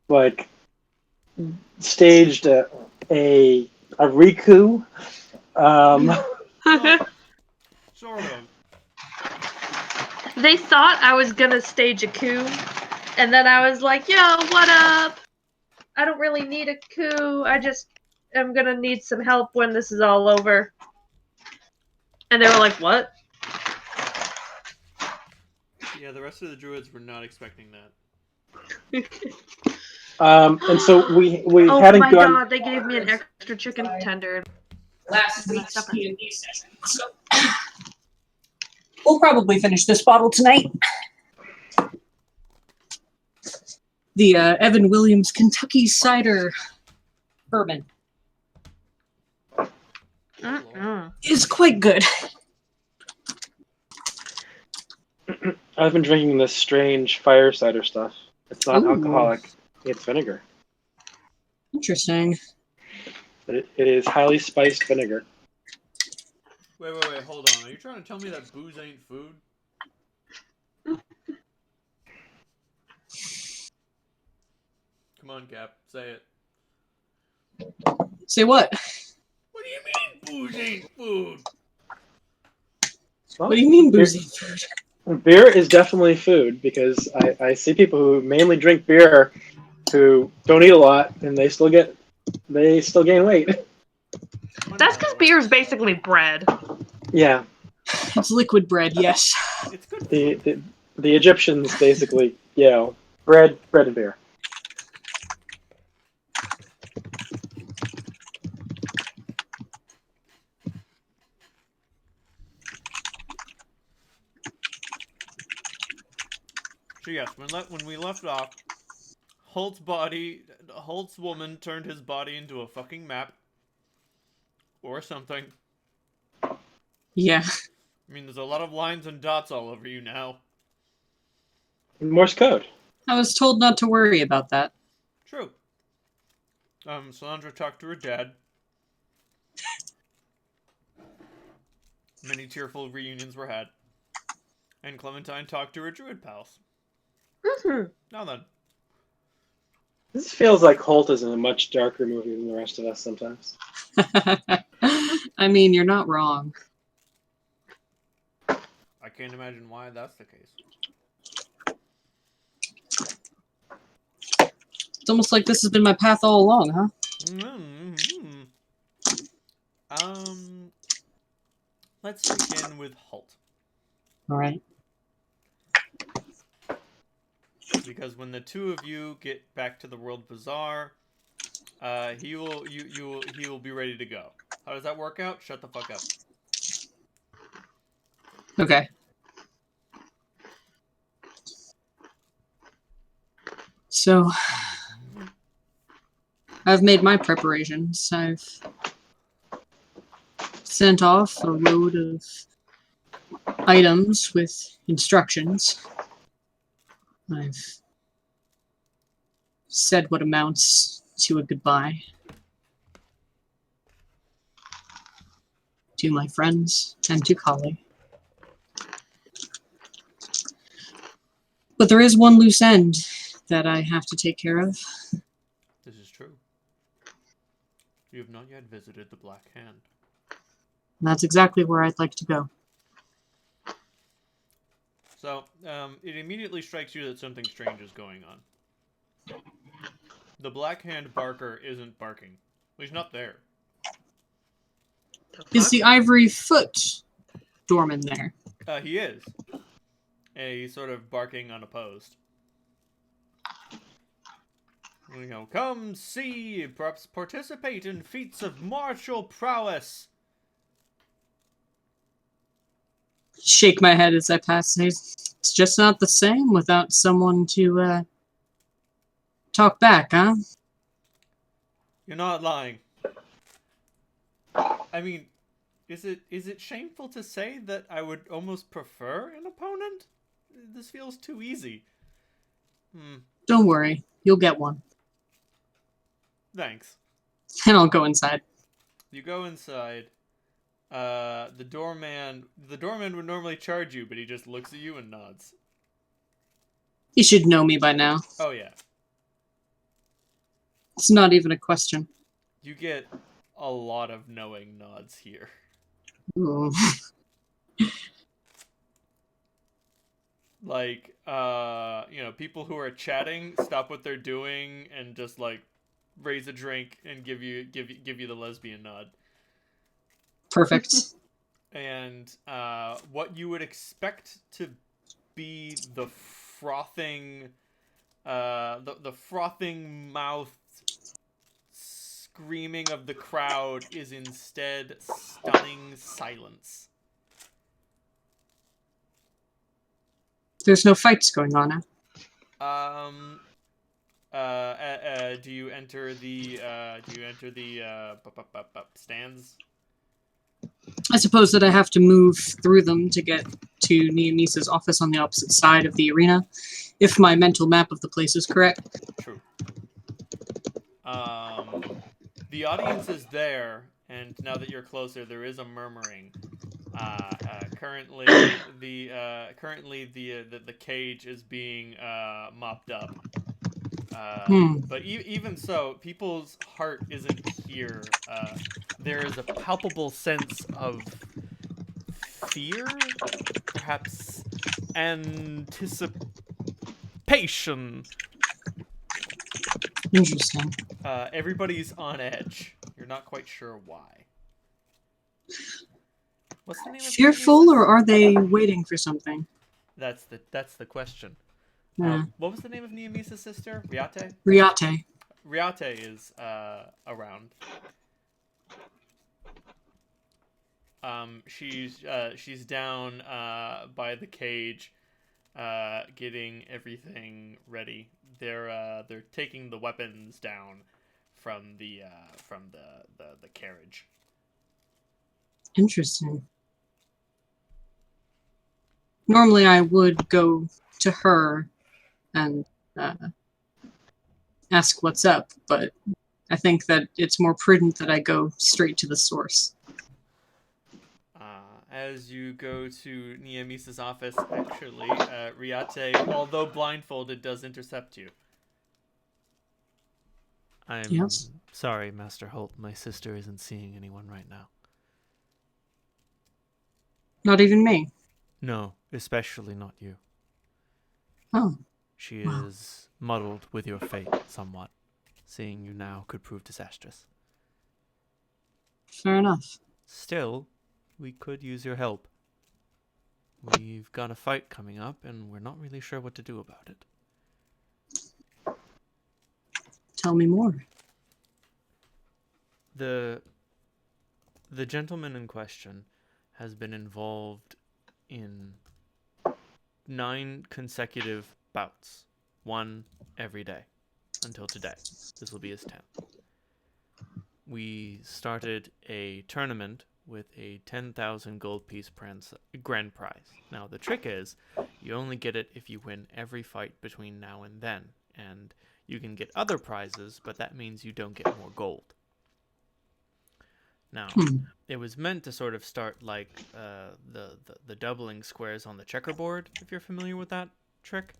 like staged a Riku. Um, Well, sort of. They thought I was gonna stage a coup, and then I was like, yo, what up? I don't really need a coup. I just am gonna need some help when this is all over. And they were like, what? Yeah, the rest of the druids were not expecting that. and so we Oh hadn't my gone. god, they gave me an extra chicken tender. Last week's D&D session. So we'll probably finish this bottle tonight. The Evan Williams Kentucky Cider Bourbon is quite good. I've been drinking this strange fire cider stuff. It's not Ooh. alcoholic. It's vinegar. Interesting. It is highly spiced vinegar. Wait, hold on. Are you trying to tell me that booze ain't food? Come on, Cap. Say it. Say what? What do you mean booze ain't food? Well, What do you mean boozy food? beer is definitely food because I see people who mainly drink beer who don't eat a lot and they still gain weight. That's because beer is basically bread. Yeah, It's liquid bread, yes. It's good. the Egyptians basically, bread and beer. So yes, when we left off, Holt's woman turned his body into a fucking map. Or something. Yeah. I mean, there's a lot of lines and dots all over you now. Morse code. I was told not to worry about that. True. Sandra talked to her dad. Many tearful reunions were had. And Clementine talked to her druid pals. Now then. This feels like Holt is in a much darker movie than the rest of us sometimes. I mean, you're not wrong. I can't imagine why that's the case. It's almost like this has been my path all along, huh? Let's begin with Holt. Alright. Because when the two of you get back to the World Bazaar, he will be ready to go. How does that work out? Shut the fuck up. Okay. So, I've made my preparations. I've sent off a load of items with instructions. I've said what amounts to a goodbye to my friends and to Kali. But there is one loose end that I have to take care of. This is true. You have not yet visited the Black Hand. And that's exactly where I'd like to go. So, it immediately strikes you that something strange is going on. The Black Hand Barker isn't barking. Well, he's not there. Is the ivory foot doorman there? He is. And he's sort of barking unopposed. Come see, perhaps participate in feats of martial prowess. Shake my head as I pass. It's just not the same without someone to talk back, huh? You're not lying. I mean, is it shameful to say that I would almost prefer an opponent? This feels too easy. Don't worry, you'll get one. Thanks. And I'll go inside. You go inside. The doorman would normally charge you, but he just looks at you and nods. You should know me by now. Oh yeah. It's not even a question. You get a lot of knowing nods here. Ooh. Like, people who are chatting stop what they're doing and just like raise a drink and give you the lesbian nod. Perfect. And what you would expect to be the frothing, the frothing mouth screaming of the crowd is instead stunning silence. There's no fights going on now. Do you enter the stands? I suppose that I have to move through them to get to Neomisa's office on the opposite side of the arena, if my mental map of the place is correct. True. The audience is there, and now that you're closer, there is a murmuring. Currently, the cage is being mopped up. But even so, people's heart isn't here. There is a palpable sense of fear, perhaps anticipation. Interesting. Everybody's on edge. You're not quite sure why. What's the name of Fearful, or are they waiting for something? That's the question. Yeah. What was the name of Neomisa's sister? Riate? Riate. Riate is around. She's down by the cage, getting everything ready. They're taking the weapons down from the carriage. Interesting. Normally I would go to her and ask what's up, but I think that it's more prudent that I go straight to the source. As you go to Neomisa's office, actually, Riate, although blindfolded, does intercept you. I'm sorry, Master Holt. My sister isn't seeing anyone right now. Not even me? No, especially not you. Oh. She is muddled with your fate somewhat. Seeing you now could prove disastrous. Fair enough. Still, we could use your help. We've got a fight coming up, and we're not really sure what to do about it. Tell me more. The gentleman in question has been involved in 9 consecutive bouts, one every day, until today. This will be his 10th. We started a tournament with a 10,000 gold piece grand prize. Now, the trick is, you only get it if you win every fight between now and then, and you can get other prizes, but that means you don't get more gold. Now, it was meant to sort of start like the doubling squares on the checkerboard, if you're familiar with that trick.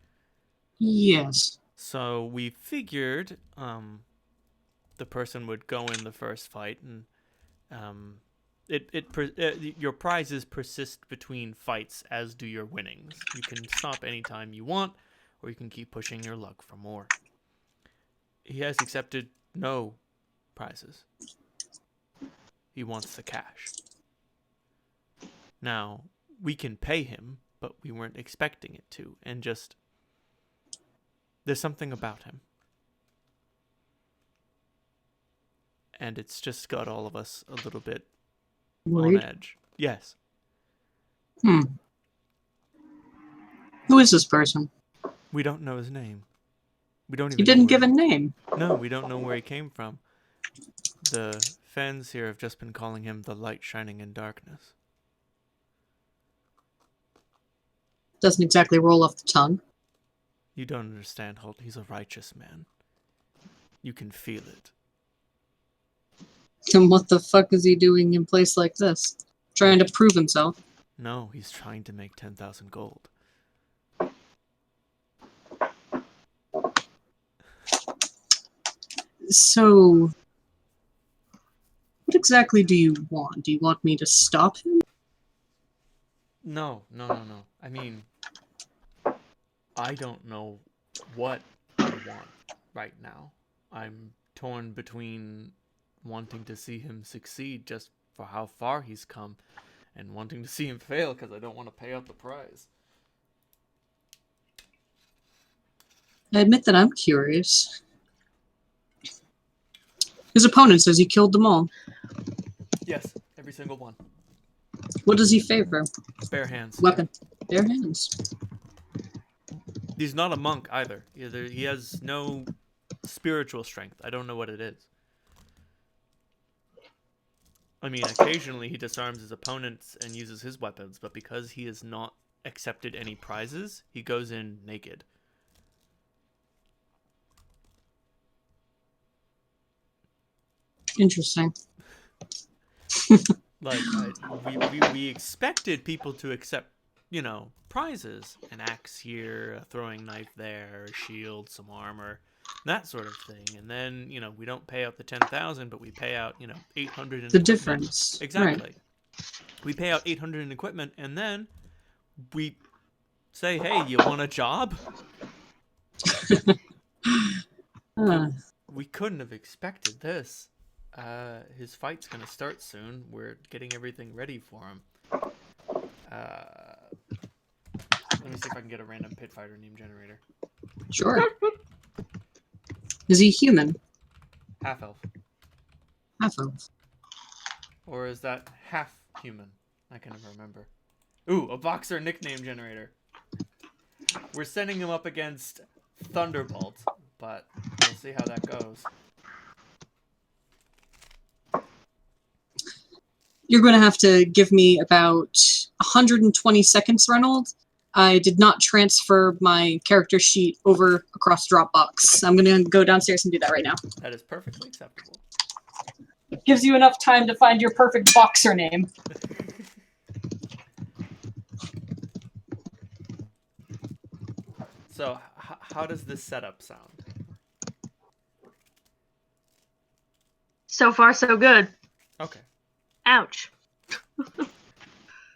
Yes. So we figured the person would go in the first fight, and your prizes persist between fights, as do your winnings. You can stop anytime you want, or you can keep pushing your luck for more. He has accepted no prizes. He wants the cash. Now, we can pay him, but we weren't expecting it to, and just... there's something about him. And it's just got all of us a little bit Worried? on edge. Yes. Who is this person? We don't know his name. We don't even You didn't know give a name. No, we don't know where he came from. The fans here have just been calling him the light shining in darkness. Doesn't exactly roll off the tongue. You don't understand, Holt. He's a righteous man. You can feel it. Then what the fuck is he doing in a place like this? Trying to prove himself? No, he's trying to make 10,000 gold. So, what exactly do you want? Do you want me to stop him? No. I mean, I don't know what I want right now. I'm torn between wanting to see him succeed just for how far he's come and wanting to see him fail because I don't want to pay out the prize. I admit that I'm curious. His opponent says he killed them all. Yes, every single one. What does he favor? Bare hands. Weapon. Bare hands. He's not a monk either. He has no spiritual strength. I don't know what it is. I mean, occasionally he disarms his opponents and uses his weapons, but because he has not accepted any prizes, he goes in naked. Interesting. Like, we expected people to accept, prizes. An axe here, a throwing knife there, a shield, some armor, that sort of thing. And then, we don't pay out the 10,000, but we pay out, 800 in The equipment. difference. Exactly. Right. We pay out 800 in equipment, and then we say, hey, you want a job? We couldn't have expected this. His fight's gonna start soon. We're getting everything ready for him. Let me see if I can get a random pit fighter name generator. Sure. Is he human? Half elf. Half elf. Or is that half human? I can never remember. Ooh, a boxer nickname generator. We're sending him up against Thunderbolt, but we'll see how that goes. You're going to have to give me about 120 seconds, Reynold. I did not transfer my character sheet over across Dropbox. I'm going to go downstairs and do that right now. That is perfectly acceptable. It gives you enough time to find your perfect boxer name. So, how does this setup sound? So far, so good. Okay. Ouch.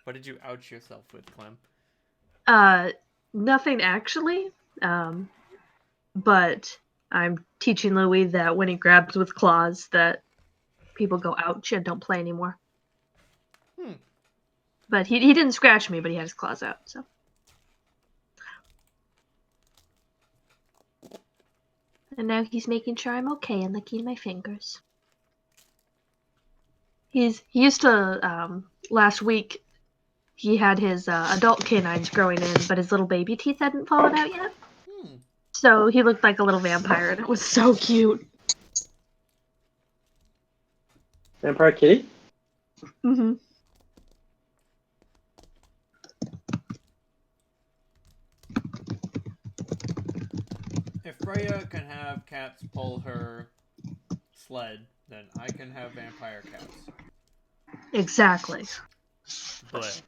What did you ouch yourself with, Clem? Nothing actually. But I'm teaching Louis that when he grabs with claws, that people go ouch and don't play anymore. But he didn't scratch me, but he had his claws out. So. And now he's making sure I'm okay and licking my fingers. He used to last week. He had his adult canines growing in, but his little baby teeth hadn't fallen out yet. So he looked like a little vampire, and it was so cute. Vampire kitty? Mm-hmm. If Freya can have cats pull her sled, then I can have vampire cats. Exactly. But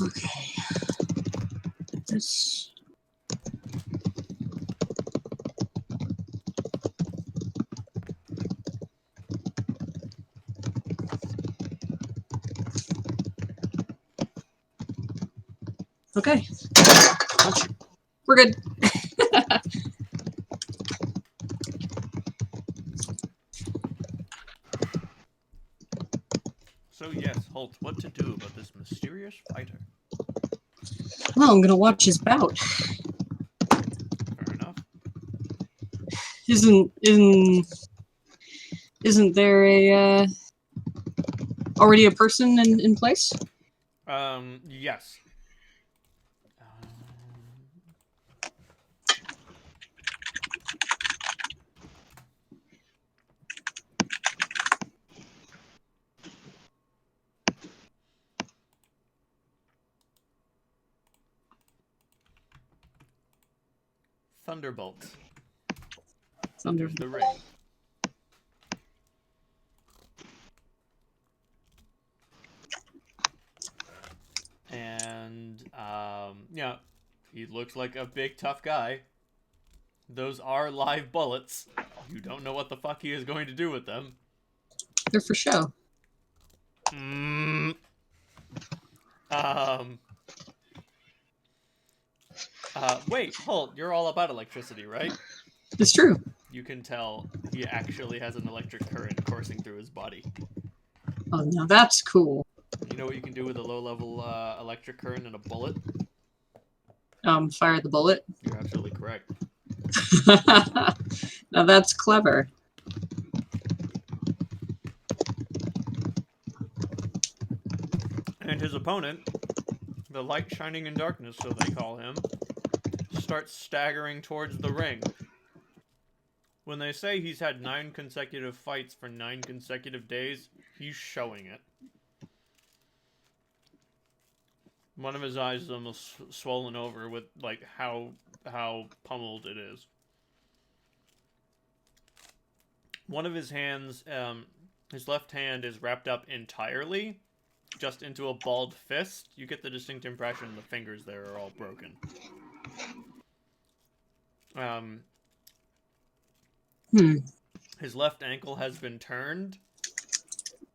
Okay. This. Okay. We're good. so yes, Holt, what to do about this mysterious fighter? Well, I'm gonna watch his bout. Fair enough. Isn't there a already a person in place? Yes. Thunderbolt. Thunder. There's the ring. And yeah, he looks like a big tough guy. Those are live bullets. You don't know what the fuck he is going to do with them. They're for show. Wait, hold. You're all about electricity, right? It's true. You can tell he actually has an electric current coursing through his body. Oh, now that's cool. You know what you can do with a low-level electric current and a bullet? Fire the bullet. You're absolutely correct. Now that's clever. And his opponent, the light shining in darkness, so they call him, starts staggering towards the ring. When they say he's had 9 consecutive fights for 9 consecutive days, he's showing it. One of his eyes is almost swollen over with, like, how pummeled it is. One of his hands, his left hand is wrapped up entirely, just into a balled fist. You get the distinct impression the fingers there are all broken. His left ankle has been turned.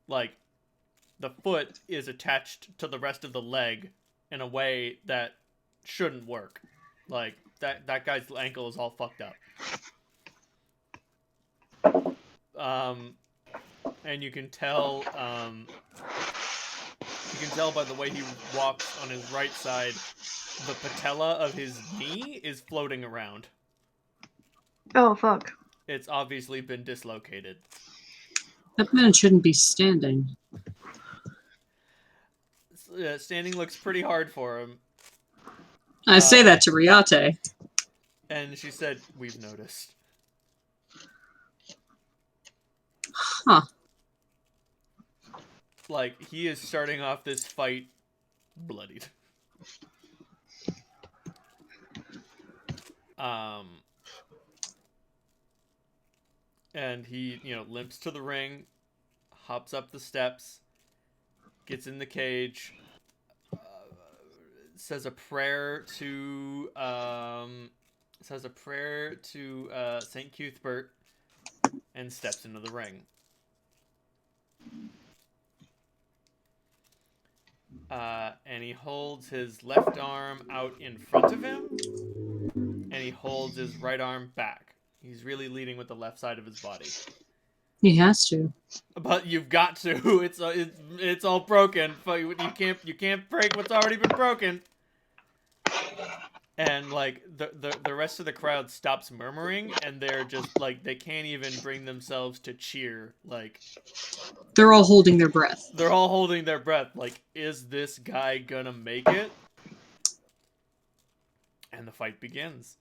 Like, the foot is attached to the rest of the leg in a way that shouldn't work. Like, that guy's ankle is all fucked up. And you can tell by the way he walks on his right side, the patella of his knee is floating around. Oh, fuck. It's obviously been dislocated. That man shouldn't be standing. Standing looks pretty hard for him. I say that to Riate. And she said, "We've noticed." Huh. Like, he is starting off this fight bloodied. And he, limps to the ring, hops up the steps, gets in the cage, says a prayer to Saint Cuthbert, and steps into the ring. And he holds his left arm out in front of him, and he holds his right arm back. He's really leading with the left side of his body. He has to. But you've got to. It's all broken. You can't break what's already been broken. And like the rest of the crowd stops murmuring, and they're just like, they can't even bring themselves to cheer. Like, they're all holding their breath. They're all holding their breath. Like, is this guy gonna make it? And the fight begins.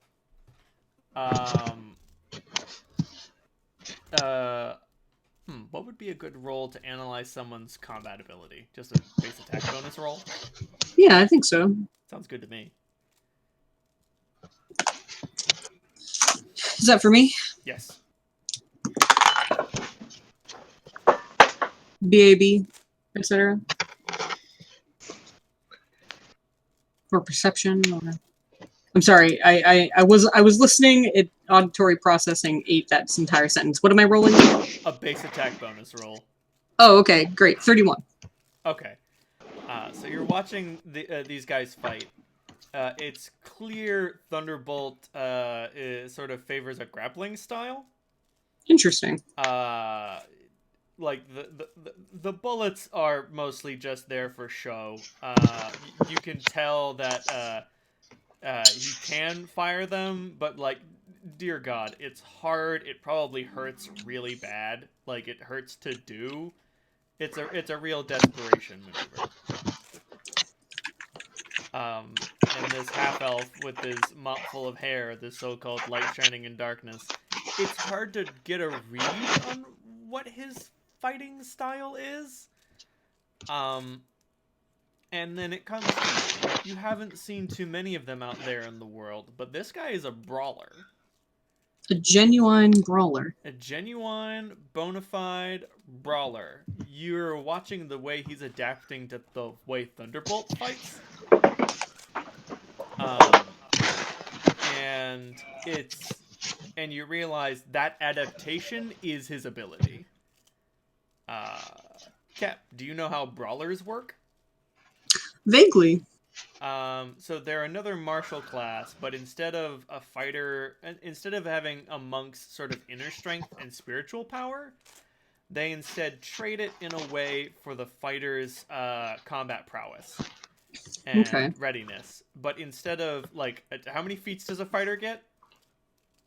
What would be a good roll to analyze someone's combat ability? Just a base attack bonus roll? Yeah, I think so. Sounds good to me. Is that for me? Yes. BAB, etc. Or perception, or I'm sorry, I was listening. Auditory processing ate that entire sentence. What am I rolling? A base attack bonus roll. Oh, okay, great. 31. Okay. So you're watching these guys fight. It's clear Thunderbolt sort of favors a grappling style. Interesting. Like the bullets are mostly just there for show. You can tell that he can fire them, but like, dear God, it's hard. It probably hurts really bad. Like, it hurts to do. It's a real desperation maneuver. And this half-elf with his mop full of hair, this so-called light shining in darkness, it's hard to get a read on what his fighting style is. And then it comes to you haven't seen too many of them out there in the world, but this guy is a brawler. A genuine brawler. A genuine, bona fide brawler. You're watching the way he's adapting to the way Thunderbolt fights. And you realize that adaptation is his ability. Cap, do you know how brawlers work? Vaguely. So they're another martial class, but instead of a fighter, instead of having a monk's sort of inner strength and spiritual power, they instead trade it in a way for the fighter's combat prowess and readiness. But instead of, like, how many feats does a fighter get?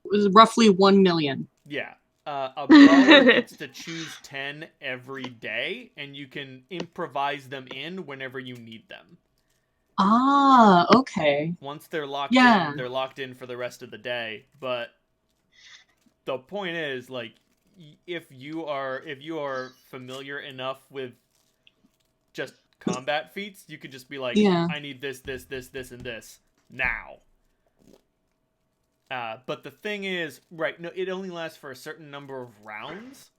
It was roughly 1 million. Yeah. A brawler gets to choose 10 every day, and you can improvise them in whenever you need them. Ah, okay. Once they're locked in, they're locked in for the rest of the day. But the point is, like, if you are familiar enough with just combat feats, you could just be like, I need this, and this now. But the thing is, no, it only lasts for a certain number of rounds,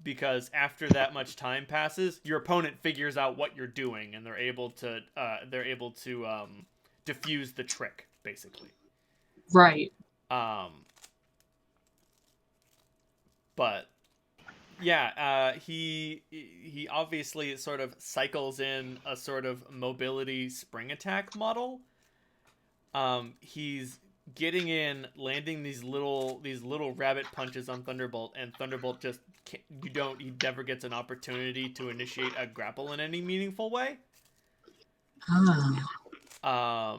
because after that much time passes, your opponent figures out what you're doing, and they're able to diffuse the trick, basically. Right. But yeah, he obviously sort of cycles in a sort of mobility spring attack model. He's getting in, landing these little rabbit punches on Thunderbolt, and Thunderbolt just he never gets an opportunity to initiate a grapple in any meaningful way. I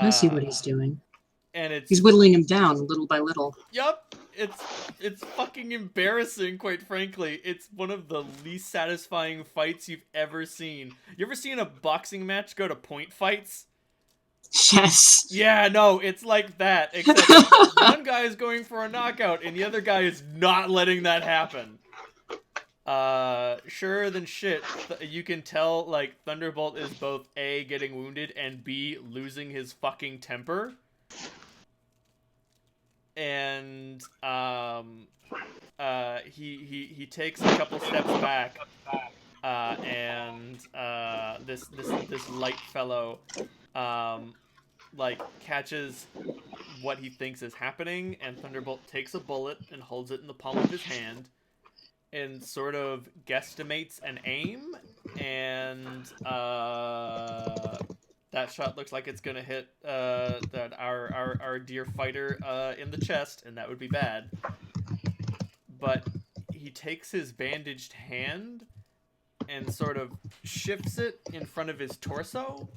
see what he's doing. And he's whittling him down little by little. Yup, it's fucking embarrassing, quite frankly. It's one of the least satisfying fights you've ever seen. You ever seen a boxing match go to point fights? Yes. Yeah, no, it's like that, except one guy is going for a knockout and the other guy is not letting that happen. Sure than shit, you can tell, like, Thunderbolt is both A, getting wounded, and B, losing his fucking temper. And, he takes a couple steps back, and, this light fellow, like, catches what he thinks is happening, and Thunderbolt takes a bullet and holds it in the palm of his hand, and sort of guesstimates an aim, and, that shot looks like it's gonna hit, our dear fighter, in the chest, and that would be bad. But he takes his bandaged hand and sort of shifts it in front of his torso,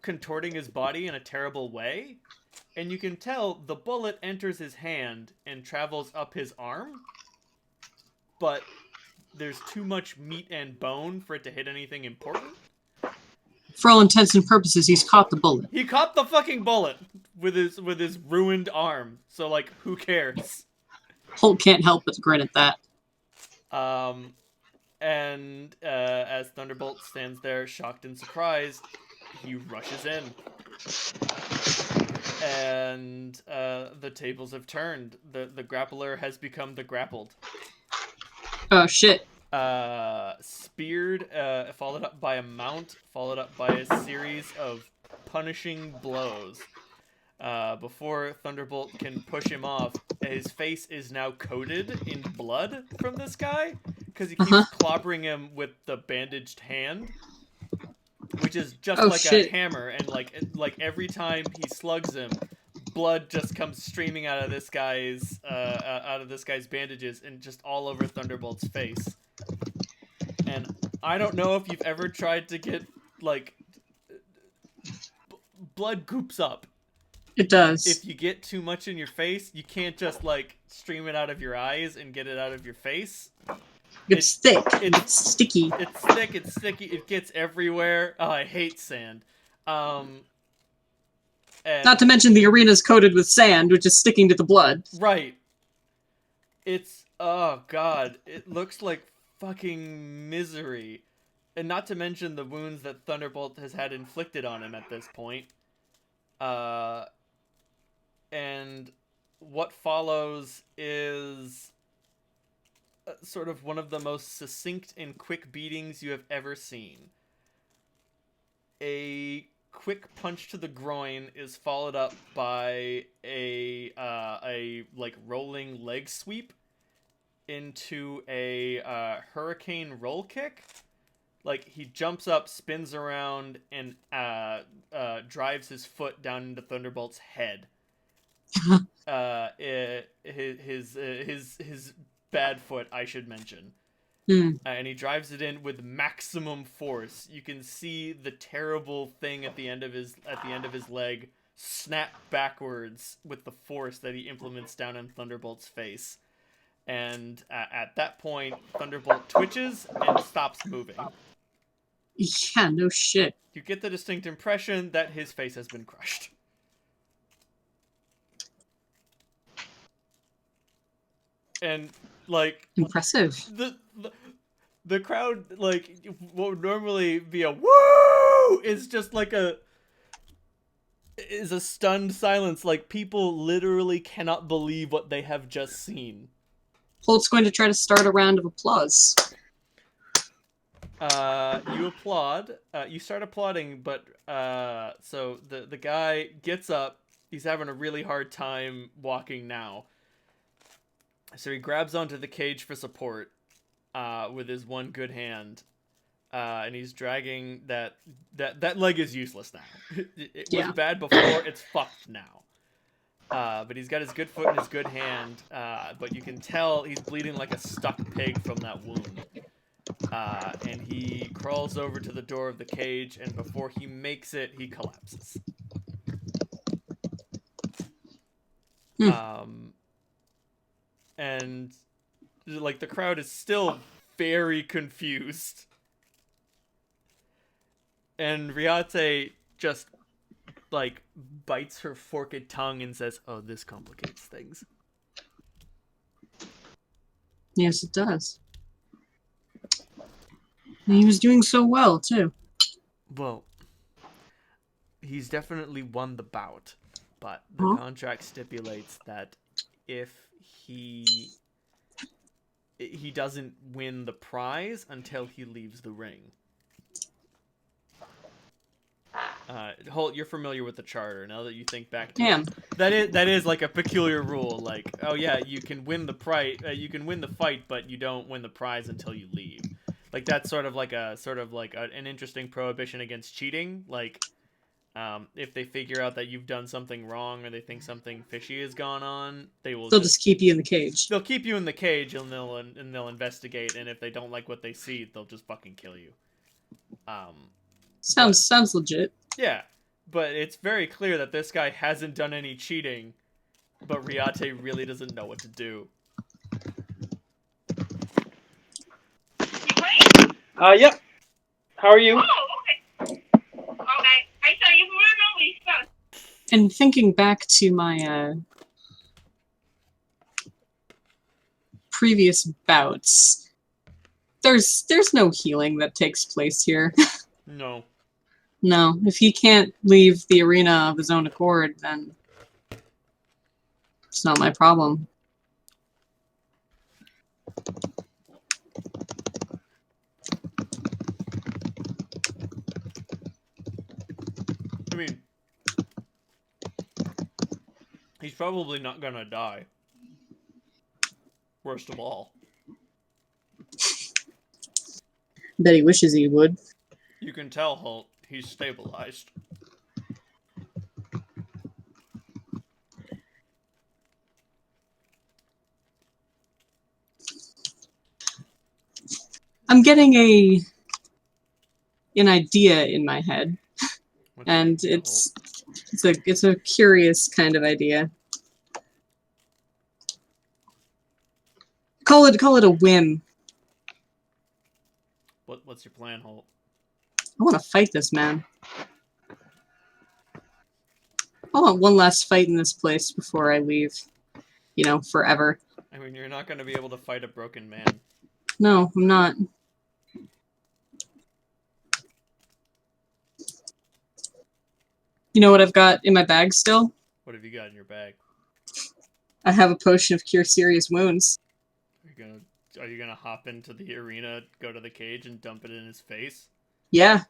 contorting his body in a terrible way, and you can tell the bullet enters his hand and travels up his arm, but there's too much meat and bone for it to hit anything important. For all intents and purposes, he's caught the bullet. He caught the fucking bullet with his ruined arm, so, like, who cares? Hulk can't help but grin at that. And as Thunderbolt stands there shocked and surprised, he rushes in. And the tables have turned. The grappler has become the grappled. Oh, shit. Speared, followed up by a mount, followed up by a series of punishing blows. Before Thunderbolt can push him off, his face is now coated in blood from this guy, because he keeps clobbering him with the bandaged hand, which is just a hammer, and like every time he slugs him, blood just comes streaming out of this guy's bandages and just all over Thunderbolt's face. And I don't know if you've ever tried to get, like, blood goops up. It does. If you get too much in your face, you can't just, like, stream it out of your eyes and get it out of your face. It's thick. It's sticky. It's thick. It's sticky. It gets everywhere. Oh, I hate sand. And not to mention the arena's coated with sand, which is sticking to the blood. Right. It's... Oh, God. It looks like fucking misery. and not to mention the wounds that Thunderbolt has had inflicted on him at this point. And what follows is sort of one of the most succinct and quick beatings you have ever seen. A quick punch to the groin is followed up by a like rolling leg sweep into a hurricane roll kick. Like, he jumps up, spins around, and drives his foot down into Thunderbolt's head. His bad foot, I should mention. And he drives it in with maximum force. You can see the terrible thing at the end of his leg snap backwards with the force that he implements down on Thunderbolt's face. And at that point, Thunderbolt twitches and stops moving. Yeah, no shit. You get the distinct impression that his face has been crushed. And, like... Impressive. The crowd, like, what would normally be a woo is just like a stunned silence. Like, people literally cannot believe what they have just seen. Holt's going to try to start a round of applause. You applaud. You start applauding, but so the guy gets up. He's having a really hard time walking now. So he grabs onto the cage for support with his one good hand. And he's dragging that leg is useless now. It was bad before, it's fucked now. But he's got his good foot and his good hand, but you can tell he's bleeding like a stuck pig from that wound. And he crawls over to the door of the cage, and before he makes it, he collapses. And like, the crowd is still very confused. And Riate just, like, bites her forked tongue and says, "Oh, this complicates things." Yes, it does. And he was doing so well, too. Well, he's definitely won the bout, but the contract stipulates that if he doesn't win the prize until he leaves the ring. Holt, you're familiar with the charter. Now that you think back to it, that is like a peculiar rule. Like, oh yeah, you can win the you can win the fight, but you don't win the prize until you leave. Like, that's sort of like an interesting prohibition against cheating. Like, if they figure out that you've done something wrong or they think something fishy has gone on, they'll just keep you in the cage. They'll keep you in the cage and they'll investigate. And if they don't like what they see, they'll just fucking kill you. Sounds legit. Yeah, but it's very clear that this guy hasn't done any cheating, but Riate really doesn't know what to do. Yep. How are you? Oh, okay. Okay. I thought you were really stuck. And thinking back to my previous bouts, there's no healing that takes place here. No. No, if he can't leave the arena of his own accord, then it's not my problem. I mean, he's probably not gonna die. Worst of all. Bet he wishes he would. You can tell, Holt, he's stabilized. I'm getting an idea in my head, and it's a curious kind of idea. Call it a whim. What's your plan, Holt? I want to fight this man. I want one last fight in this place before I leave. You know, forever. I mean, you're not going to be able to fight a broken man. No, I'm not. You know what I've got in my bag still? What have you got in your bag? I have a potion of cure serious wounds. Are you gonna hop into the arena, go to the cage, and dump it in his face? Yeah.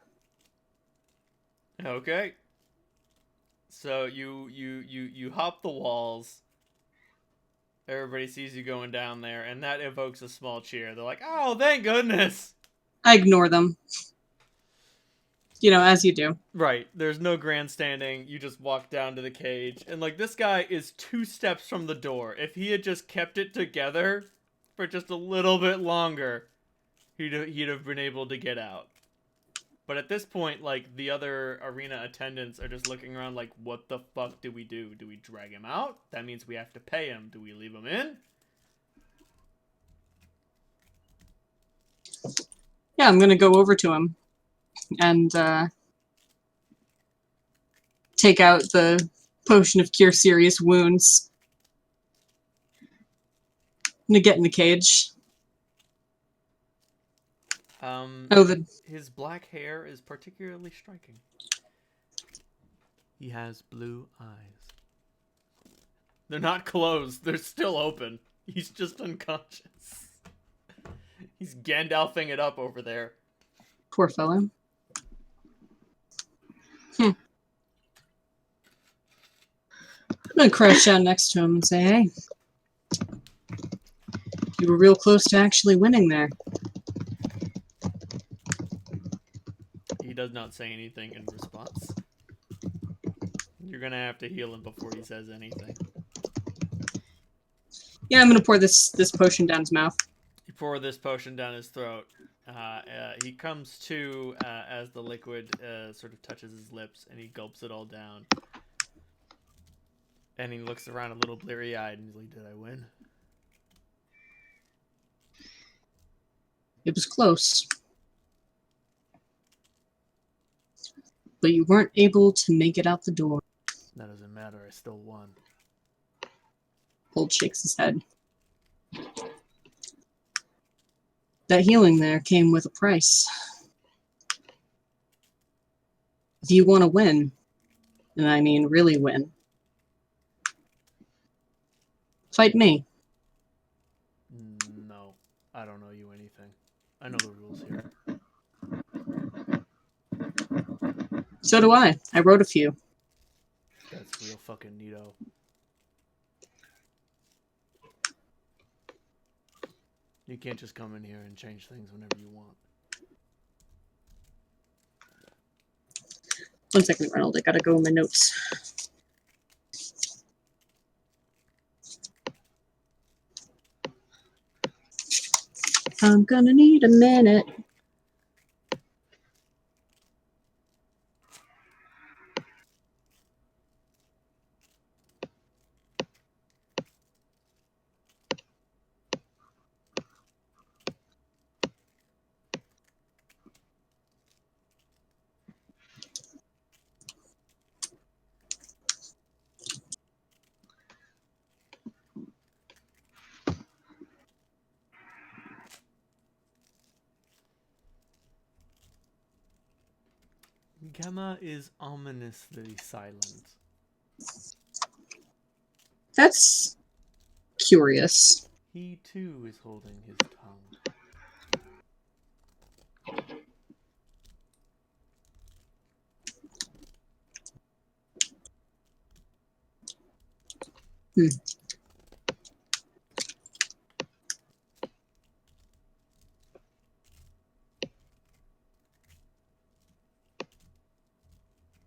Okay. So you hop the walls. Everybody sees you going down there, and that evokes a small cheer. They're like, "Oh, thank goodness!" I ignore them. You know, as you do. Right. There's no grandstanding. You just walk down to the cage, and like this guy is 2 steps from the door. If he had just kept it together for just a little bit longer, he'd have been able to get out. But at this point, like, the other arena attendants are just looking around like, what the fuck do we do? Do we drag him out? That means we have to pay him. Do we leave him in? Yeah, I'm gonna go over to him and take out the potion of cure serious wounds. I'm gonna get in the cage. His black hair is particularly striking. He has blue eyes. They're not closed. They're still open. He's just unconscious. He's Gandalfing it up over there. Poor fellow. I'm gonna crouch down next to him and say, hey, you were real close to actually winning there. He does not say anything in response. You're gonna have to heal him before he says anything. Yeah, I'm gonna pour this potion down his mouth. You pour this potion down his throat. He comes to as the liquid sort of touches his lips, and he gulps it all down. And he looks around a little bleary-eyed, and he's like, did I win? It was close. But you weren't able to make it out the door. That doesn't matter, I still won. Holt shakes his head. That healing there came with a price. If you want to win, and I mean really win, fight me. No, I don't know you anything. I know the rules here. So do I. I wrote a few. That's real fucking neato. You can't just come in here and change things whenever you want. 1 second, Ronald. I gotta go in my notes. I'm gonna need a minute. Gemma is ominously silent. That's curious. He too is holding his tongue.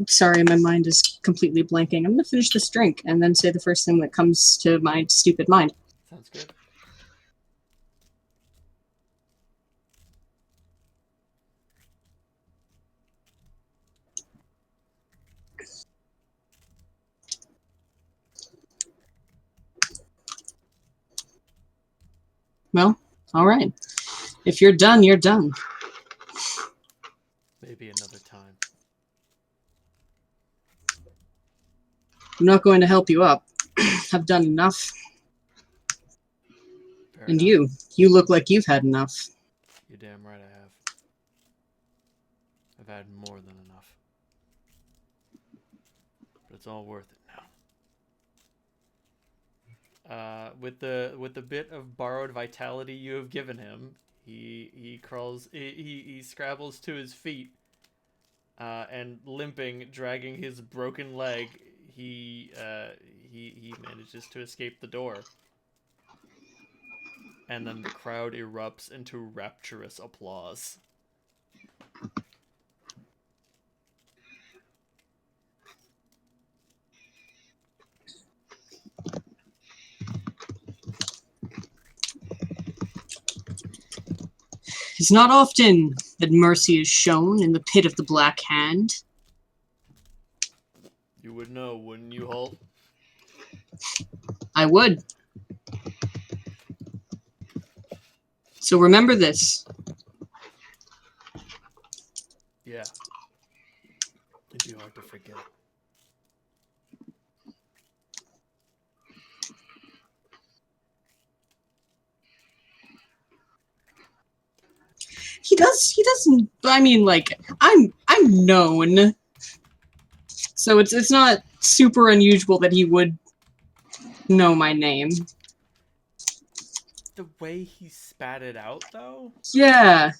Sorry, my mind is completely blanking. I'm gonna finish this drink and then say the first thing that comes to my stupid mind. Sounds good. Well, all right. If you're done, you're done. Maybe another time. I'm not going to help you up. I've done enough. Fair And enough. you look like you've had enough. You're damn right I have. I've had more than enough. it's all worth it now. With the bit of borrowed vitality you have given him, he scrabbles to his feet, and limping, dragging his broken leg, he manages to escape the door. And then the crowd erupts into rapturous applause. It's not often that mercy is shown in the pit of the Black Hand. You would know, wouldn't you, Holt? I would. So remember this. Yeah. It'd be hard to forget. He doesn't, I mean, like, I'm known. So it's not super unusual that he would know my name. The way he spat it out, though? Yeah.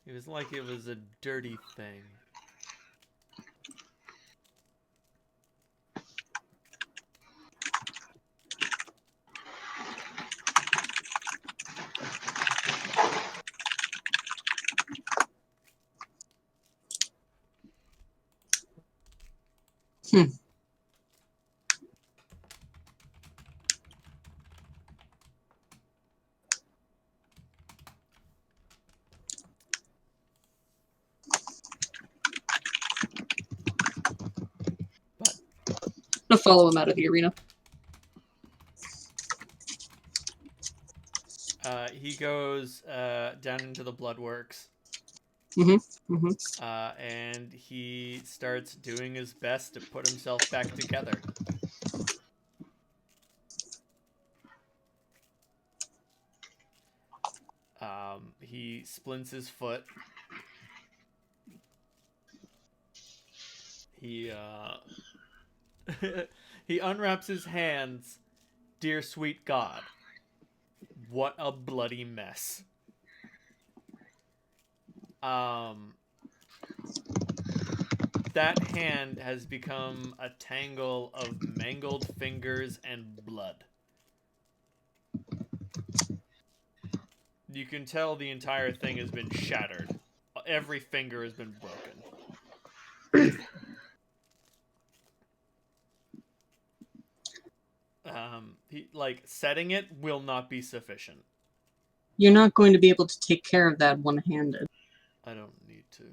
It was like it was a dirty thing. I'm gonna follow him out of the arena. He goes down into the Bloodworks. And he starts doing his best to put himself back together. He splints his foot. He he unwraps his hands. Dear sweet God, what a bloody mess. That hand has become a tangle of mangled fingers and blood. You can tell the entire thing has been shattered. Every finger has been broken. Setting it will not be sufficient. You're not going to be able to take care of that one-handed. I don't need to.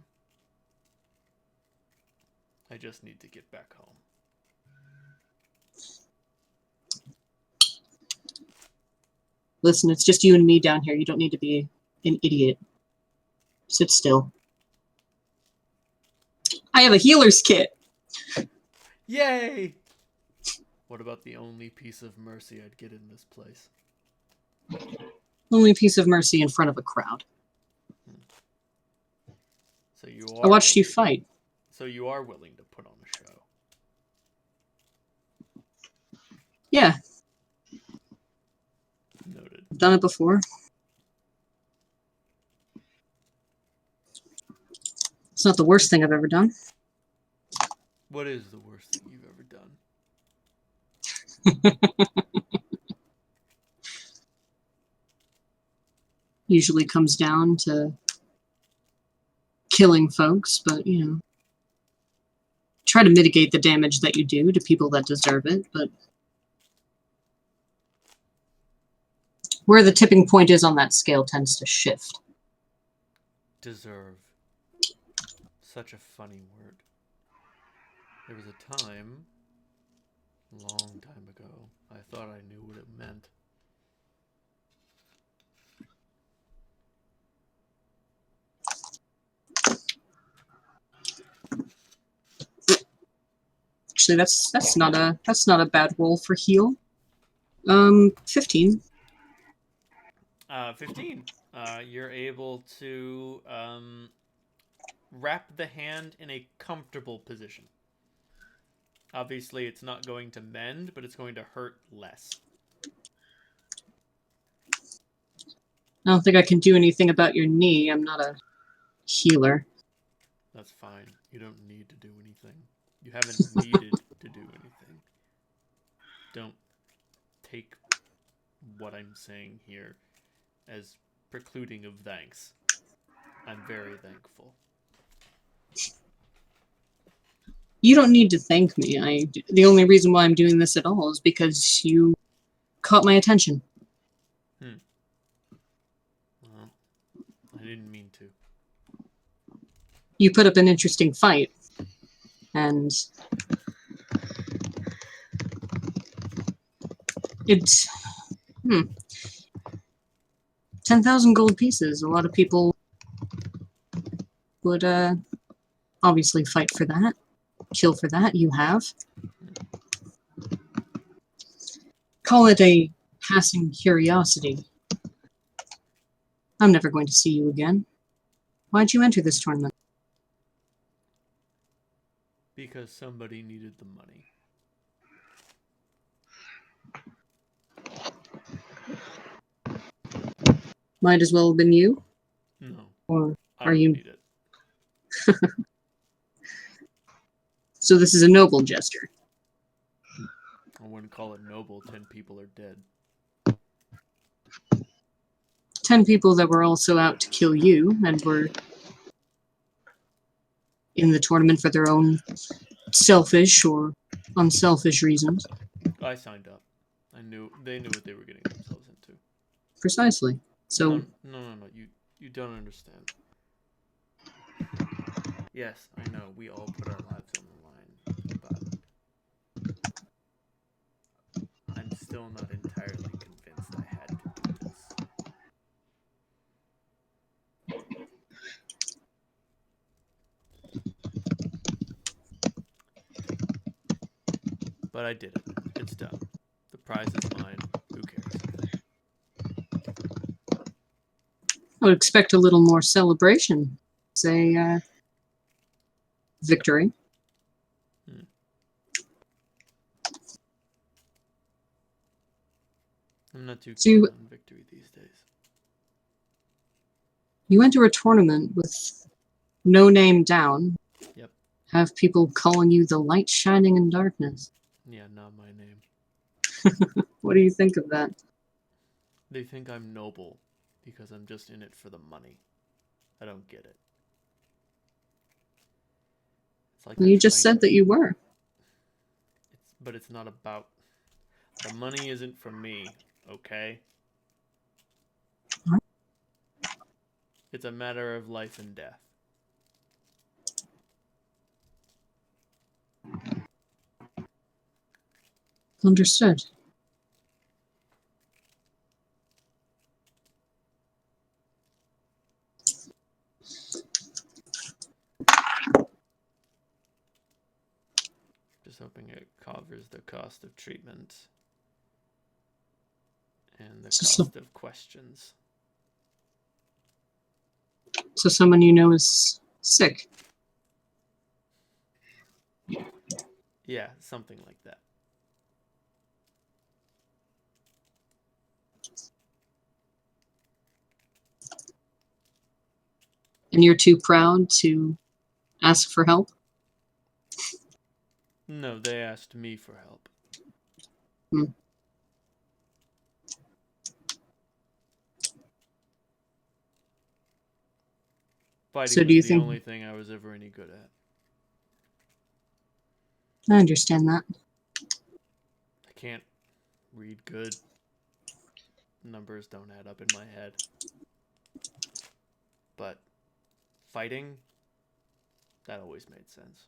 I just need to get back home. Listen, it's just you and me down here. You don't need to be an idiot. Sit still. I have a healer's kit. Yay! What about the only piece of mercy I'd get in this place? Only piece of mercy in front of a crowd. So you are. I watched you fight. So you are willing to put on a show. Yeah. Noted. I've done it before. It's not the worst thing I've ever done. What is the worst thing you've ever done? Usually comes down to killing folks, but, you know, try to mitigate the damage that you do to people that deserve it, but where the tipping point is on that scale tends to shift. Deserve. Such a funny word. There was a time, a long time ago, I thought I knew what it meant. Actually, that's not a bad roll for heal. 15. 15. You're able to wrap the hand in a comfortable position. Obviously, it's not going to mend, but it's going to hurt less. I don't think I can do anything about your knee. I'm not a healer. That's fine. You don't need to do anything. You haven't needed to do anything. Don't take what I'm saying here as precluding of thanks. I'm very thankful. You don't need to thank me. The only reason why I'm doing this at all is because you caught my attention. Well, I didn't mean to. You put up an interesting fight, and it's 10,000 gold pieces. A lot of people would obviously fight for that, kill for that. You have. Call it a passing curiosity. I'm never going to see you again. Why'd you enter this tournament? Because somebody needed the money. Might as well have been you. No. Or I are don't you? need it. So this is a noble gesture. I wouldn't call it noble. 10 people are dead. 10 people that were also out to kill you and were in the tournament for their own selfish or unselfish reasons. I signed up. They knew what they were getting themselves into. Precisely. So No. You don't understand. Yes, I know. We all put our lives on the line, but I'm still not entirely convinced I had to do this. But I did it. It's done. The prize is mine. Who cares? I would expect a little more celebration. Say, victory. I'm not too So you- keen on victory these days. You enter a tournament with no name down. Yep. Have people calling you the light shining in darkness. Yeah, not my name. What do you think of that? They think I'm noble because I'm just in it for the money. I don't get it. It's like Well, you just said that you were. But it's not about... The money isn't for me, okay? What? It's a matter of life and death. Understood. Just hoping it covers the cost of treatment and the cost of questions. So someone you know is sick. Yeah, something like that. And you're too proud to ask for help? No, they asked me for help. Fighting So do you was the think... only thing I was ever any good at. I understand that. I can't read good. Numbers don't add up in my head. But fighting, that always made sense.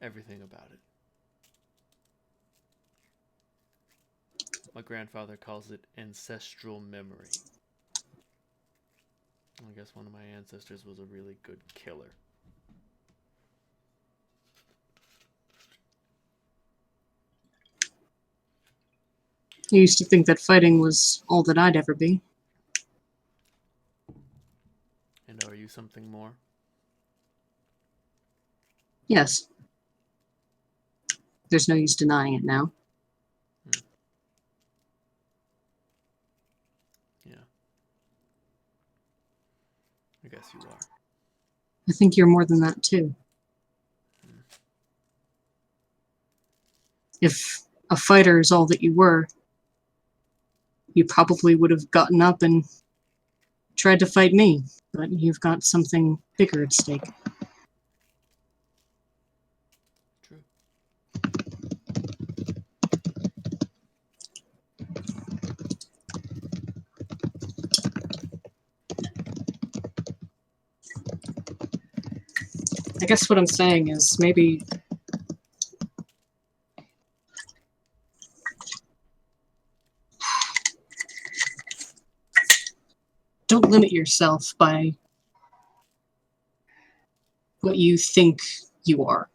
Everything about it. My grandfather calls it ancestral memory. I guess one of my ancestors was a really good killer. I used to think that fighting was all that I'd ever be. And are you something more? Yes. There's no use denying it now. Yeah. I guess you are. I think you're more than that, too. If a fighter is all that you were, you probably would have gotten up and tried to fight me, but you've got something bigger at stake. True. I guess what I'm saying is maybe don't limit yourself by what you think you are.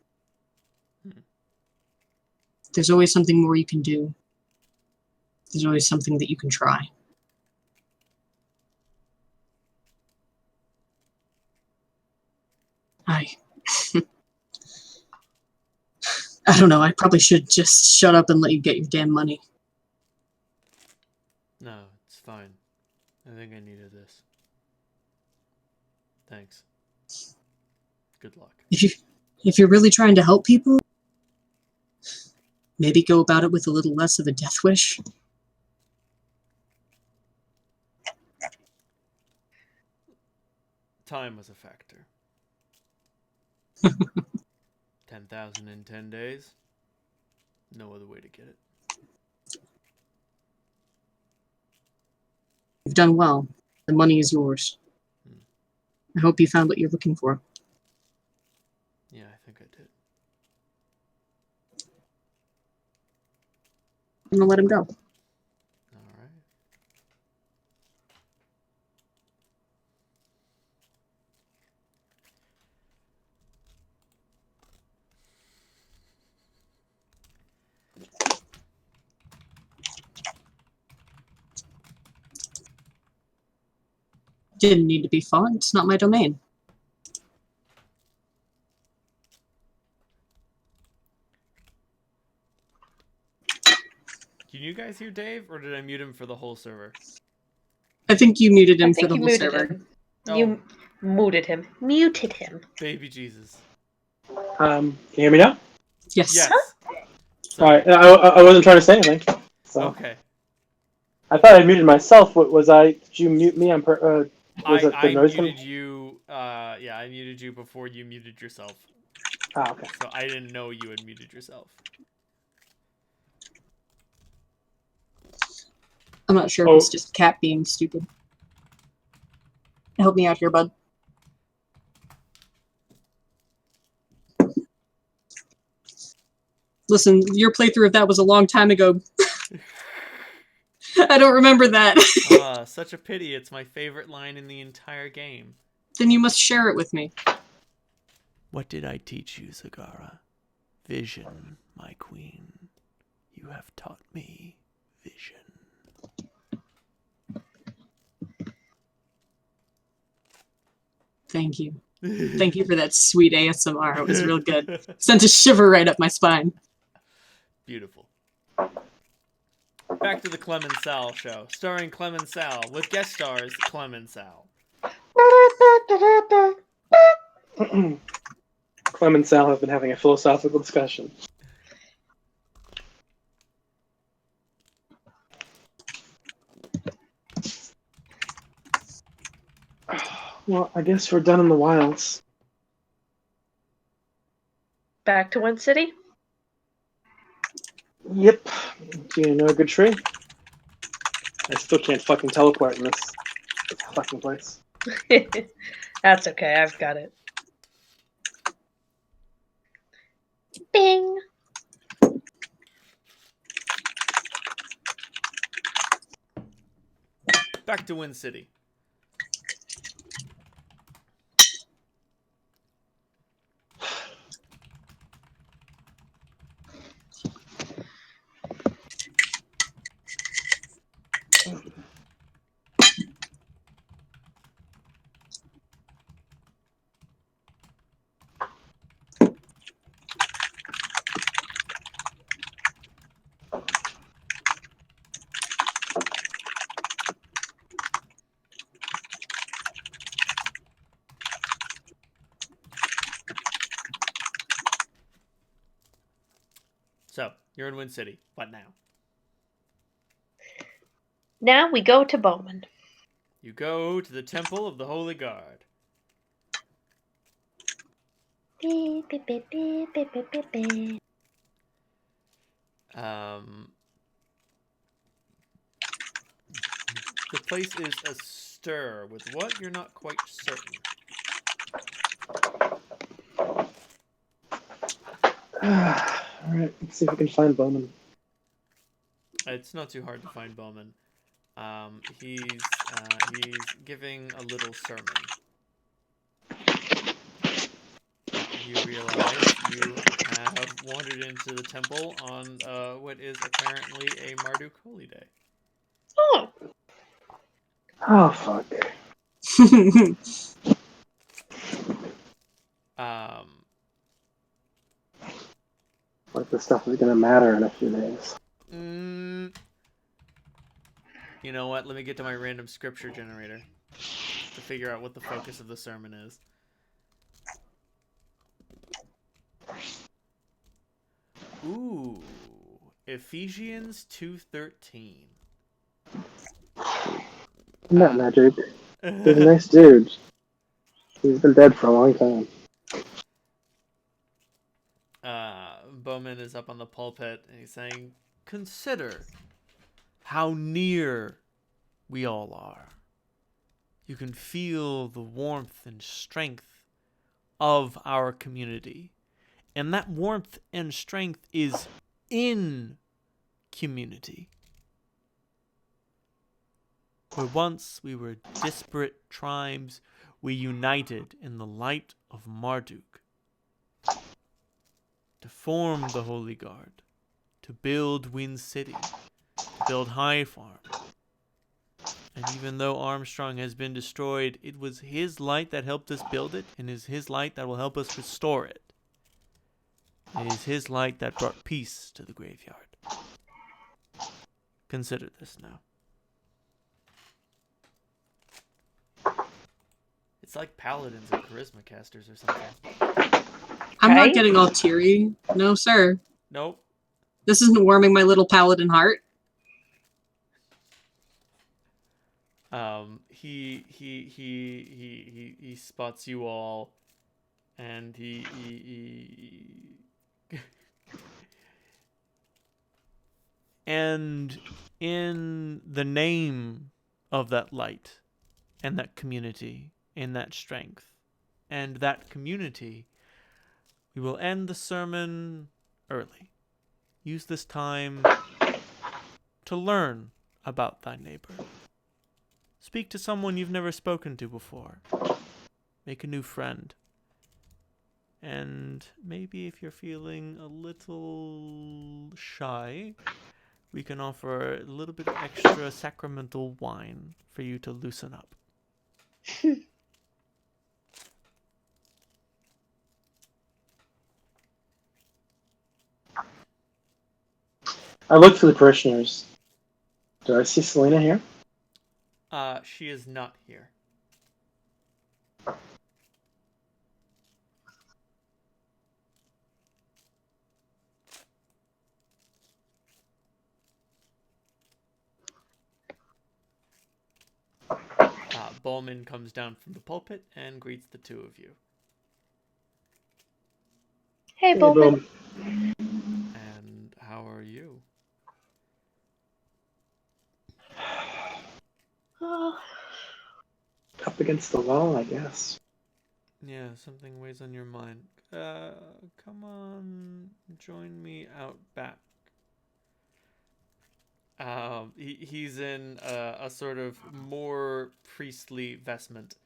There's always something more you can do. There's always something that you can try. I don't know, I probably should just shut up and let you get your damn money. No, it's fine. I think I needed this. Thanks. Good luck. If you're really trying to help people, maybe go about it with a little less of a death wish. Time was a factor. 10,000 in 10 days. No other way to get it. You've done well. The money is yours. I hope you found what you're looking for. Yeah, I think I did. I'm gonna let him go. All right. Didn't need to be fought. It's not my domain. Can you guys hear Dave, or did I mute him for the whole server? I think you muted him I for think the you whole muted server. him. Oh. You muted him. Muted him. Baby Jesus. Can you hear me now? Yes. Yes. All right. I wasn't trying to say anything. So. Okay. I thought I muted myself. Did you mute me on was it the I noise muted you. Yeah, I muted you before you muted yourself. Ah, okay. So I didn't know you had muted yourself. I'm not sure if it's just Cat being stupid. Help me out here, bud. Listen, your playthrough of that was a long time ago. I don't remember that. Such a pity. It's my favorite line in the entire game. Then you must share it with me. What did I teach you, Zagara? Vision, my queen. You have taught me vision. Thank you. Thank you for that sweet ASMR. It was real good. Sent a shiver right up my spine. Beautiful. Back to the Clem and Sal show, starring Clem and Sal, with guest stars Clem and Sal. Clem and Sal have been having a philosophical discussion. Well, I guess we're done in the wilds. Back to Wind City? Yep. Do you know a good tree? I still can't fucking teleport in this fucking place. That's okay, I've got it. Bing! Back to Wind City. You're in Wind City. What now? Now we go to Bowman. You go to the Temple of the Holy Guard. Beep, beep, beep, beep, beep, beep, beep, beep. The place is astir with what? You're not quite certain. Alright, let's see if we can find Bowman. It's not too hard to find Bowman. He's giving a little sermon. You realize you have wandered into the temple on what is apparently a Marduk holy day. Oh, Oh, fuck. Like this stuff is gonna matter in a few days. You know what? Let me get to my random scripture generator to figure out what the focus of the sermon is. Ooh, Ephesians 2:13. Isn't that magic? He's a nice dude. He's been dead for a long time. Bowman is up on the pulpit and he's saying, "Consider how near we all are. You can feel the warmth and strength of our community. And that warmth and strength is in community. Where once we were disparate tribes, we united in the light of Marduk to form the Holy Guard, to build Wind City, to build High Farm. And even though Armstrong has been destroyed, it was his light that helped us build it, and it is his light that will help us restore it. It is his light that brought peace to the graveyard. Consider this now." It's like paladins and charisma casters or something. I'm not Right? getting all teary. No, sir. Nope. This isn't warming my little paladin heart. He spots you all, and he and in the name of that light, and that community, and that strength, and that community, we will end the sermon early. Use this time to learn about thy neighbor. Speak to someone you've never spoken to before. Make a new friend. And maybe if you're feeling a little shy, we can offer a little bit of extra sacramental wine for you to loosen up. I look for the parishioners. Do I see Selena here? She is not here. Bowman comes down from the pulpit and greets the two of you. hey, Bowman. And how are you? Oh, Up against the wall, I guess. Yeah, something weighs on your mind. Come on, join me out back. He's in a sort of more priestly vestment.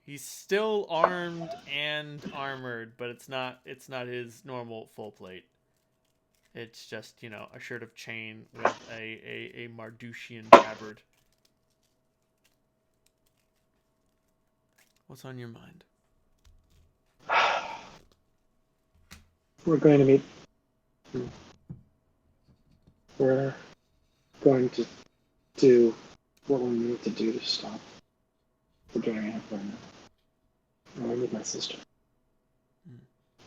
He's still armed and armored, but it's not his normal full plate. It's just, a shirt of chain with a Mardusian tabard. What's on your mind? We're going to meet. We're going to do what we need to do to stop the Dragon Empire. I want to meet my sister.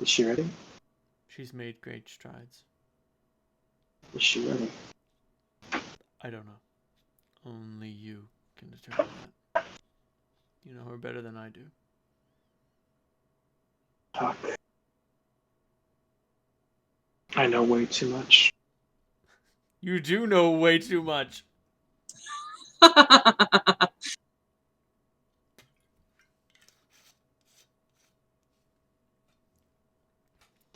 Is she ready? She's made great strides. Is she ready? I don't know. Only you can determine that. You know her better than I do. Fuck. I know way too much. You do know way too much.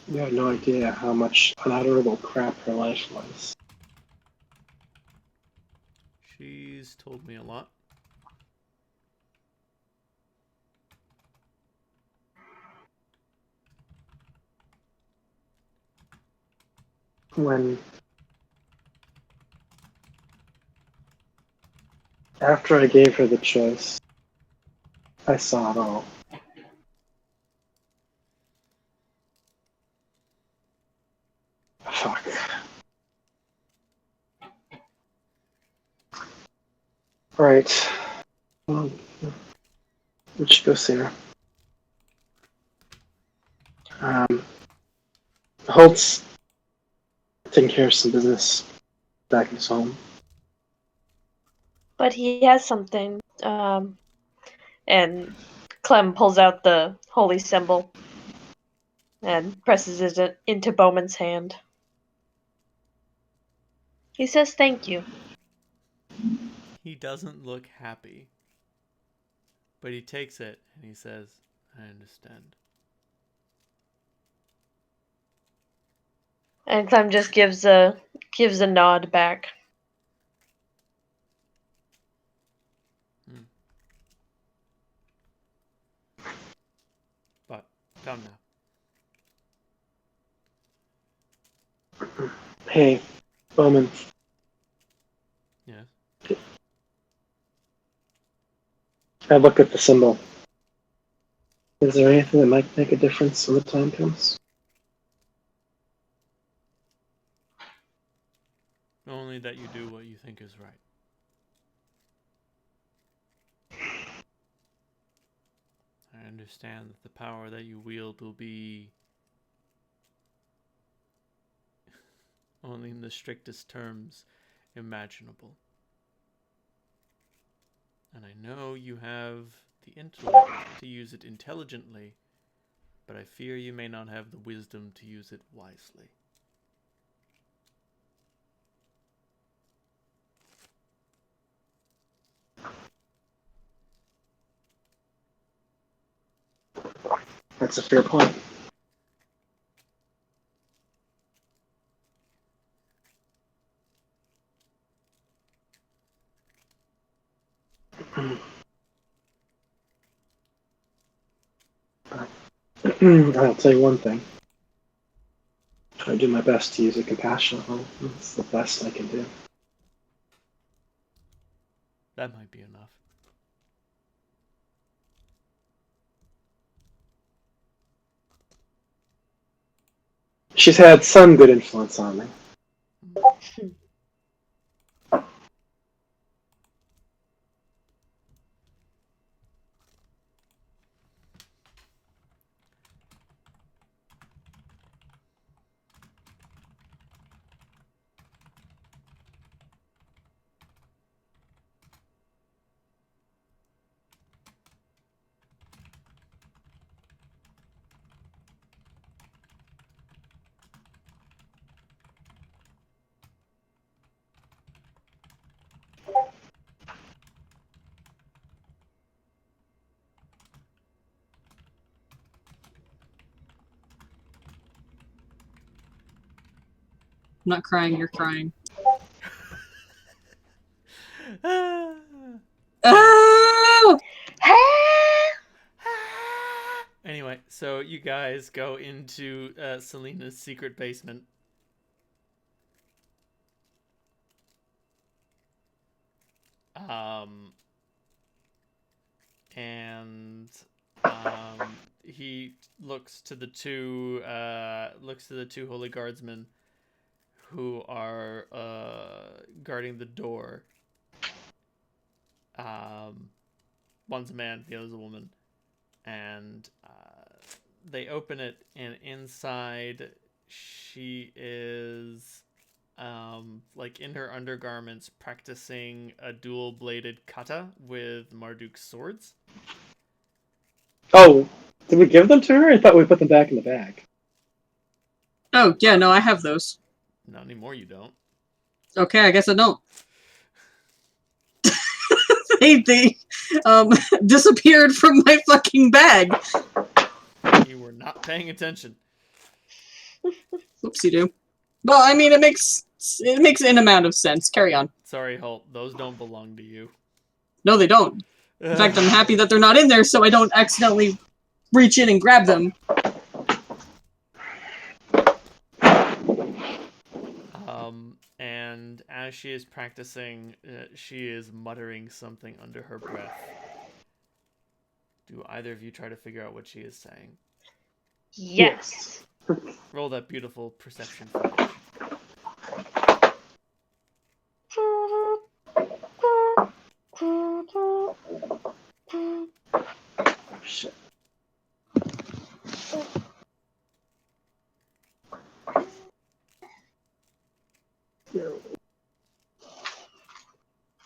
You have no idea how much unutterable crap her life was. She's told me a lot. After I gave her the choice, I saw it all. Fuck. Alright. Well, we should go see her. Holt's taking care of some business back in his home. But he has something. And Clem pulls out the holy symbol and presses it into Bowman's hand. He says thank you. He doesn't look happy. But he takes it and he says, I understand. And Clem just gives a nod back. But come now. Hey, Bowman. Yes? I look at the symbol. Is there anything that might make a difference when the time comes? Only that you do what you think is right. I understand that the power that you wield will be only in the strictest terms imaginable. And I know you have the intellect to use it intelligently, but I fear you may not have the wisdom to use it wisely. That's a fair point. I'll tell you one thing. Try to do my best to use it compassionately. It's the best I can do. That might be enough. She's had some good influence on me. I'm not crying, you're crying. Oh! Anyway, so you guys go into Selena's secret basement. And he looks to the two holy guardsmen who are guarding the door. One's a man, the other's a woman, and they open it, and inside she is like in her undergarments, practicing a dual-bladed kata with Marduk's swords. Oh, did we give them to her? I thought we put them back in the bag. Oh, yeah, no, I have those. Not anymore, you don't. Okay, I guess I don't. They disappeared from my fucking bag. You were not paying attention. Whoopsie doo. Well, I mean, it makes an amount of sense. Carry on. Sorry, Holt. Those don't belong to you. No, they don't. In fact, I'm happy that they're not in there so I don't accidentally reach in and grab them. And as she is practicing, she is muttering something under her breath. Do either of you try to figure out what she is saying? Yes. Roll that beautiful perception footage. Oh, shit.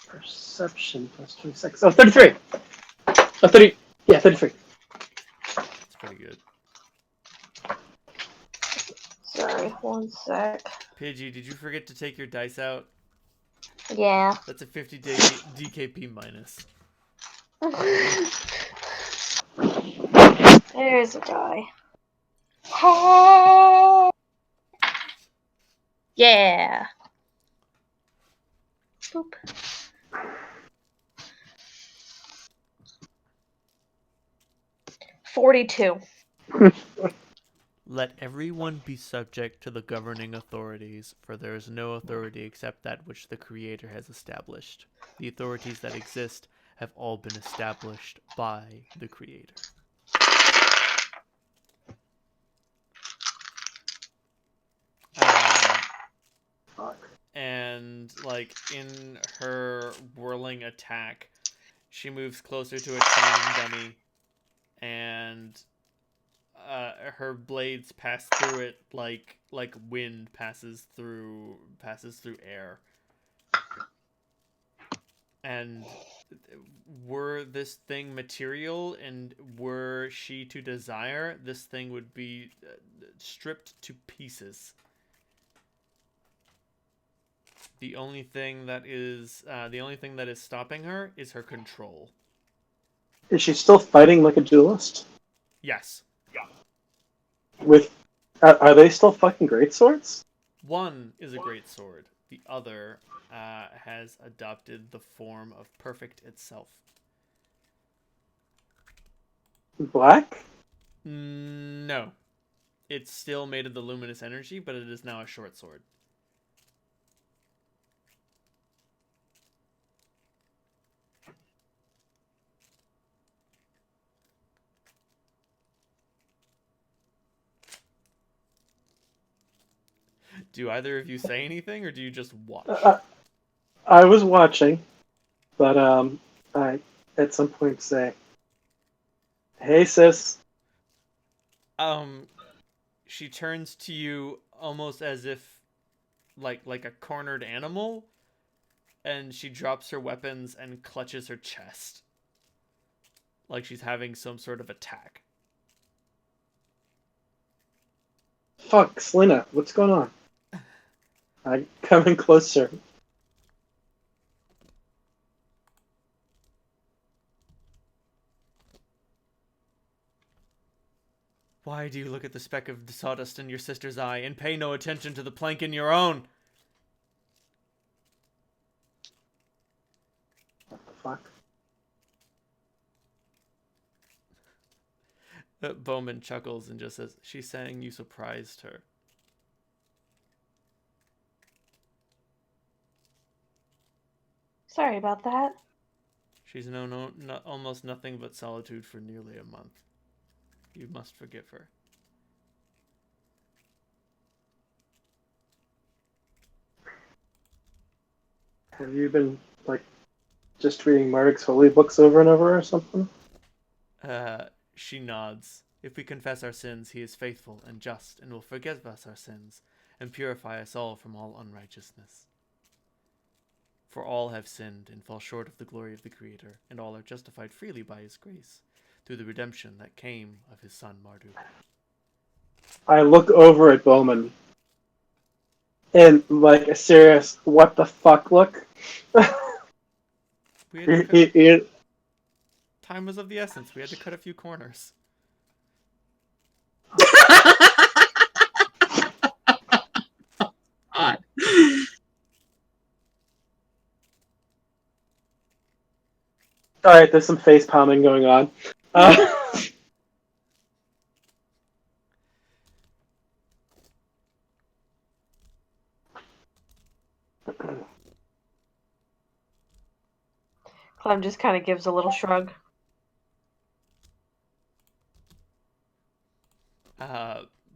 Perception plus 26. Oh, 33! Oh, 30. Yeah, 33. That's pretty good. Sorry, one sec. Pidgey, did you forget to take your dice out? Yeah. That's a 50 DKP minus. There's a guy. Oh! Yeah. Boop. $42. Let everyone be subject to the governing authorities, for there is no authority except that which the Creator has established. The authorities that exist have all been established by the Creator. And, like, in her whirling attack, she moves closer to a training dummy, and her blades pass through it like wind passes through air. And were this thing material, and were she to desire, this thing would be stripped to pieces. The only thing that is stopping her is her control. Is she still fighting like a duelist? Yes. With, are they still fucking greatswords? One is a great sword. The other has adopted the form of perfect itself. Black? No. It's still made of the luminous energy, but it is now a short sword. Do either of you say anything, or do you just watch? I was watching, but I at some point say, "Hey, sis." She turns to you almost as if, like a cornered animal, and she drops her weapons and clutches her chest, like she's having some sort of attack. Fuck, Selena, what's going on? I'm coming closer. Why do you look at the speck of sawdust in your sister's eye and pay no attention to the plank in your own? What the fuck? Bowman chuckles and just says, "She's saying you surprised her." Sorry about that. She's known almost nothing but solitude for nearly a month. You must forgive her. Have you been, like, just reading Marduk's holy books over and over or something? She nods. If we confess our sins, he is faithful and just and will forgive us our sins and purify us all from all unrighteousness. For all have sinned and fall short of the glory of the Creator, and all are justified freely by his grace, through the redemption that came of his son Marduk. I look over at Bowman and like a serious what the fuck look. We had to cut... Time was of the essence. We had to cut a few corners. God. Alright, there's some face palming going on. Clem just kind of gives a little shrug.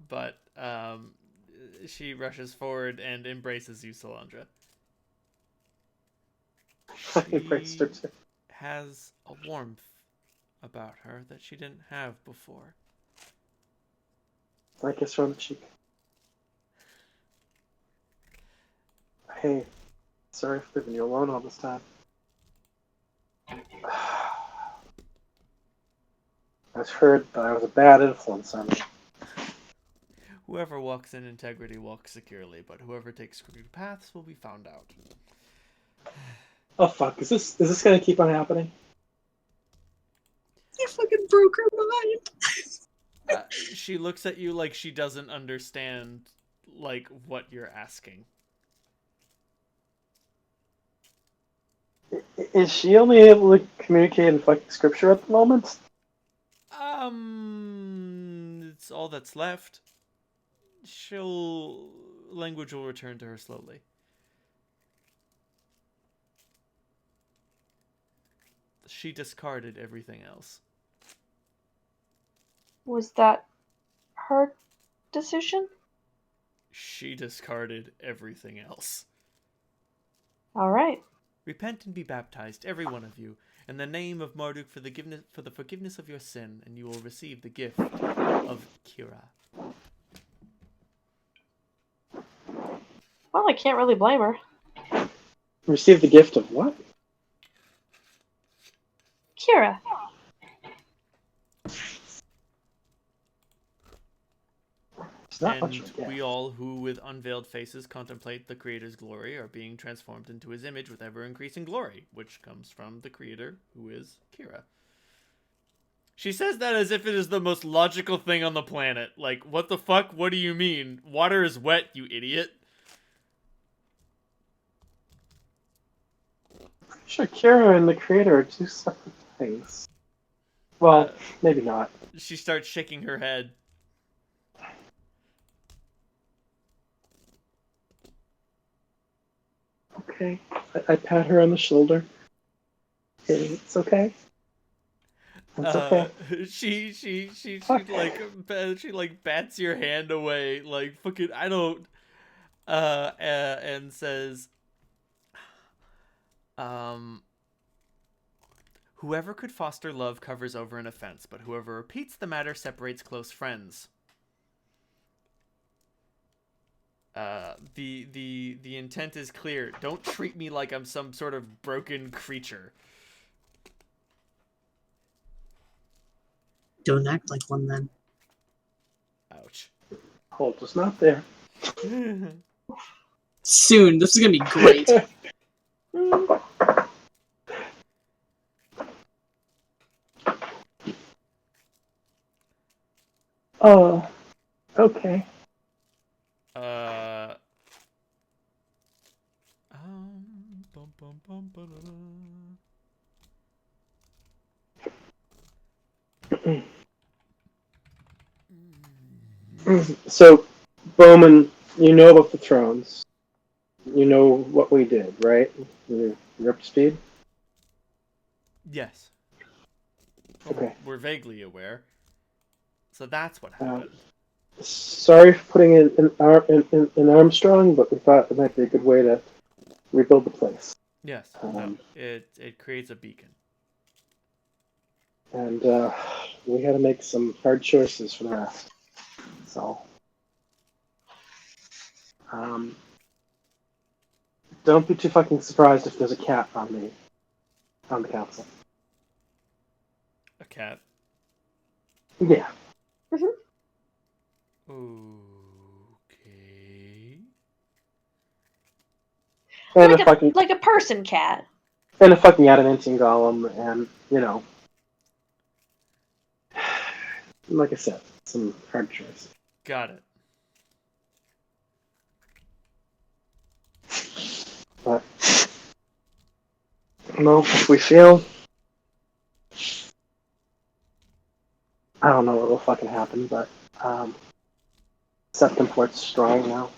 But she rushes forward and embraces you, Solandra. I embraced her too. Has a warmth about her that she didn't have before. I kiss her on the cheek. Hey, sorry for leaving you alone all this time. I've heard that I was a bad influence on you. Whoever walks in integrity walks securely, but whoever takes crooked paths will be found out. Oh fuck, is this gonna keep on happening? You fucking broke her mind. She looks at you like she doesn't understand, like, what you're asking. Is she only able to communicate in fucking scripture at the moment? It's all that's left. Language will return to her slowly. She discarded everything else. Was that her decision? She discarded everything else. All right. Repent and be baptized, every one of you, in the name of Marduk for the forgiveness of your sin, and you will receive the gift of Kira. Well, I can't really blame her. Receive the gift of what? Kira. It's not much And of a gift. we all who with unveiled faces contemplate the Creator's glory are being transformed into his image with ever-increasing glory, which comes from the Creator, who is Kira. She says that as if it is the most logical thing on the planet. Like, what the fuck? What do you mean? Water is wet, you idiot. Sure, Kira and the Creator are two separate things. Well, maybe not. She starts shaking her head. Okay. I pat her on the shoulder. It's okay. It's okay. She like bats your hand away, like fucking I don't and says whoever could foster love covers over an offense, but whoever repeats the matter separates close friends. The intent is clear. Don't treat me like I'm some sort of broken creature. Don't act like one then. Ouch. Holt is not there. Soon. This is gonna be great. Oh, okay. So, Bowman, you know about the thrones. You know what we did, right? You're up to speed? Yes. Okay. We're vaguely aware. So that's what happened. Sorry for putting in Armstrong, but we thought it might be a good way to rebuild the place. Yes. No. It creates a beacon. And we had to make some hard choices for the rest. So Don't be too fucking surprised if there's a cat on the council. A cat. Yeah. Okay. And a fucking Like a person cat. adamantine golem, and like I said, some hard choices. Got it. But if we fail, I don't know what will fucking happen, but Septemport's strong now.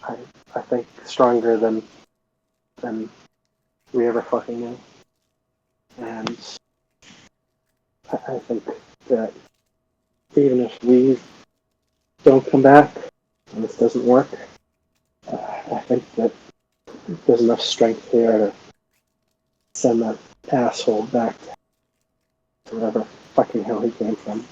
I think stronger than we ever fucking knew. And I think that even if we don't come back and this doesn't work, I think that there's enough strength here to send that asshole back to wherever fucking hell he came from.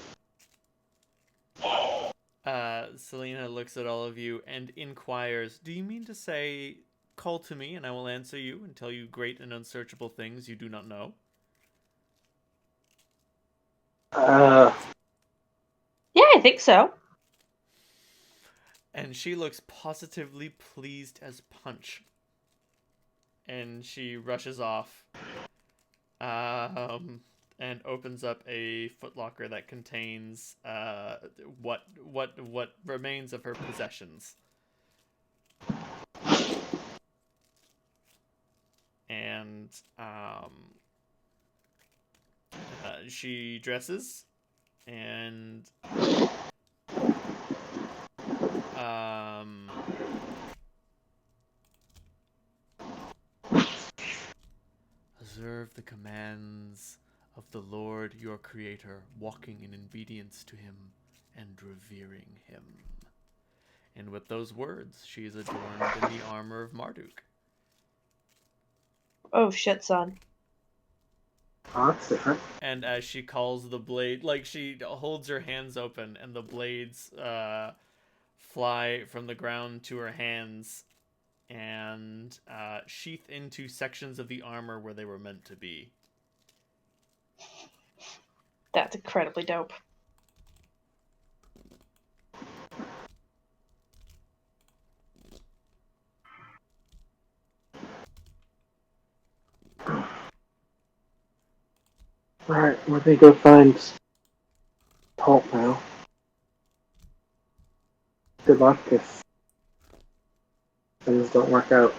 Selena looks at all of you and inquires, "Do you mean to say, call to me and I will answer you and tell you great and unsearchable things you do not know?" Yeah, I think so. And she looks positively pleased as punch. And she rushes off. And opens up a footlocker that contains what remains of her possessions. And she dresses and observe the commands of the Lord your Creator, walking in obedience to him and revering him. And with those words, she is adorned in the armor of Marduk. Oh shit, son. Oh, that's different. And as she calls the blade, like she holds her hands open and the blades fly from the ground to her hands and sheath into sections of the armor where they were meant to be. That's incredibly dope. Alright, let me go find Holt now. Good luck if things don't work out.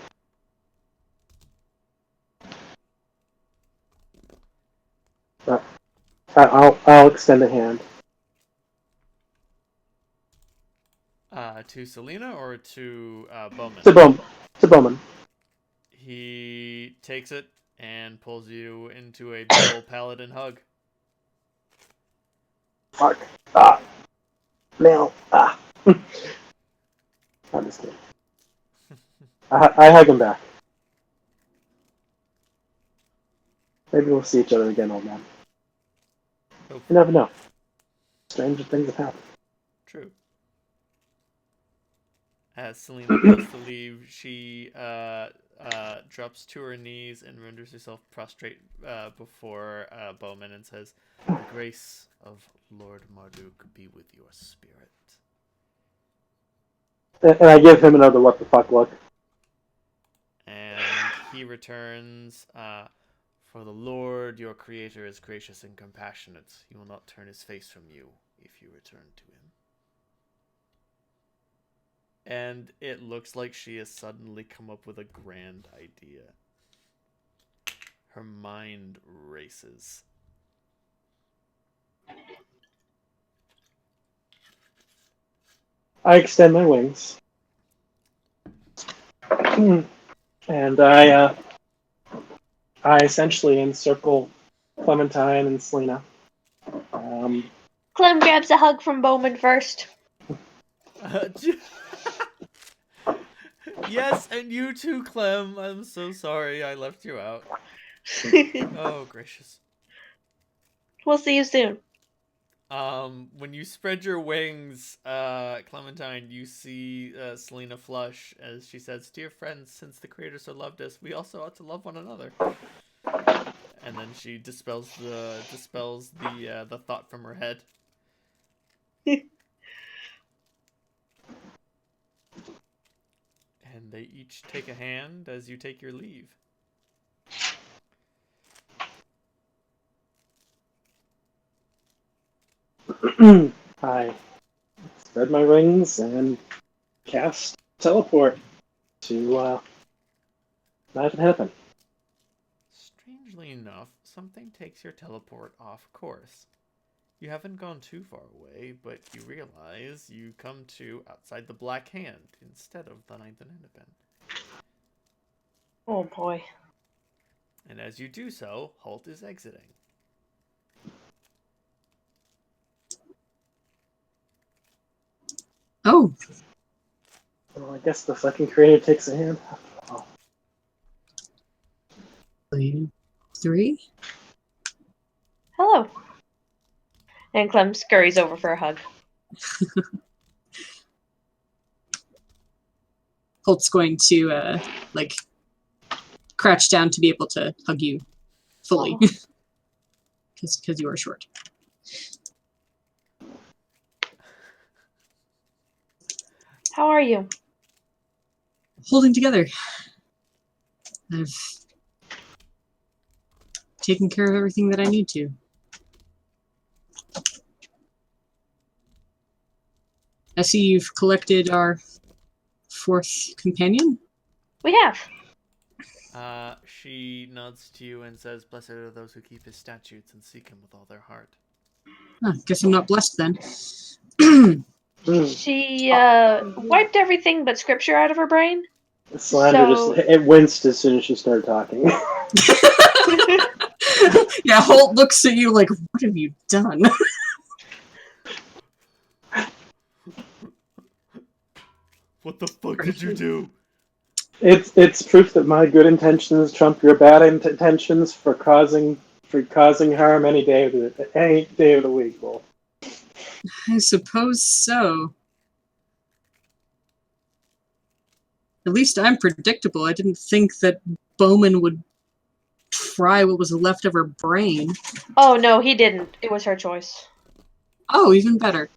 But I'll extend a hand. To Selena or to Bowman? To Bowman. He takes it and pulls you into a big old paladin hug. Fuck. Ah. Nail. Ah. I'm just kidding. I hug him back. Maybe we'll see each other again, old man. You never know. Stranger things have happened. True. As Selena goes to leave, she drops to her knees and renders herself prostrate before Bowman and says, "The grace of Lord Marduk be with your spirit." And I give him another what the fuck look. And he returns, "For the Lord your Creator is gracious and compassionate. He will not turn his face from you if you return to him." And it looks like she has suddenly come up with a grand idea. Her mind races. I extend my wings. And I essentially encircle Clementine and Selena. Clem grabs a hug from Bowman first. Yes, and you too, Clem. I'm so sorry I left you out. Oh, gracious. We'll see you soon. When you spread your wings, Clementine, you see Selena flush as she says, "Dear friends, since the creator so loved us, we also ought to love one another." And then she dispels the thought from her head. And they each take a hand as you take your leave. I spread my wings and cast teleport to not even happen. Strangely enough, something takes your teleport off course. You haven't gone too far away, but you realize you come to outside the Black Hand instead of the Ninth and Independent. Oh boy. And as you do so, Holt is exiting. Oh, Well, I guess the fucking creator takes a hand. Oh. 3. Hello. And Clem scurries over for a hug. Holt's going to crouch down to be able to hug you fully, because you are short. How are you? Holding together. I've taken care of everything that I need to. I see you've collected our 4th companion. We have. She nods to you and says, "Blessed are those who keep his statutes and seek him with all their heart." Guess I'm not blessed then. She wiped everything but scripture out of her brain. Slander So- just it winced as soon as she started talking. Yeah, Holt looks at you like, what have you done? What the fuck did you do? It's proof that my good intentions trump your bad intentions for causing harm any day of the week. Well, I suppose so. At least I'm predictable. I didn't think that Bowman would fry what was left of her brain. Oh no, he didn't. It was her choice. Oh, even better.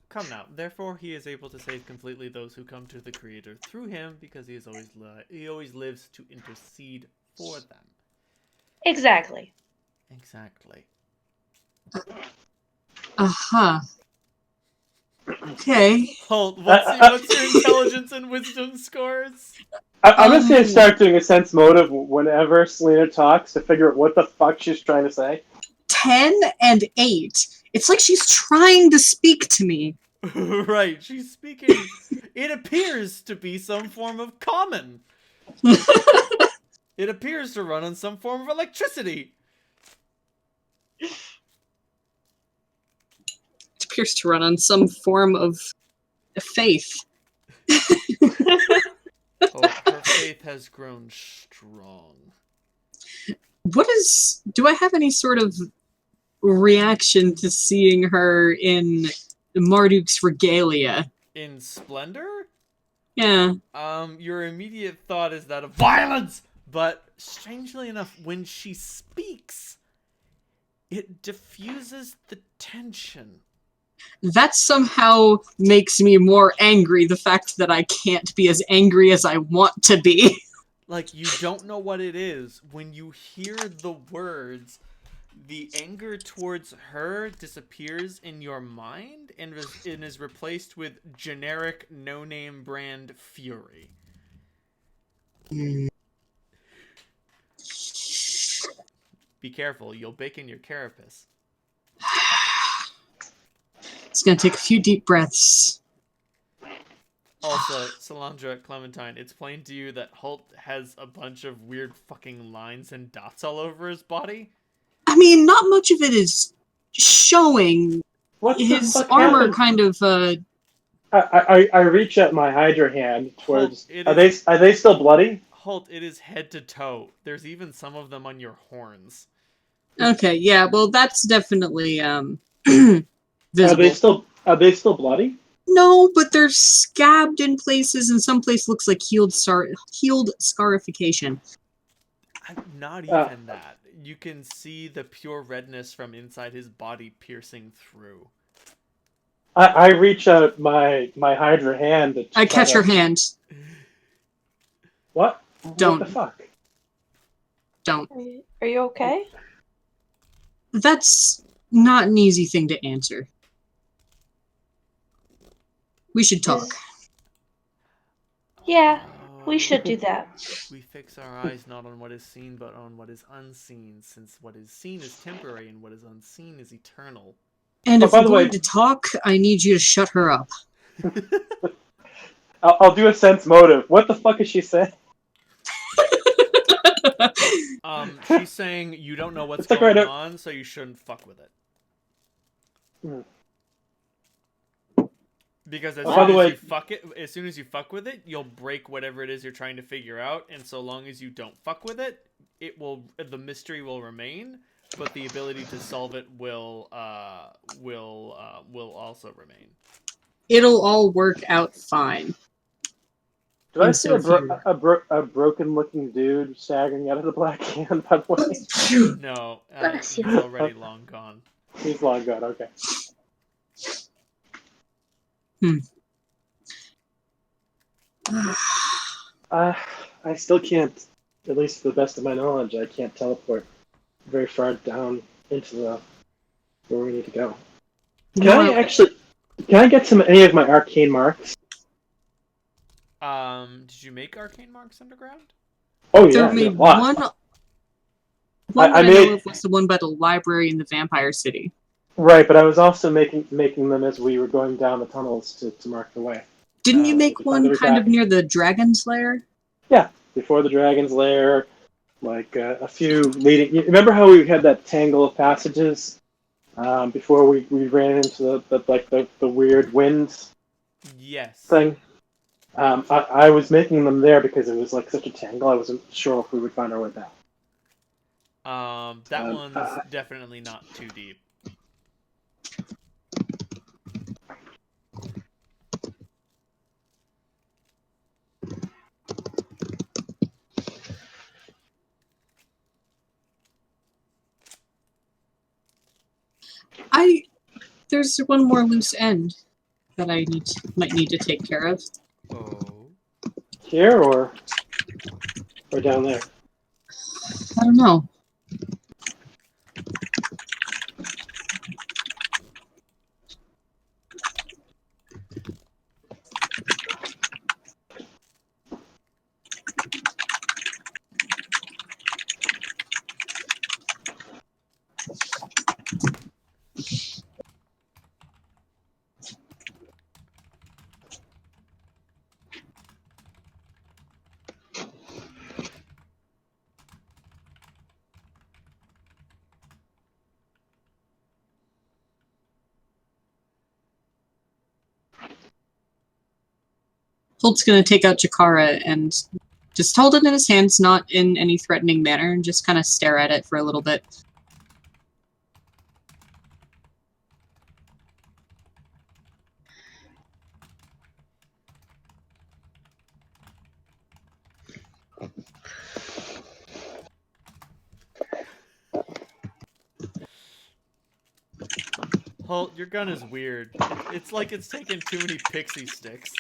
Come now. Therefore, he is able to save completely those who come to the Creator through him, because he always lives to intercede for them. Exactly. Exactly. Uh-huh. Okay. Holt, what's your intelligence and wisdom scores? I'm just gonna start doing a sense motive whenever Selena talks to figure out what the fuck she's trying to say. 10 and 8. It's like she's trying to speak to me. Right, she's speaking. It appears to be some form of common. It appears to run on some form of electricity. It appears to run on some form of faith. Oh, her faith has grown strong. Do I have any sort of reaction to seeing her in Marduk's regalia? In splendor? Yeah. Your immediate thought is that of violence, but strangely enough, when she speaks, it diffuses the tension. That somehow makes me more angry, the fact that I can't be as angry as I want to be. Like, you don't know what it is. When you hear the words, the anger towards her disappears in your mind and is replaced with generic, no-name brand fury. Be careful, you'll bake in your carapace. It's gonna take a few deep breaths. Also, Salandra, Clementine, it's plain to you that Holt has a bunch of weird fucking lines and dots all over his body. I mean, not much of it is showing. What the His fuck armor happened? kind of, I reach out my Hydra hand towards. Holt, Are they still bloody? Holt, it is head to toe. There's even some of them on your horns. Okay, yeah, well, that's definitely, visible. Are they still bloody? No, but they're scabbed in places, and some place looks like healed scarification. Not Uh. even that. You can see the pure redness from inside his body piercing through. I reach out my Hydra hand. To I try catch to- her hand. What? Don't. What the fuck? Don't. Are you okay? That's not an easy thing to answer. We should talk. Yeah, we should do that. We fix our eyes not on what is seen, but on what is unseen, since what is seen is temporary and what is unseen is eternal. And Oh, if by we're the way- going to talk, I need you to shut her up. I'll do a sense motive. What the fuck is she saying? She's saying you don't know what's It's like going right on, so you shouldn't fuck with it. Hmm. Because By the way- as soon as you fuck with it, you'll break whatever it is you're trying to figure out, and so long as you don't fuck with it, the mystery will remain, but the ability to solve it will also remain. It'll all work out fine. Did I And see so a broken-looking dude staggering out of the black can? By the way, No, Bless he's you. already long gone. he's long gone. Okay. I still can't, at least to the best of my knowledge, I can't teleport very far down into where we need to go. Can I get any of my arcane marks? Did you make arcane marks underground? Oh There yeah, may a lot. one I that I made- know of was the one by the library in the Vampire City. Right, but I was also making them as we were going down the tunnels to mark the way. Didn't you to make find one every kind of crack. near the Dragon's Lair? Yeah, before the Dragon's Lair, like a few leading. You remember how we had that tangle of passages before we ran into the weird winds Yes. thing? I was making them there because it was like such a tangle. I wasn't sure if we would find our way back. That one's definitely not too deep. There's one more loose end that I might need to take care of. Oh. Here or down there? I don't know. Holt's gonna take out Jakara and just hold it in his hands, not in any threatening manner, and just kind of stare at it for a little bit. Holt, your gun is weird. It's like it's taken too many pixie sticks.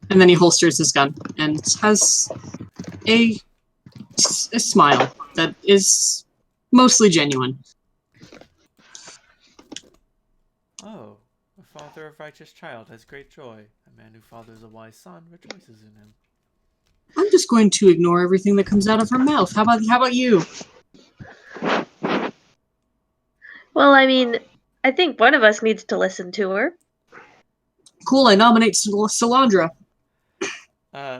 And then he holsters his gun and has a smile that is mostly genuine. Oh, a father of righteous child has great joy. A man who fathers a wise son rejoices in him. I'm just going to ignore everything that comes out of her mouth. How about you? Well, I mean, I think one of us needs to listen to her. Cool, I nominate Salandra.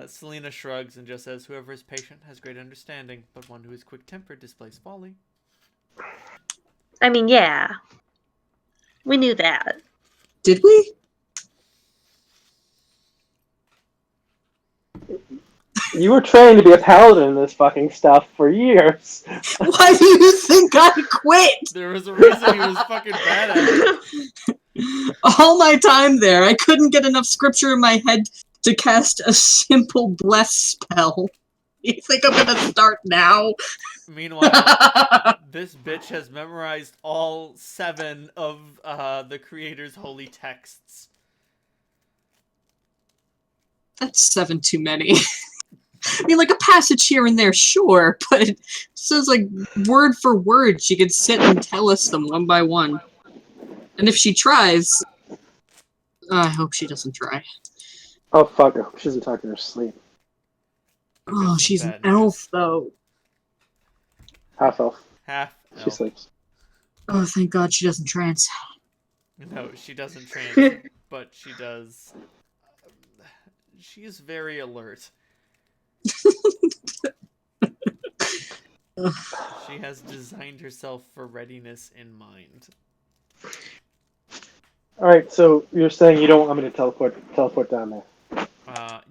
Selena shrugs and just says, "Whoever is patient has great understanding, but one who is quick-tempered displays folly." I mean, yeah. We knew that. Did we? You were trained to be a paladin in this fucking stuff for years. Why do you think I quit? There was a reason he was fucking bad at it. All my time there, I couldn't get enough scripture in my head to cast a simple bless spell. You think I'm gonna start now? Meanwhile, this bitch has memorized all 7 of the creator's holy texts. That's 7 too many. I mean, like a passage here and there, sure, but it says like word for word she could sit and tell us them one by one. And if she tries, I hope she doesn't try. Oh fuck, I hope she doesn't talk in her sleep. Oh, she's an Bad news. elf, though. Half elf. Half She elf. sleeps. Oh, thank God she doesn't trance. No, she doesn't trans, but she does. She is very alert. She has designed herself for readiness in mind. Alright, so you're saying you don't want me to teleport down there.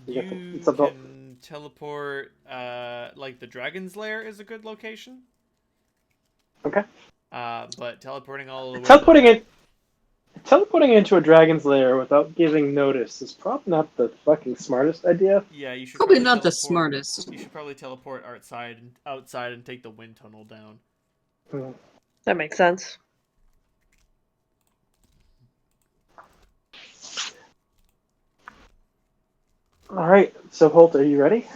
You It's about- can teleport, like the Dragon's Lair is a good location. Okay. But teleporting all the way... Teleporting into a dragon's lair without giving notice is probably not the fucking smartest idea. Yeah, you should Probably not the teleport- smartest. You should probably teleport outside and take the wind tunnel down. Hmm. That makes sense. Alright, so Holt, are you ready?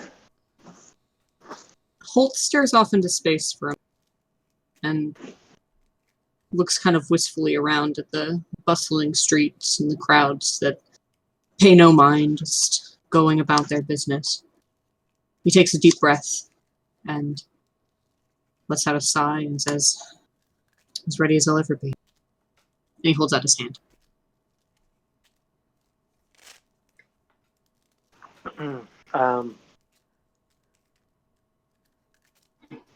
Holt stares off into space for a moment and looks kind of wistfully around at the bustling streets and the crowds that pay no mind, just going about their business. He takes a deep breath and lets out a sigh and says, "As ready as I'll ever be." And he holds out his hand.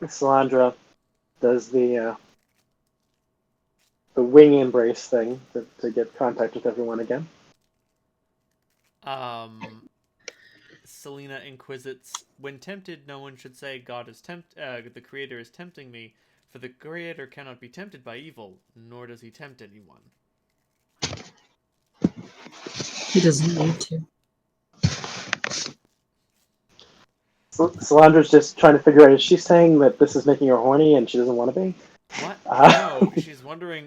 Salandra does the wing embrace thing to get contact with everyone again. Selena inquisits, when tempted, no one should say God is the creator is tempting me, for the creator cannot be tempted by evil, nor does he tempt anyone. He doesn't need to. Salandra's just trying to figure out, is she saying that this is making her horny and she doesn't want to be? What? No, she's wondering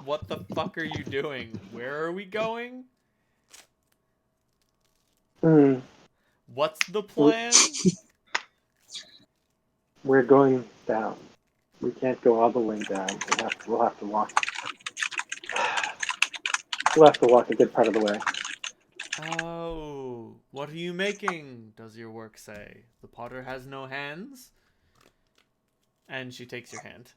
what the fuck are you doing? Where are we going? Hmm. What's the plan? We're going down. We can't go all the way down. We'll have to walk. We'll have to walk a good part of the way. Oh, what are you making? Does your work say? The potter has no hands? And she takes your hand.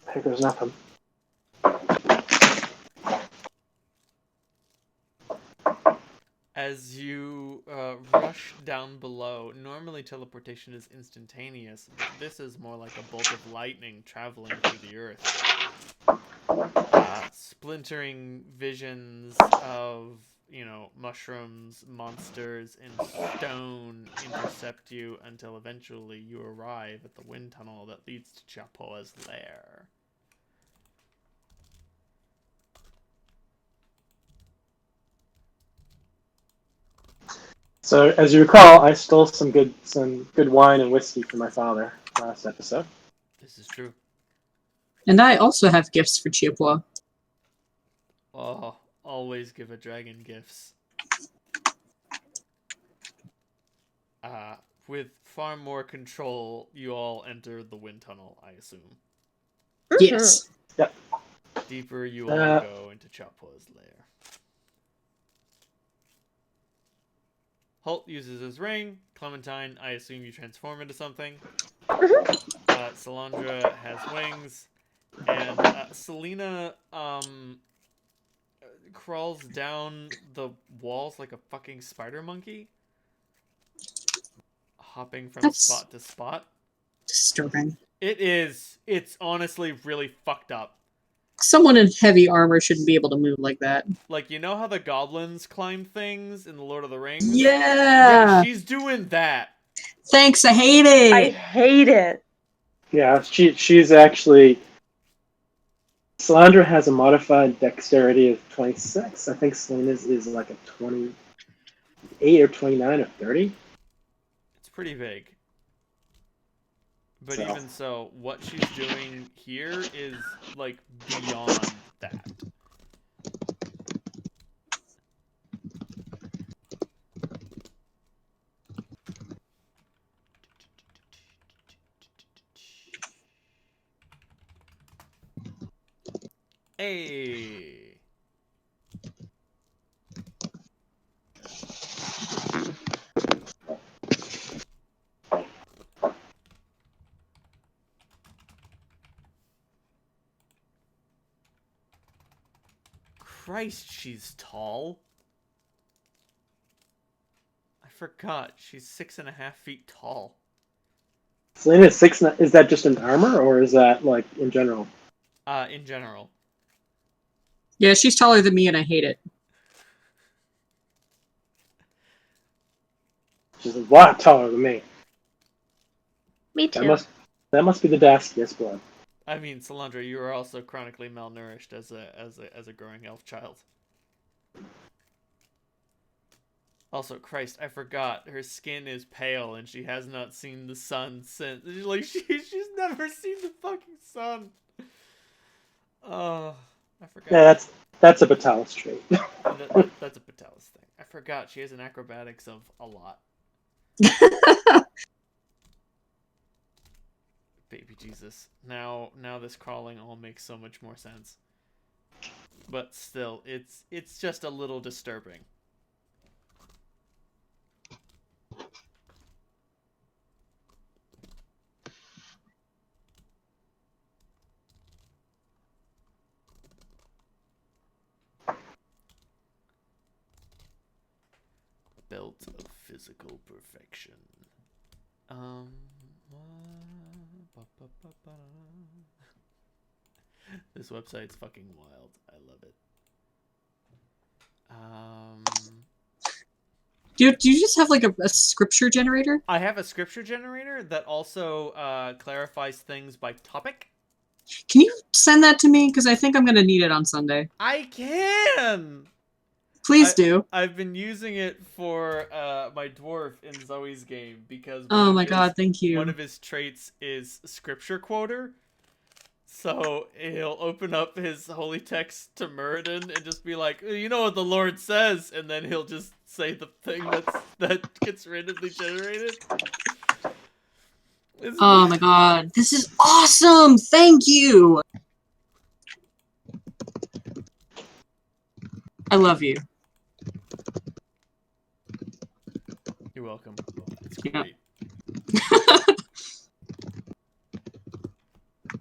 Hey, there's nothing. As you rush down below, normally teleportation is instantaneous, but this is more like a bolt of lightning traveling through the earth. Splintering visions of, mushrooms, monsters, and stone intercept you until eventually you arrive at the wind tunnel that leads to Chapoa's lair. So, as you recall, I stole some good wine and whiskey from my father last episode. This is true. And I also have gifts for Chiapua. Oh, always give a dragon gifts. With far more control, you all enter the wind tunnel, I assume. Yes. Yep. Deeper you all go into Chapoa's lair. Holt uses his ring. Clementine, I assume you transform into something. Salandra has wings. And Selena crawls down the walls like a fucking spider monkey, hopping from That's- spot to spot. Disturbing. It is. It's honestly really fucked up. Someone in heavy armor shouldn't be able to move like that. Like, you know how the goblins climb things in the Lord of the Rings? Yeah. She's doing that. Thanks, I hate it. I hate it. Yeah, she's actually. Salandra has a modified dexterity of 26. I think Selena's is like a 28 or 29 or 30. It's pretty vague. But So. even so, what she's doing here is, like, beyond that. Hey! Christ, she's tall. I forgot. She's 6.5 feet tall. Selena's 6. Is that just in armor, or is that like in general? In general. Yeah, she's taller than me and I hate it. She's a lot taller than me. Me too. That must be the Daskius blood. I mean, Salandra, you are also chronically malnourished as a growing elf child. Also, Christ, I forgot. Her skin is pale and she has not seen the sun since. Like, she's never seen the fucking sun. Oh, I forgot. Yeah, that's a Batalis trait. That's a Patelis thing. I forgot she has an acrobatics of a lot. Baby Jesus. Now this crawling all makes so much more sense. But still, it's just a little disturbing. Belt of physical perfection. This website's fucking wild. I love it. Do you just have like a scripture generator? I have a scripture generator that also clarifies things by topic. Can you send that to me? Because I think I'm going to need it on Sunday. I can! Please do. I've been using it for my dwarf in Zoe's game because Oh my god, thank you. one of his traits is scripture quoter. So he'll open up his holy text to Muradin and just be like, you know what the Lord says, and then he'll just say the thing that gets randomly generated. Oh my god, this is awesome! Thank you! I love you. You're welcome. It's Yeah. great.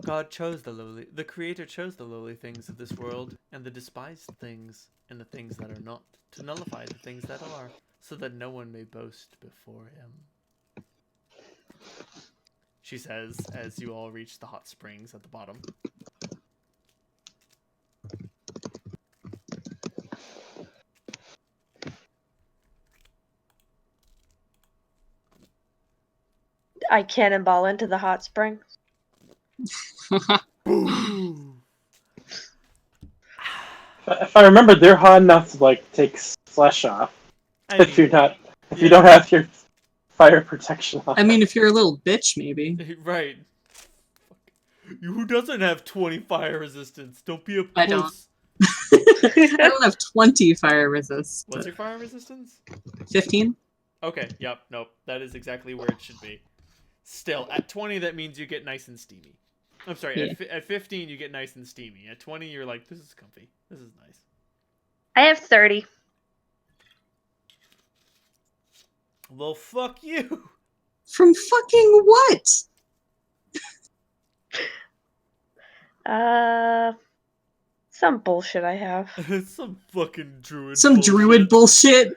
God chose the Creator chose the lowly things of this world, and the despised things, and the things that are not, to nullify the things that are, so that no one may boast before him. She says, as you all reach the hot springs at the bottom. I cannonball into the hot spring. Boom! If I remember, they're hot enough to like take flesh off. I If you mean, don't have your fire protection on. I mean, if you're a little bitch, maybe. right. Who doesn't have 20 fire resistance? Don't be a puss. I don't. I don't have 20 fire resist. What's your fire resistance? 15? Okay, yep, nope. That is exactly where it should be. Still, at 20, that means you get nice and steamy. I'm sorry, at 15, you get nice and steamy. At 20, you're like, this is comfy. This is nice. I have 30. Well, fuck you! From fucking what? Some bullshit I have. Some fucking druid. Some bullshit. druid bullshit.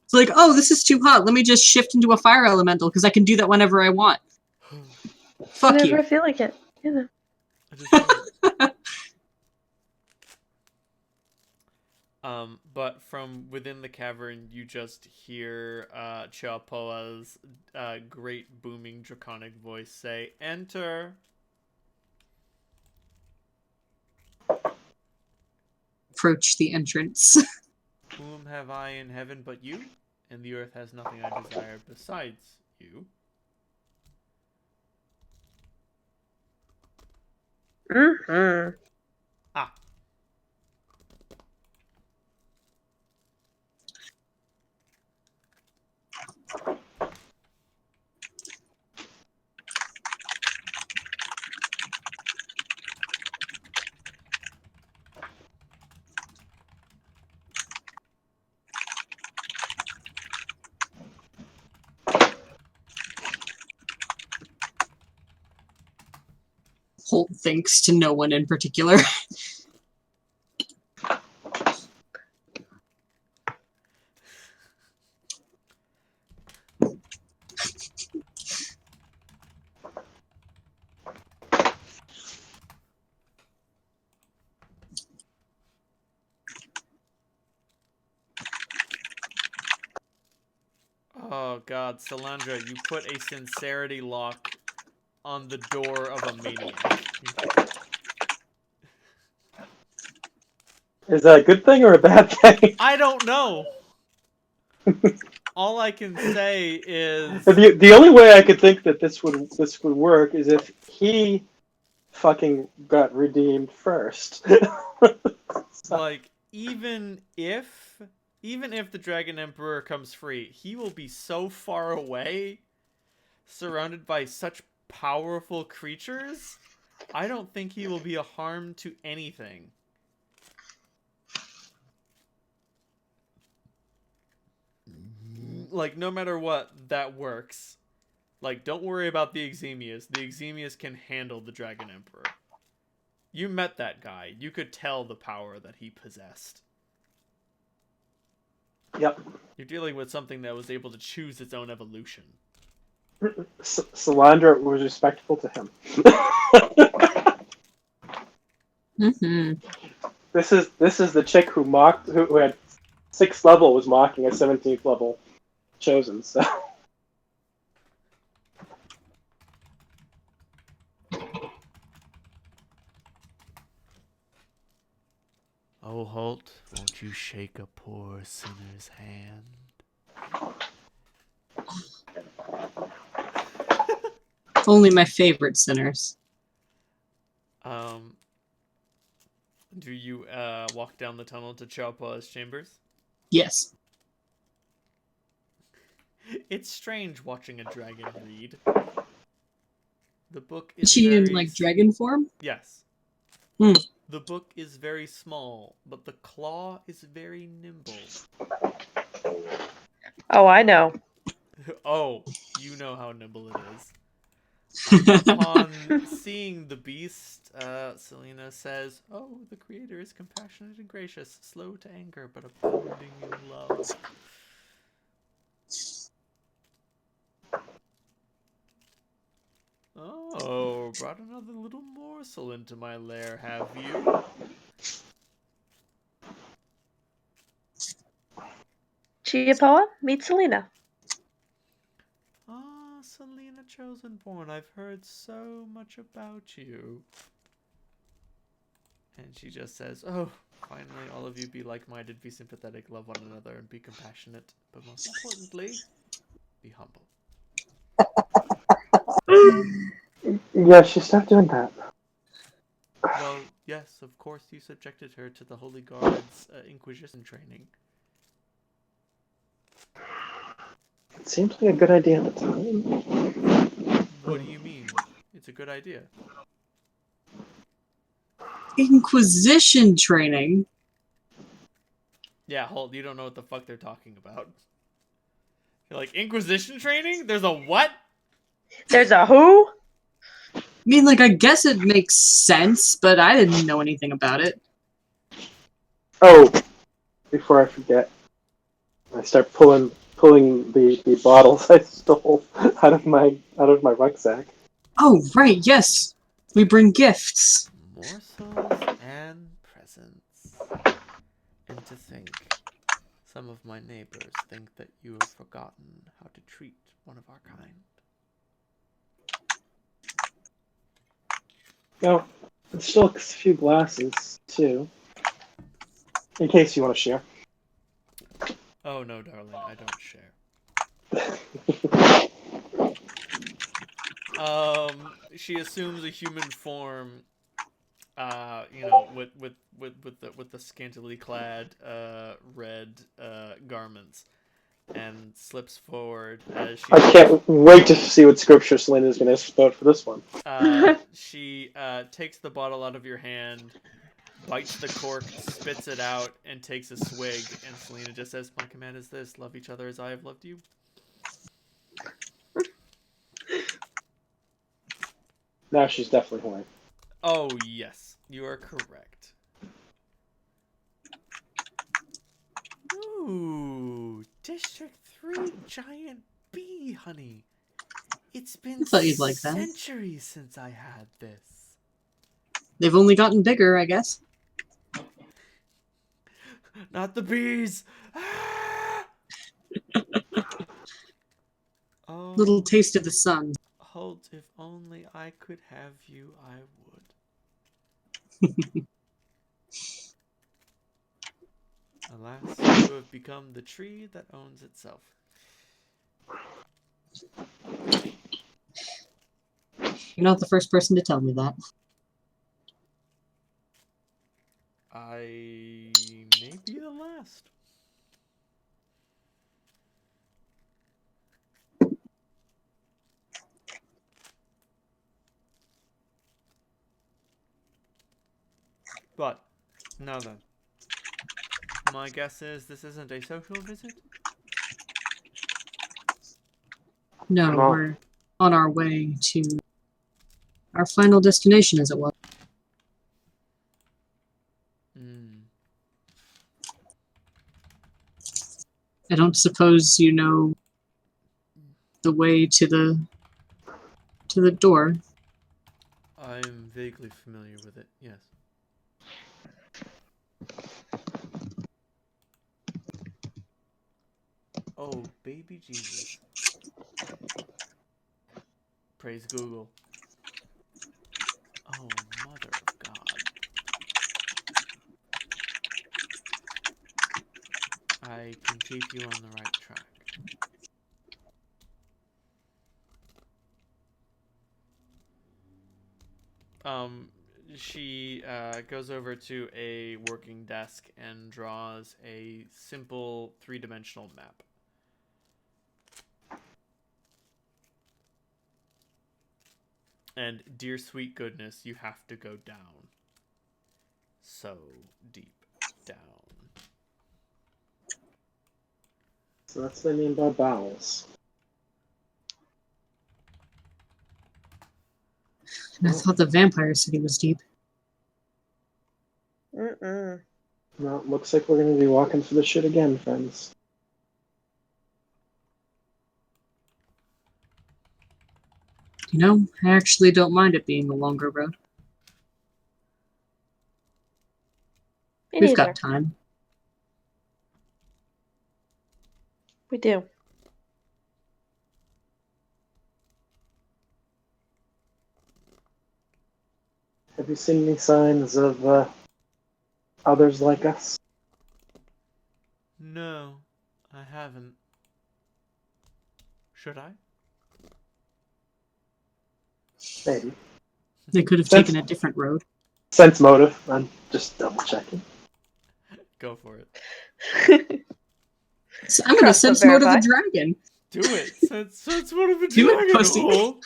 It's like, oh, this is too hot. Let me just shift into a fire elemental because I can do that whenever I want. Fuck Whenever you. I feel like it. You know. I just do it. But from within the cavern, you just hear Chiapoa's great booming draconic voice say, "Enter." Approach the entrance. Whom have I in heaven but you? And the earth has nothing I desire besides you. Mm-hmm. Ah. Holt thinks to no one in particular. Oh god, Salandra, you put a sincerity lock on the door of a maniac. Is that a good thing or a bad thing? I don't know. All I can say is The only way I could think that this would work is if he fucking got redeemed first. like even if the Dragon Emperor comes free, he will be so far away, surrounded by such powerful creatures, I don't think he will be a harm to anything. Like, no matter what, that works. Like, don't worry about the Exemius. The Exemius can handle the Dragon Emperor. You met that guy. You could tell the power that he possessed. Yep. You're dealing with something that was able to choose its own evolution. Salandra was respectful to him. Mm-hmm. This is the chick who had 6th level was mocking a 17th level chosen. So Oh, Holt, won't you shake a poor sinner's hand? Only my favorite sinners. Do you walk down the tunnel to Chiapoa's chambers? Yes. It's strange watching a dragon read. The book Is is she in, very... like, dragon form? Yes. Hmm. The book is very small, but the claw is very nimble. Oh, I know. Oh, you know how nimble it is. Upon seeing the beast, Selena says, "Oh, the creator is compassionate and gracious, slow to anger, but abounding in love." Oh, brought another little morsel into my lair, have you? Chiapoa, meet Selena. Ah, Selena Chosenborn, I've heard so much about you. And she just says, "Oh, finally all of you be like-minded, be sympathetic, love one another, and be compassionate. But most importantly, be humble." yeah, she stopped doing that. Well, yes, of course you subjected her to the Holy Guard's Inquisition training. It seems like a good idea at the time. What do you mean? It's a good idea. Inquisition training? Yeah, Holt, you don't know what the fuck they're talking about. You're like, Inquisition training? There's a what? There's a who? I mean, like, I guess it makes sense, but I didn't know anything about it. Oh, before I forget, I start pulling the bottles I stole out of my rucksack. Oh, right, yes. We bring gifts. Morsels and presents. And to think, some of my neighbors think that you have forgotten how to treat one of our kind. No, there's still a few glasses too, in case you want to share. Oh no, darling, I don't share. She assumes a human form, with the scantily clad, red, garments, and slips forward as she. I can't wait to see what scripture Selena is going to spout for this one. She takes the bottle out of your hand, bites the cork, spits it out, and takes a swig. And Selena just says, "My command is this: love each other as I have loved you." Now she's definitely horny. Oh yes, you are correct. Ooh, District 3 giant bee honey. It's been I thought you'd like that. centuries since I had this. They've only gotten bigger, I guess. Not the bees! Ah! Oh, Little taste of the sun. Holt, if only I could have you, I would. Alas, you have become the tree that owns itself. You're not the first person to tell me that. I may be the last. But, now then. My guess is this isn't a social visit? No, Well- we're on our way to our final destination, as it was. I don't suppose you know the way to the door. I'm vaguely familiar with it, yes. Oh, baby Jesus. Praise Google. Oh, mother of God. I can keep you on the right track. She goes over to a working desk and draws a simple 3-dimensional map. And dear sweet goodness, you have to go down. So deep down. So that's what I mean by bowels. And I thought the vampire city was deep. Mm-mm. Well, it looks like we're going to be walking through the shit again, friends. You know, I actually don't mind it being a longer road. Me We've neither. got time. We do. Have you seen any signs of others like us? No, I haven't. Should I? Maybe. They could have That's- taken a different road. Sense motive. I'm just double checking. Go for it. So I'm gonna Trust but sense mode of a verify. dragon. Do it. That's one of a Do it, dragon pussy. hole.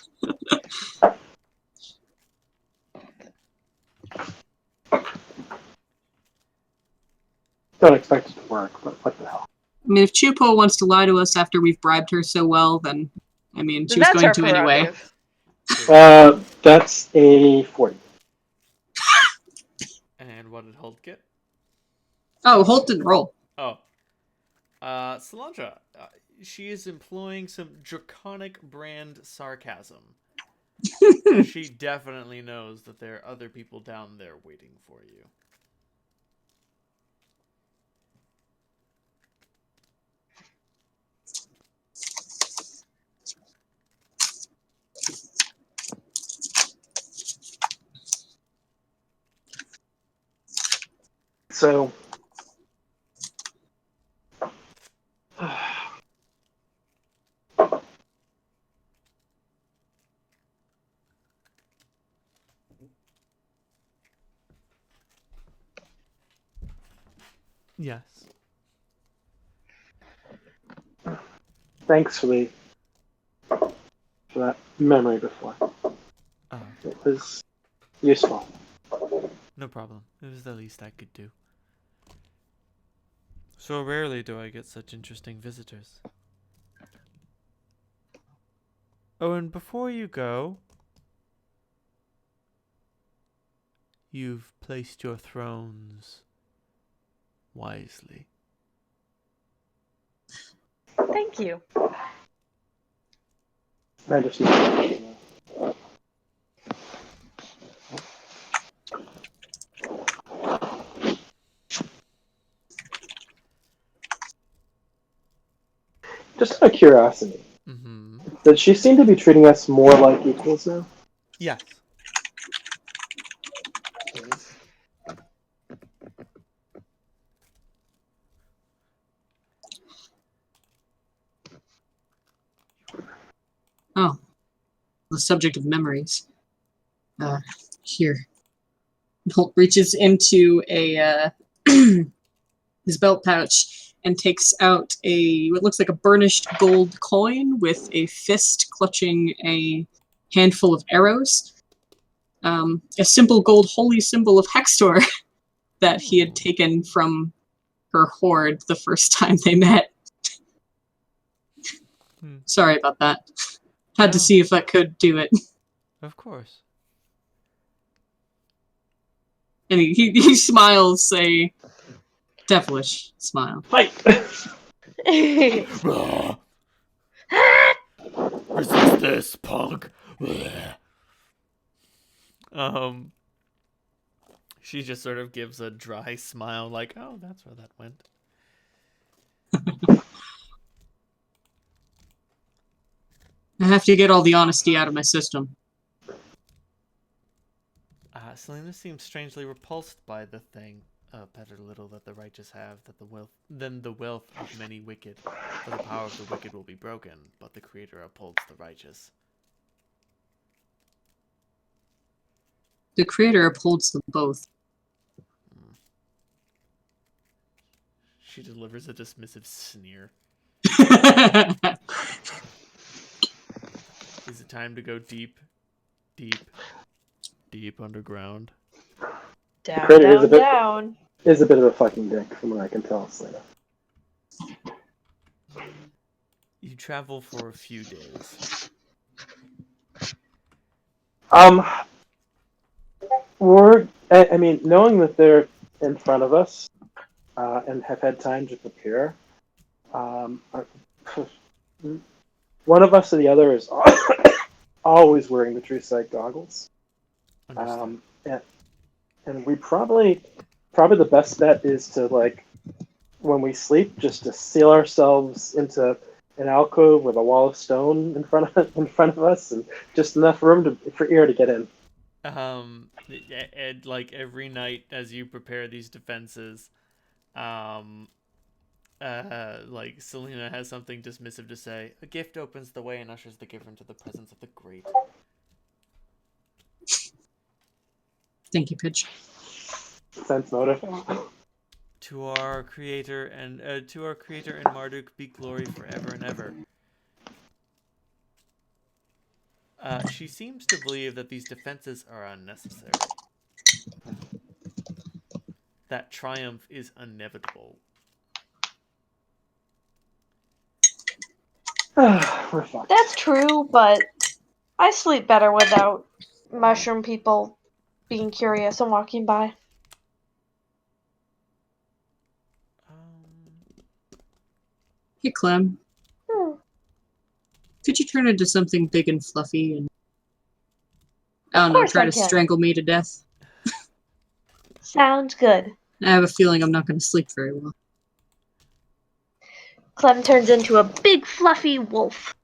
Don't expect it to work, but what the hell? I mean, if Chupo wants to lie to us after we've bribed her so well, then I mean, she was That's going our to anyway. prerogative. That's a 40. And what did Holt get? Oh, Holt didn't roll. Oh. Solandra, she is employing some draconic brand sarcasm. She definitely knows that there are other people down there waiting for you. So, Yes. thanks for that memory before. Oh, It was useful. no problem. It was the least I could do. So rarely do I get such interesting visitors. Oh, and before you go, you've placed your thrones wisely. Thank you. I just Just out of curiosity, Mm-hmm. does she seem to be treating us more like equals now? Yes. Oh, the subject of memories. Here. Holt reaches into a his belt pouch and takes out what looks like a burnished gold coin with a fist clutching a handful of arrows. A simple gold holy symbol of Hextor that he had taken from her hoard the first time they met. Sorry about that. Had to No. see if I could do it. Of course. And he smiles a devilish smile. Fight! Resist this, punk. She just sort of gives a dry smile, like, "Oh, that's where that went." I have to get all the honesty out of my system. Selena seems strangely repulsed by the thing, better little that the righteous have, that the wealth of many wicked. For the power of the wicked will be broken, but the Creator upholds the righteous. The creator upholds them both. She delivers a dismissive sneer. Is it time to go deep, deep, deep underground? Down, Critter is down, a bit- down. Is a bit of a fucking dick, from what I can tell, Selena. You travel for a few days. I mean, knowing that they're in front of us and have had time to prepare, one of us or the other is always wearing the true sight goggles. Understood. And we probably the best bet is to, like, when we sleep, just to seal ourselves into an alcove with a wall of stone in front of us, and just enough room for ear to get in. And like every night as you prepare these defenses, like Selena has something dismissive to say. A gift opens the way and ushers the giver into the presence of the great. Thank you, Pitch. Sense motive. To our creator and Marduk be glory forever and ever. She seems to believe that these defenses are unnecessary. That triumph is inevitable. We're fucked. That's true, but I sleep better without mushroom people being curious and walking by. Hey, Clem. Hmm. Could you turn into something big and fluffy and I Of don't know, course try I to can. strangle me to death? Sounds good. I have a feeling I'm not going to sleep very well. Clem turns into a big fluffy wolf.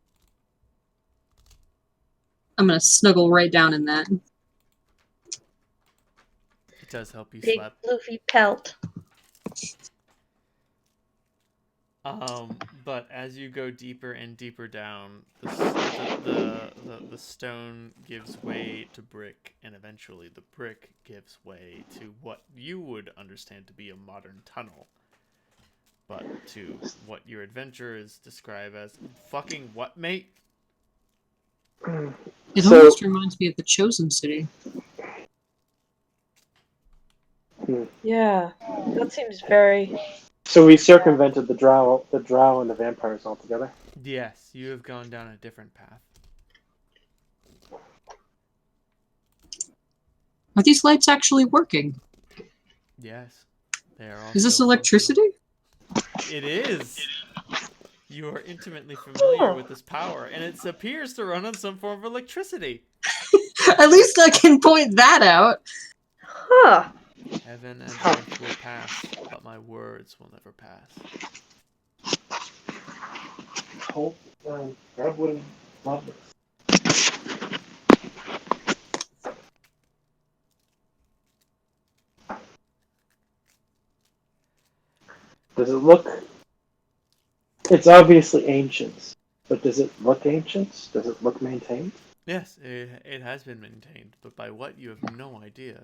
I'm going to snuggle right down in that. It does help you Big sleep. floofy pelt. But as you go deeper and deeper down, the stone gives way to brick, and eventually the brick gives way to what you would understand to be a modern tunnel. But to what your adventurers describe as fucking what, mate? It So- almost reminds me of the Chosen City. Yeah, that seems very. So we circumvented the drow and the vampires altogether. Yes, you have gone down a different path. Are these lights actually working? Yes, they are all. Is this still electricity? functional. It is. You are intimately familiar with this power, and it appears to run on some form of electricity. At least I can point that out. Huh. Heaven and earth will pass, but my words will never pass. Hope Greg would love this. Does it look? It's obviously ancient, but does it look ancient? Does it look maintained? Yes, it has been maintained, but by what you have no idea.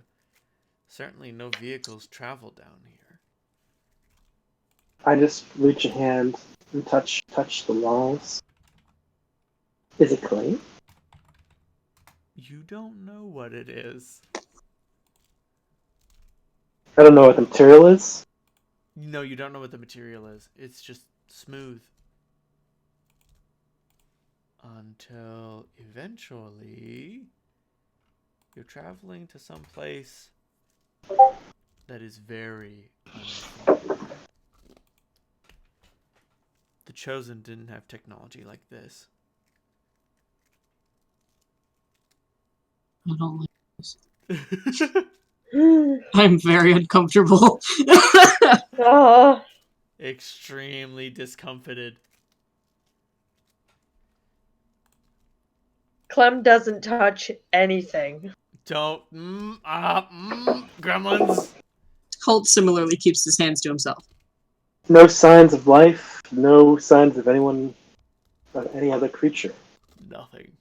Certainly no vehicles travel down here. I just reach a hand and touch the walls. Is it clean? You don't know what it is. I don't know what the material is. No, you don't know what the material is. It's just smooth. Until eventually you're traveling to some place that is very unfamiliar. The Chosen didn't have technology like this. I don't like this. I'm very uncomfortable. Oh. Extremely discomfited. Clem doesn't touch anything. Don't. Gremlins! Holt similarly keeps his hands to himself. No signs of life. No signs of anyone, of any other creature. Nothing.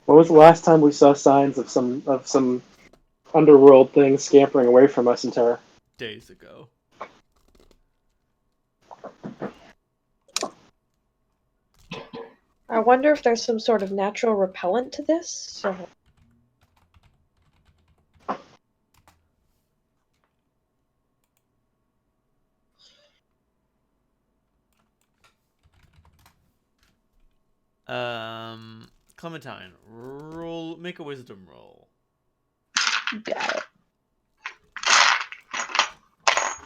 When was the last time we saw signs of some underworld thing scampering away from us in terror? Days ago. I wonder if there's some sort of natural repellent to this. So. Clementine, make a wisdom roll. Got it.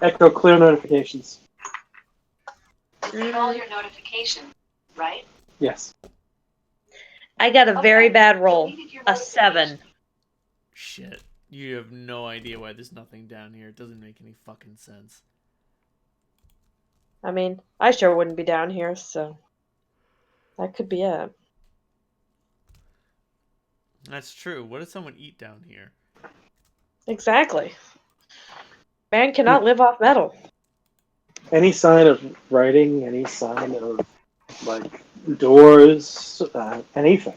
Echo clear notifications. Delete all your notifications, right? Yes. I got a very Okay. bad roll. Deleted your A 7. notifications. Shit. You have no idea why there's nothing down here. It doesn't make any fucking sense. I mean, I sure wouldn't be down here, so that could be it. That's true. What does someone eat down here? Exactly. Man cannot live off metal. Any sign of writing? Any sign of like doors? Anything?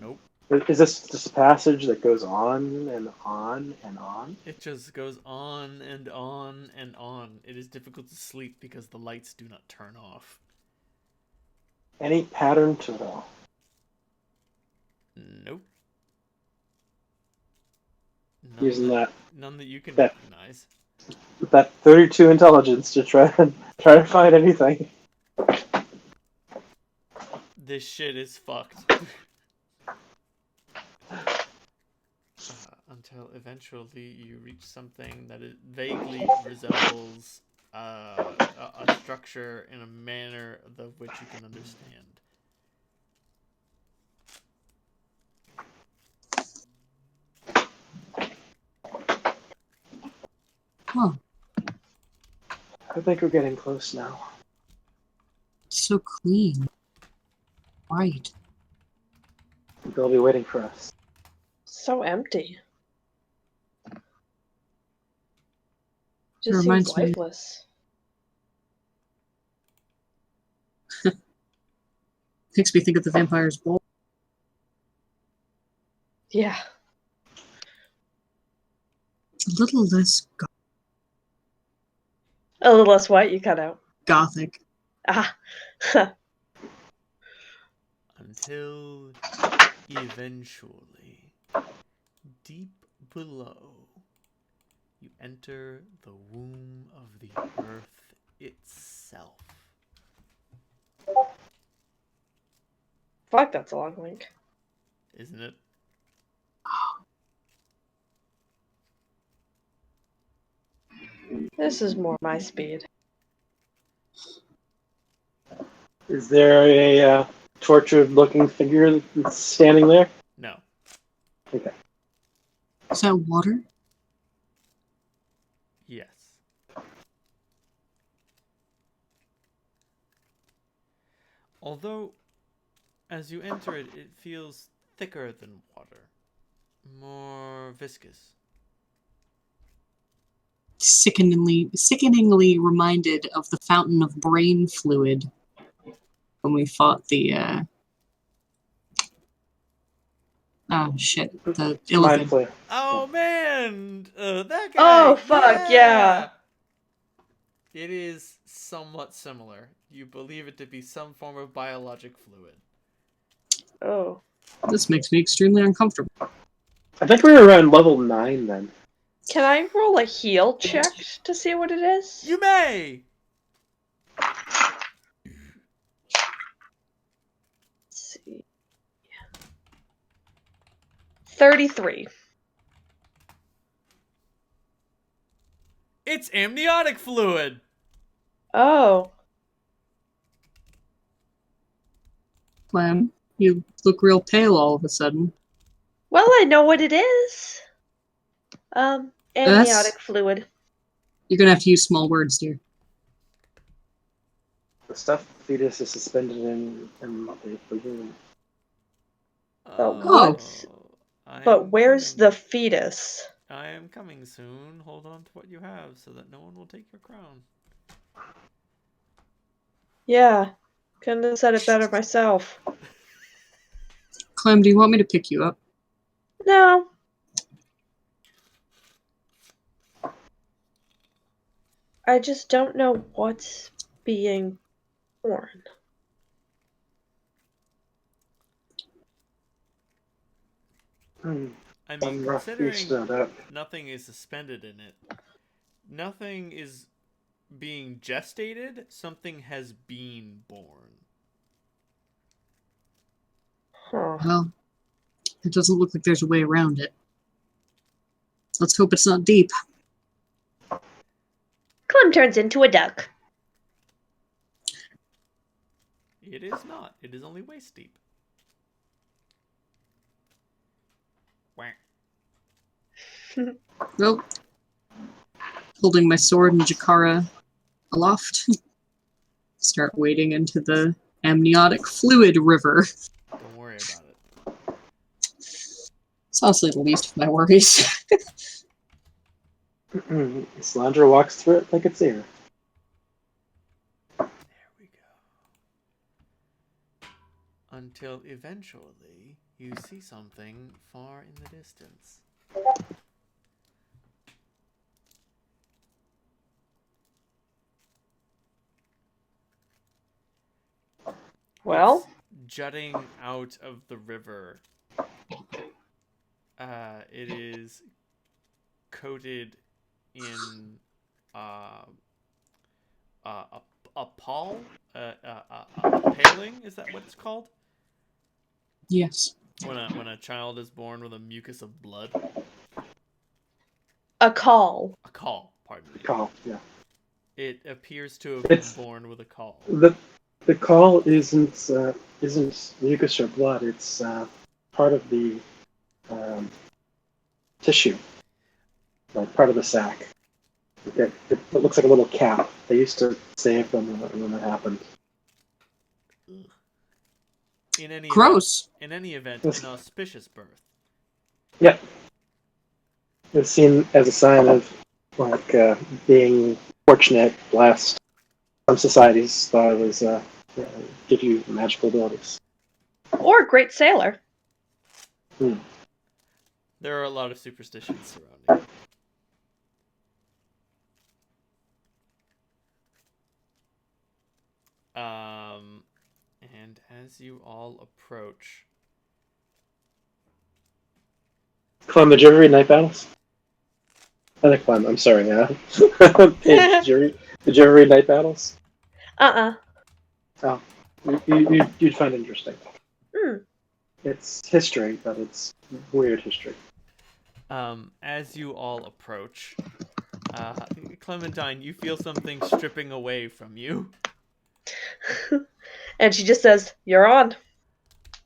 Nope. Is this just a passage that goes on and on and on? It just goes on and on and on. It is difficult to sleep because the lights do not turn off. Any pattern to it all? Nope. Using None that you can that- recognize. that 32 intelligence to try to find anything. This shit is fucked. Until eventually you reach something that it vaguely resembles a structure in a manner of which you can understand. Huh. I think we're getting close now. So clean. Right. They'll be waiting for us. So empty. It Just seems reminds me. lifeless. Makes me think of the Vampire's Bowl. Yeah. A little less A little less what you cut out. gothic. Ah. Until eventually, deep below, you enter the womb of the earth itself. Fuck, that's a long link. Isn't it? This is more my speed. Is there a tortured-looking figure that's standing there? No. Okay. Is that water? Yes. Although, as you enter it, it feels thicker than water. More viscous. Sickeningly reminded of the fountain of brain fluid when we fought the the Mind Illithid. flayer. Oh man! That guy! Oh, fuck, yeah. It is somewhat similar. You believe it to be some form of biologic fluid. Oh. This makes me extremely uncomfortable. I think we were around level 9 then. Can I roll a heal check to see what it is? You may! Let's see. 33. It's amniotic fluid! Oh. Clem, you look real pale all of a sudden. Well, I know what it is. Amniotic fluid. You're gonna have to use small words, dear. The stuff the fetus is suspended in the balloon. But Oh. But where's the fetus? I am coming soon. Hold on to what you have so that no one will take your crown. Yeah. Couldn't have said it better myself. Clem, do you want me to pick you up? No. I just don't know what's being born. I mean, I'm rough considering about that. nothing is suspended in it, nothing is being gestated, something has been born. Huh. Well, it doesn't look like there's a way around it. Let's hope it's not deep. Clem turns into a duck. It is not. It is only waist deep. Whack. Well, holding my sword and Jakara aloft, start wading into the amniotic fluid river. Don't worry about it. It's honestly the least of my worries. Slandra walks through it like it's air. There we go. Until eventually you see something far in the distance. Well, It's jutting out of the river. It is coated in a pall, a paling. Is that what it's called? Yes. When a child is born with a mucus of blood. a call. A caul, pardon me. Call, yeah. It appears to have been It's- born with a call. The call isn't mucus or blood. It's part of the tissue, like part of the sac. It looks like a little cap. They used to save them when that happened. In any Gross. event, an auspicious birth. Yep. It's seen as a sign of like being fortunate, blessed. Some societies thought it was give you magical abilities. Or great sailor. There are a lot of superstitions surrounding it. And as you all approach, Clem, did you ever read Night Battles? Clem, I'm sorry, yeah. did you ever read Night Battles? Oh, you'd find it interesting. It's history, but it's weird history. as you all approach, Clementine, you feel something stripping away from you. And she just says, "You're on."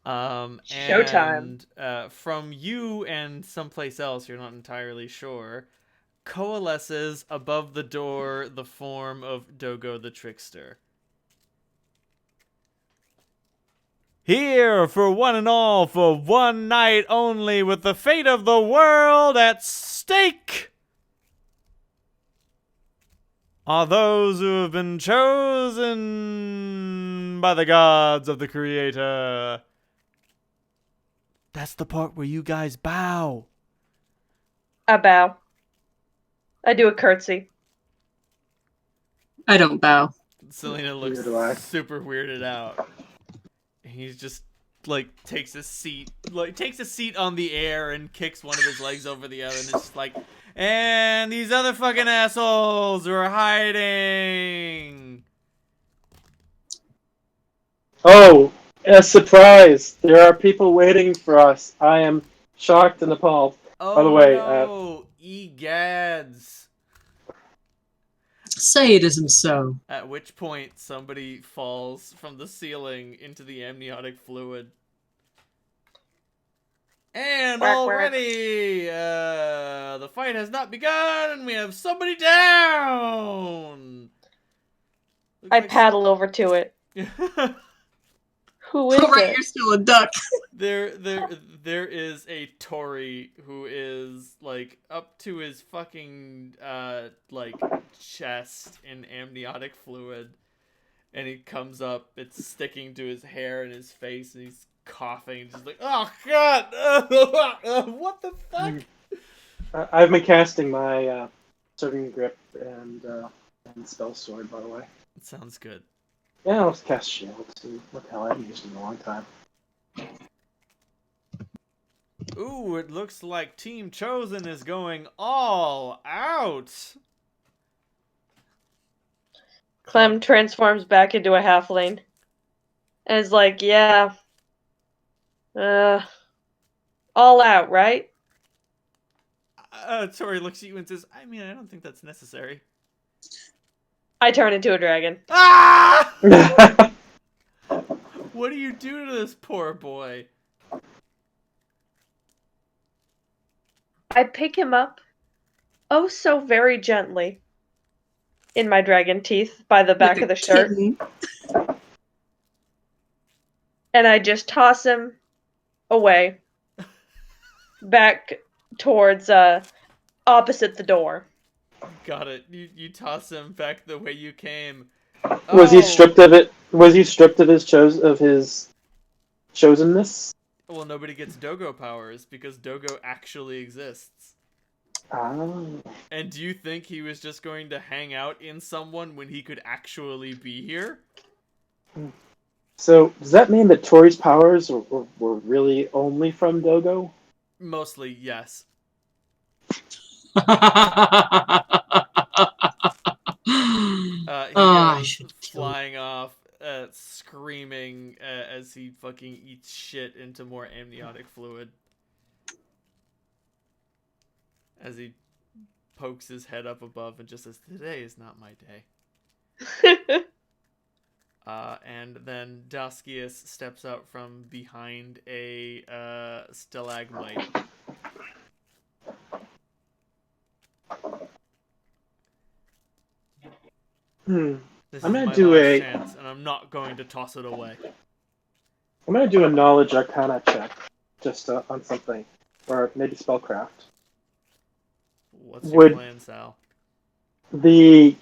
Showtime. And from you and someplace else, you're not entirely sure, coalesces above the door the form of Dogo the Trickster. Here for one and all, for one night only, with the fate of the world at stake, are those who have been chosen by the gods of the Creator. That's the part where you guys bow. I bow. I do a curtsy. I don't bow. Selena looks Neither do I. super weirded out. He's just takes a seat on the air and kicks one of his legs over the other, and it's just like, and these other fucking assholes are hiding. Oh, a surprise! There are people waiting for us. I am shocked and appalled. Oh, By the way, no, egads. Say it isn't so. At which point, somebody falls from the ceiling into the amniotic fluid. And Quack, already, the fight has not begun, and we have somebody down! I paddle over to it. Who is Oh, right, it? you're still a duck. There is a Tory who is, up to his fucking, chest in amniotic fluid. And he comes up, it's sticking to his hair and his face, and he's coughing, just like, oh god! What the fuck? I've been casting my Serving Grip and Spell Sword, by the way. It sounds good. Yeah, let's cast Shield. See what the hell I haven't used in a long time. Ooh, it looks like Team Chosen is going all out. Clem transforms back into a halfling. And is like, yeah. All out, right? Tori looks at you and says, I mean, I don't think that's necessary. I turn into a dragon. Ah! What do you do to this poor boy? I pick him up, oh so very gently, in my dragon teeth by the back Like of the a shirt. kitten. And I just toss him away. Back towards, opposite the door. Got it. You toss him back the way you came. Was he Oh. stripped of it? Was he stripped of his chosenness? Well, nobody gets Dogo powers because Dogo actually exists. Oh. And do you think he was just going to hang out in someone when he could actually be here? So, does that mean that Tori's powers were really only from Dogo? Mostly, yes. He I goes should kill flying off, screaming as he fucking eats shit into more amniotic fluid. As he pokes his head up above and just says, "Today is not my day." And then Daskius steps out from behind a stalagmite. This I'm is gonna my do last a- chance, and I'm not going to toss it away. I'm gonna do a knowledge arcana check, just on something, or maybe spellcraft. What's your plan, Sal? The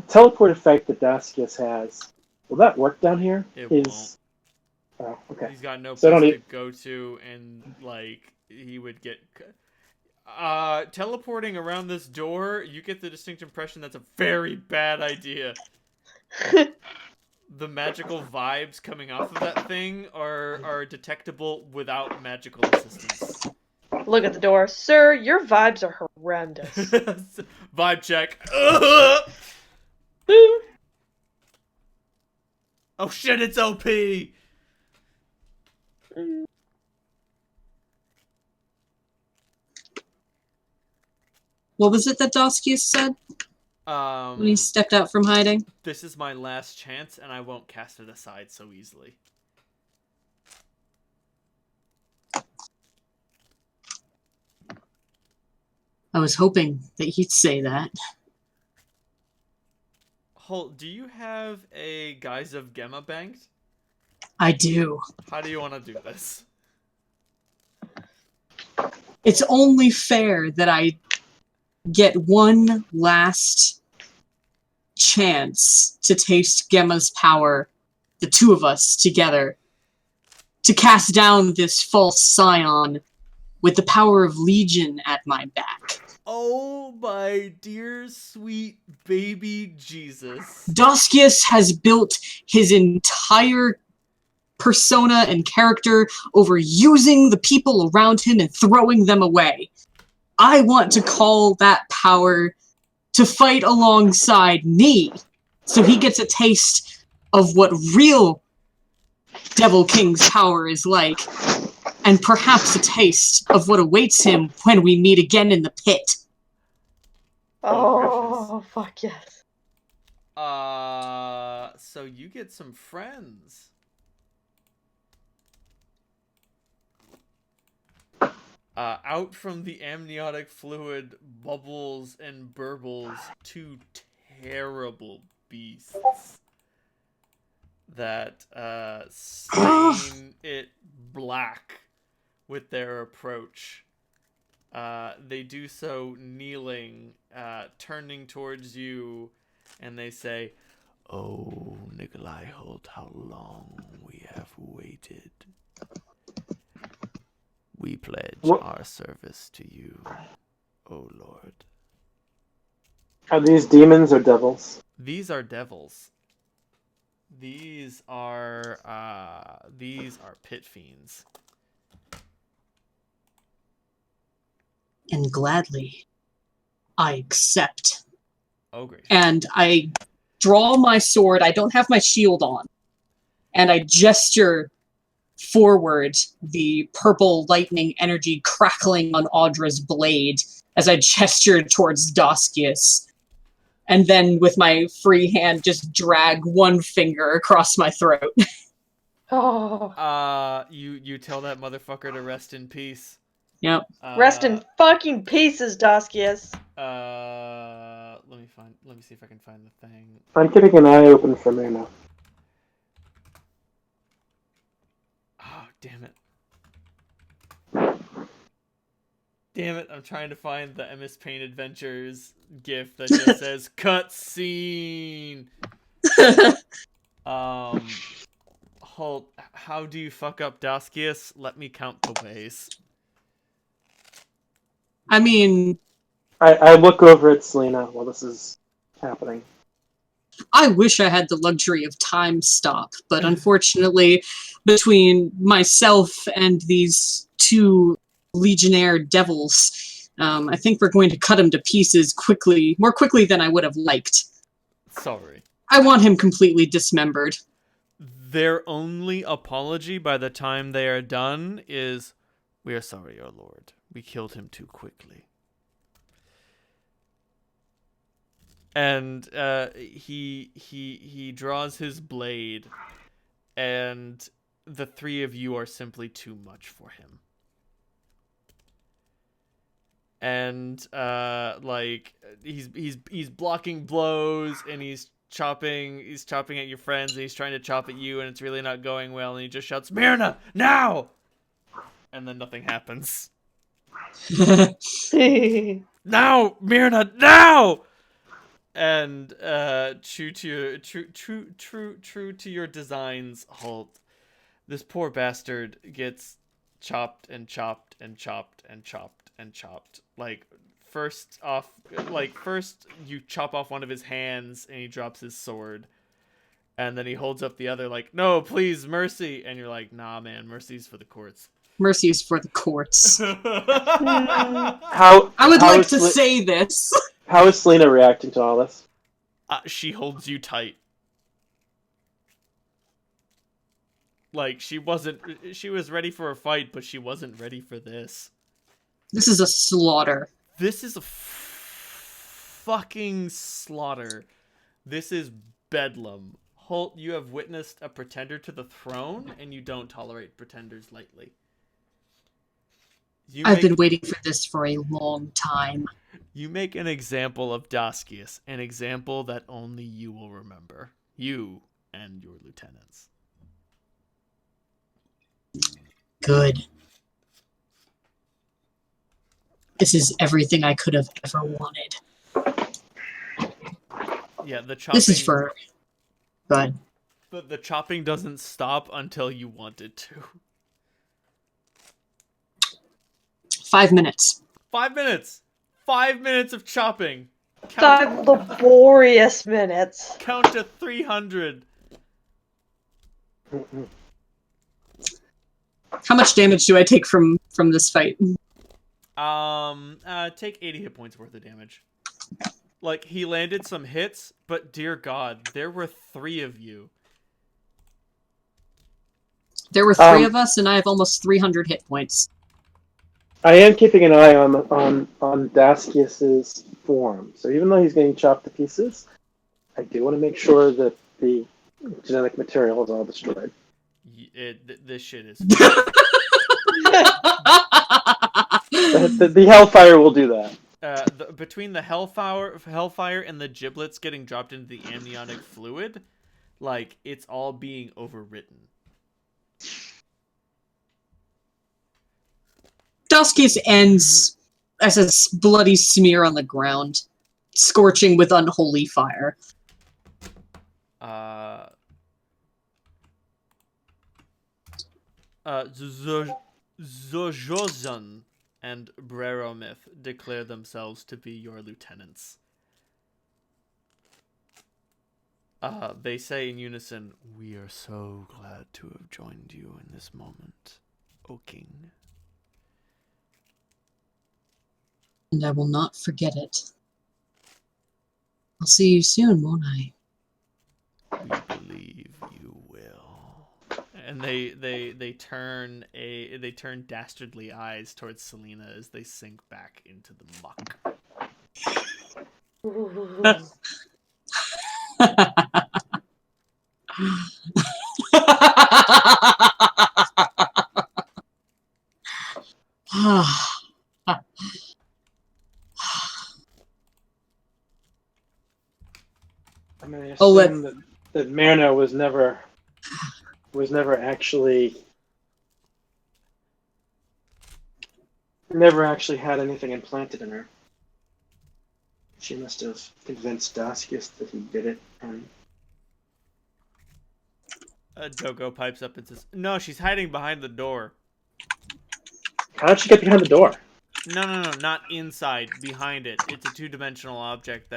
teleport effect that Daskius has, will that work down here? It won't. Oh, okay. He's got no So I place don't to go to, and like he would get teleporting around this door. You get the distinct impression that's a very bad idea. The magical vibes coming off of that thing are detectable without magical assistance. Look at the door. Sir, your vibes are horrendous. Vibe check. Oh shit, it's OP! What was it that Daskius said when he stepped out from hiding? This is my last chance, and I won't cast it aside so easily. I was hoping that he'd say that. Holt, do you have a Guise of Gemma banked? I do. How do you want to do this? It's only fair that I get one last chance to taste Gemma's power, the two of us together, to cast down this false scion with the power of Legion at my back. Oh my dear sweet baby Jesus. Daskius has built his entire persona and character over using the people around him and throwing them away. I want to call that power to fight alongside me, so he gets a taste of what real Devil King's power is like, and perhaps a taste of what awaits him when we meet again in the pit. Oh, fuck yes. So you get some friends. Out from the amniotic fluid bubbles and burbles two terrible beasts that stain it black with their approach. They do so kneeling, turning towards you, and they say, "Oh, Nikolai Holt, how long we have waited. We pledge our service to you, O Lord." Are these demons or devils? These are devils. These are pit fiends. And gladly, I accept. Oh, great. And I draw my sword. I don't have my shield on. And I gesture forward, the purple lightning energy crackling on Audra's blade as I gesture towards Daskius. And then with my free hand, just drag one finger across my throat. Oh. You tell that motherfucker to rest in peace. Yep. Rest in fucking pieces, Daskius. Let me see if I can find the thing. I'm keeping an eye open for mana. Oh, damn it. Damn it, I'm trying to find the MS Paint Adventures gif that just says cutscene. Holt, how do you fuck up Daskius? Let me count the ways. I mean, I look over at Selena while this is happening. I wish I had the luxury of time stop, but unfortunately, between myself and these two legionnaire devils, I think we're going to cut him to pieces quickly, more quickly than I would have liked. Sorry. I want him completely dismembered. Their only apology by the time they are done is, "We are sorry, our lord. We killed him too quickly." And he draws his blade, and the three of you are simply too much for him. And like he's blocking blows, and he's chopping at your friends, and he's trying to chop at you, and it's really not going well, and he just shouts, "Myrna, now!" And then nothing happens. Now, Myrna, now! And true to your designs, Halt, this poor bastard gets chopped and chopped and chopped and chopped and chopped. Like first you chop off one of his hands and he drops his sword. And then he holds up the other like, "No, please, mercy." And you're like, "Nah, man, mercy's for the courts." Mercy is for the courts. How I would how like is to Sel- say this. How is Selena reacting to all this? She holds you tight. Like, she was ready for a fight, but she wasn't ready for this. This is a slaughter. This is a fucking slaughter. This is bedlam. Holt, you have witnessed a pretender to the throne, and you don't tolerate pretenders lightly. I've been waiting for this for a long time. You make an example of Daskius, an example that only you will remember. You and your lieutenants. Good. This is everything I could have ever wanted. Yeah, the chopping. This is for... Good. But the chopping doesn't stop until you want it to. 5 minutes. 5 minutes! 5 minutes of chopping! 5 laborious minutes. Count to 300. How much damage do I take from this fight? Take 80 hit points worth of damage. Like, he landed some hits, but dear God, there were 3 of you. There were 3 of us, and I have almost 300 hit points. I am keeping an eye on Daskius's form. So even though he's getting chopped to pieces, I do want to make sure that the genetic material is all destroyed. This shit is... The Hellfire will do that. Between the Hellfire and the giblets getting dropped into the amniotic fluid, like, it's all being overwritten. Daskius ends as a bloody smear on the ground, scorching with unholy fire. Zojozan and Breromith declare themselves to be your lieutenants. They say in unison, "We are so glad to have joined you in this moment, O King." And I will not forget it. I'll see you soon, won't I? We believe you will. And they turn dastardly eyes towards Selena as they sink back into the muck. I mean, I assume that Myrna was never actually had anything implanted in her. She must have convinced Daskius that he did it. Dogo pipes up and says, "No, she's hiding behind the door." How did she get behind the door? No, not inside, behind it. It's a 2-dimensional object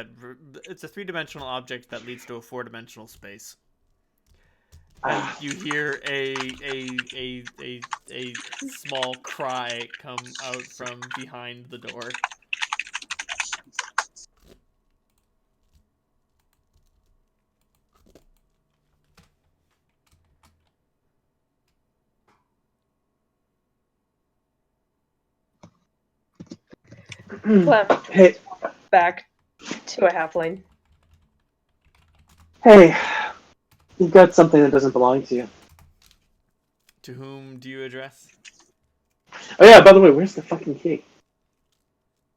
it's a 3-dimensional object that leads to a 4-dimensional space. And you hear a small cry come out from behind the door. Clem Hey, back to a halfling. Hey, you've got something that doesn't belong to you. To whom do you address? Oh yeah, by the way, where's the fucking key?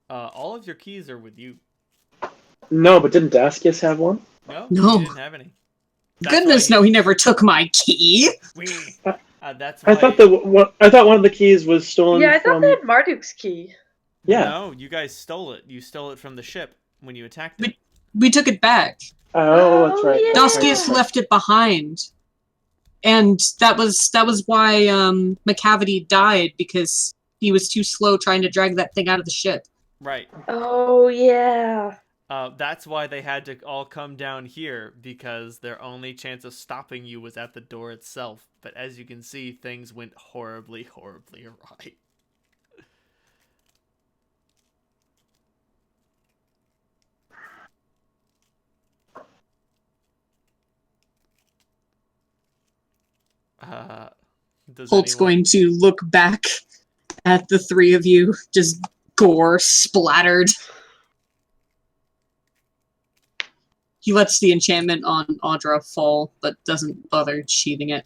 All of your keys are with you. No, but didn't Daskius have one? No, No. he didn't have any. Goodness, no, he never took my key. That's I why. thought I thought one of the keys was stolen Yeah, I thought from. they had Marduk's key. Yeah. No, you guys stole it. You stole it from the ship when you attacked it. We took it back. Oh, that's right. yeah. That's right, Doskius that's right. left it behind. And that was why McCavity died, because he was too slow trying to drag that thing out of the ship. Right. Oh, yeah. That's why they had to all come down here, because their only chance of stopping you was at the door itself. But as you can see, things went horribly, horribly awry. Does Holt's anyone... going to look back at the three of you, just gore splattered. He lets the enchantment on Audra fall, but doesn't bother sheathing it.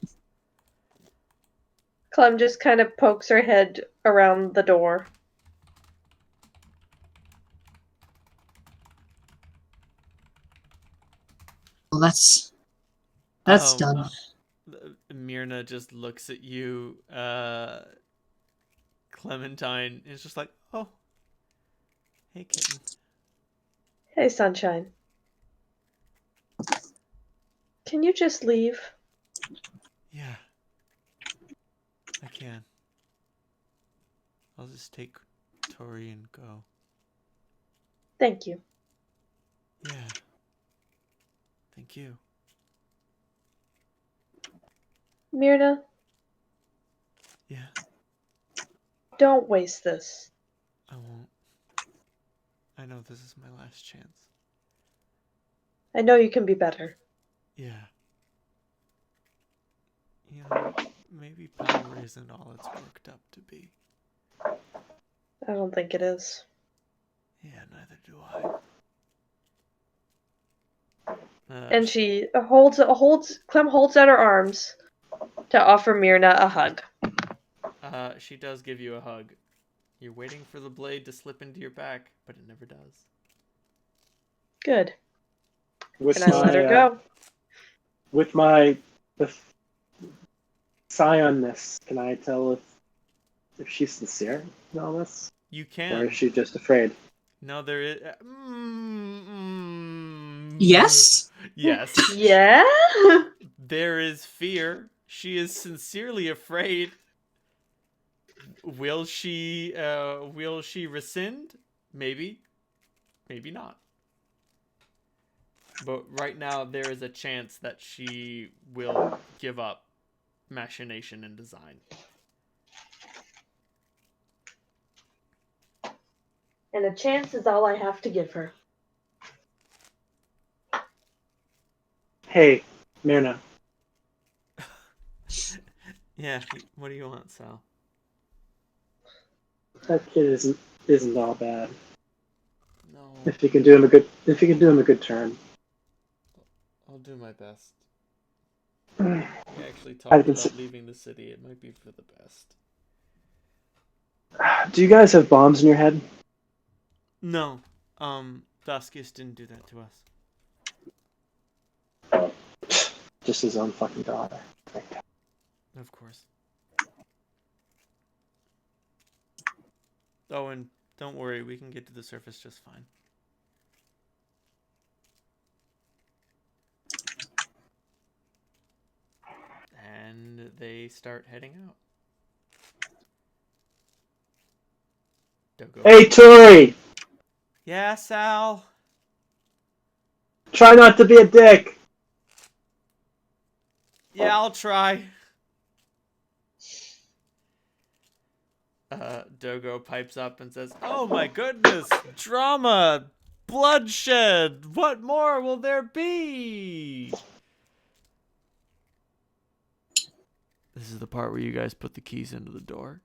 Clem just kind of pokes her head around the door. Well, that's done. Myrna just looks at you. Clementine is just like, oh, hey, kitten. Hey, Sunshine. Can you just leave? Yeah, I can. I'll just take Tori and go. Thank you. Yeah. Thank you. Myrna, Yeah, don't waste this. I won't. I know this is my last chance. I know you can be better. Yeah. You know, maybe power isn't all it's worked up to be. I don't think it is. Yeah, neither do I. And she Clem holds out her arms to offer Myrna a hug. She does give you a hug. You're waiting for the blade to slip into your back, but it never does. Good. With And I let her go. With my scionness, can I tell if she's sincere in all this? You can. Or is she just afraid? No, there is. Yes? Yes. Yeah? There is fear. She is sincerely afraid. Will she rescind? Maybe. Maybe not. But right now there is a chance that she will give up machination and design. And a chance is all I have to give her. Hey, Myrna. Yeah, what do you want, Sal? That kid isn't all bad. No. If you can do him a good turn. I'll do my best. Mm. We actually talked about leaving the city. It might be for the best. Do you guys have bombs in your head? No. Daskius didn't do that to us. Just his own fucking daughter. Of course. Oh, and don't worry, we can get to the surface just fine. And they start heading out. Dogo. Hey, Tori! Yeah, Sal? Try not to be a dick! Yeah, I'll try. Dogo pipes up and says, "Oh my goodness! Drama! Bloodshed! What more will there be?" This is the part where you guys put the keys into the door.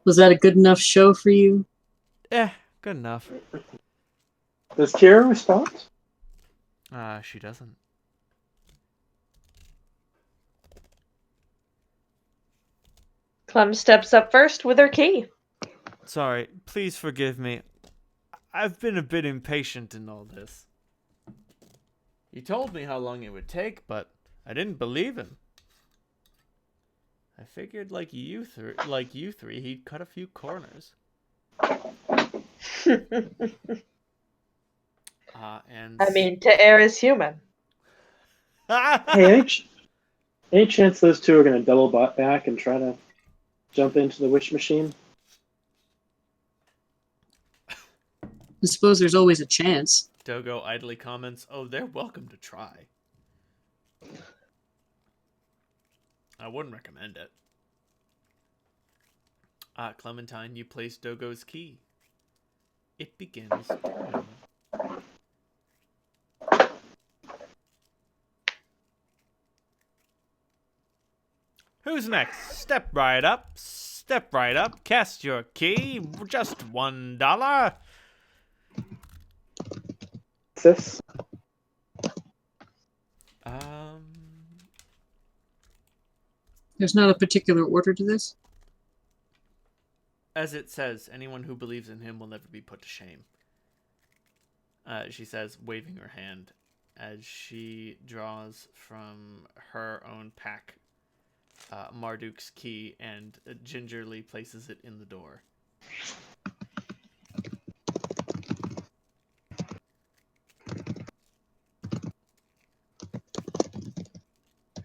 Was that a good enough show for you? Good enough. Does Kira respond? She doesn't. Clem steps up first with her key. Sorry, please forgive me. I've been a bit impatient in all this. He told me how long it would take, but I didn't believe him. I figured like you three, he'd cut a few corners. And I mean, to err is human. Hey, any chance those two are going to double back and try to jump into the witch machine? I suppose there's always a chance. Dogo idly comments, "Oh, they're welcome to try. I wouldn't recommend it." Clementine, you place Dogo's key. It begins turning. Who's next? Step right up. Step right up. Cast your key. Just $1. Sis? There's not a particular order to this. As it says, anyone who believes in him will never be put to shame. She says, waving her hand, as she draws from her own pack Marduk's key and gingerly places it in the door.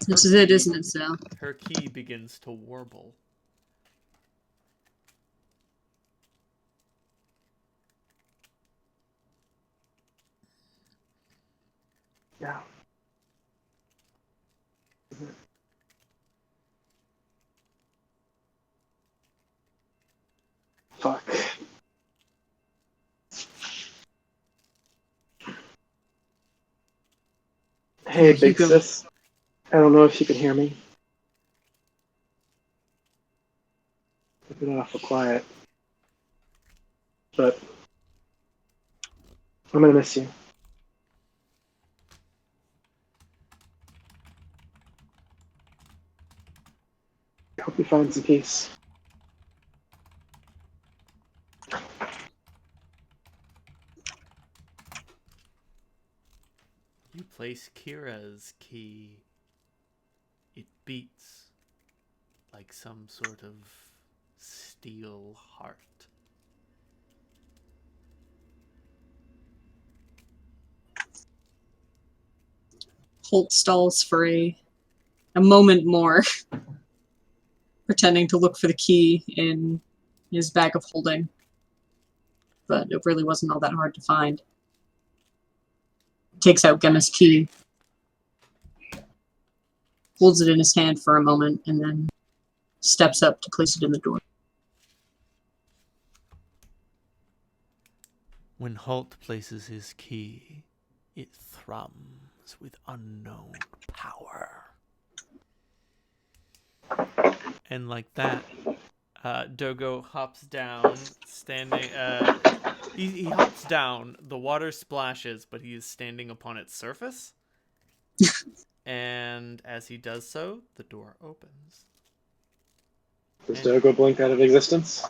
This is it, isn't it, Sal? Her key begins to warble. Yeah. Fuck. Hey, big Hugo. sis. I don't know if you can hear me. I've been awful quiet. But I'm gonna miss you. I hope you find some peace. You place Kira's key. It beats like some sort of steel heart. Holt stalls for a moment more, pretending to look for the key in his bag of holding. But it really wasn't all that hard to find. Takes out Gemma's key, holds it in his hand for a moment, and then steps up to place it in the door. When Holt places his key, it thrums with unknown power. And like that, Dogo hops down, standing. He hops down. The water splashes, but he is standing upon its surface. And as he does so, the door opens. Does Dogo blink out of existence?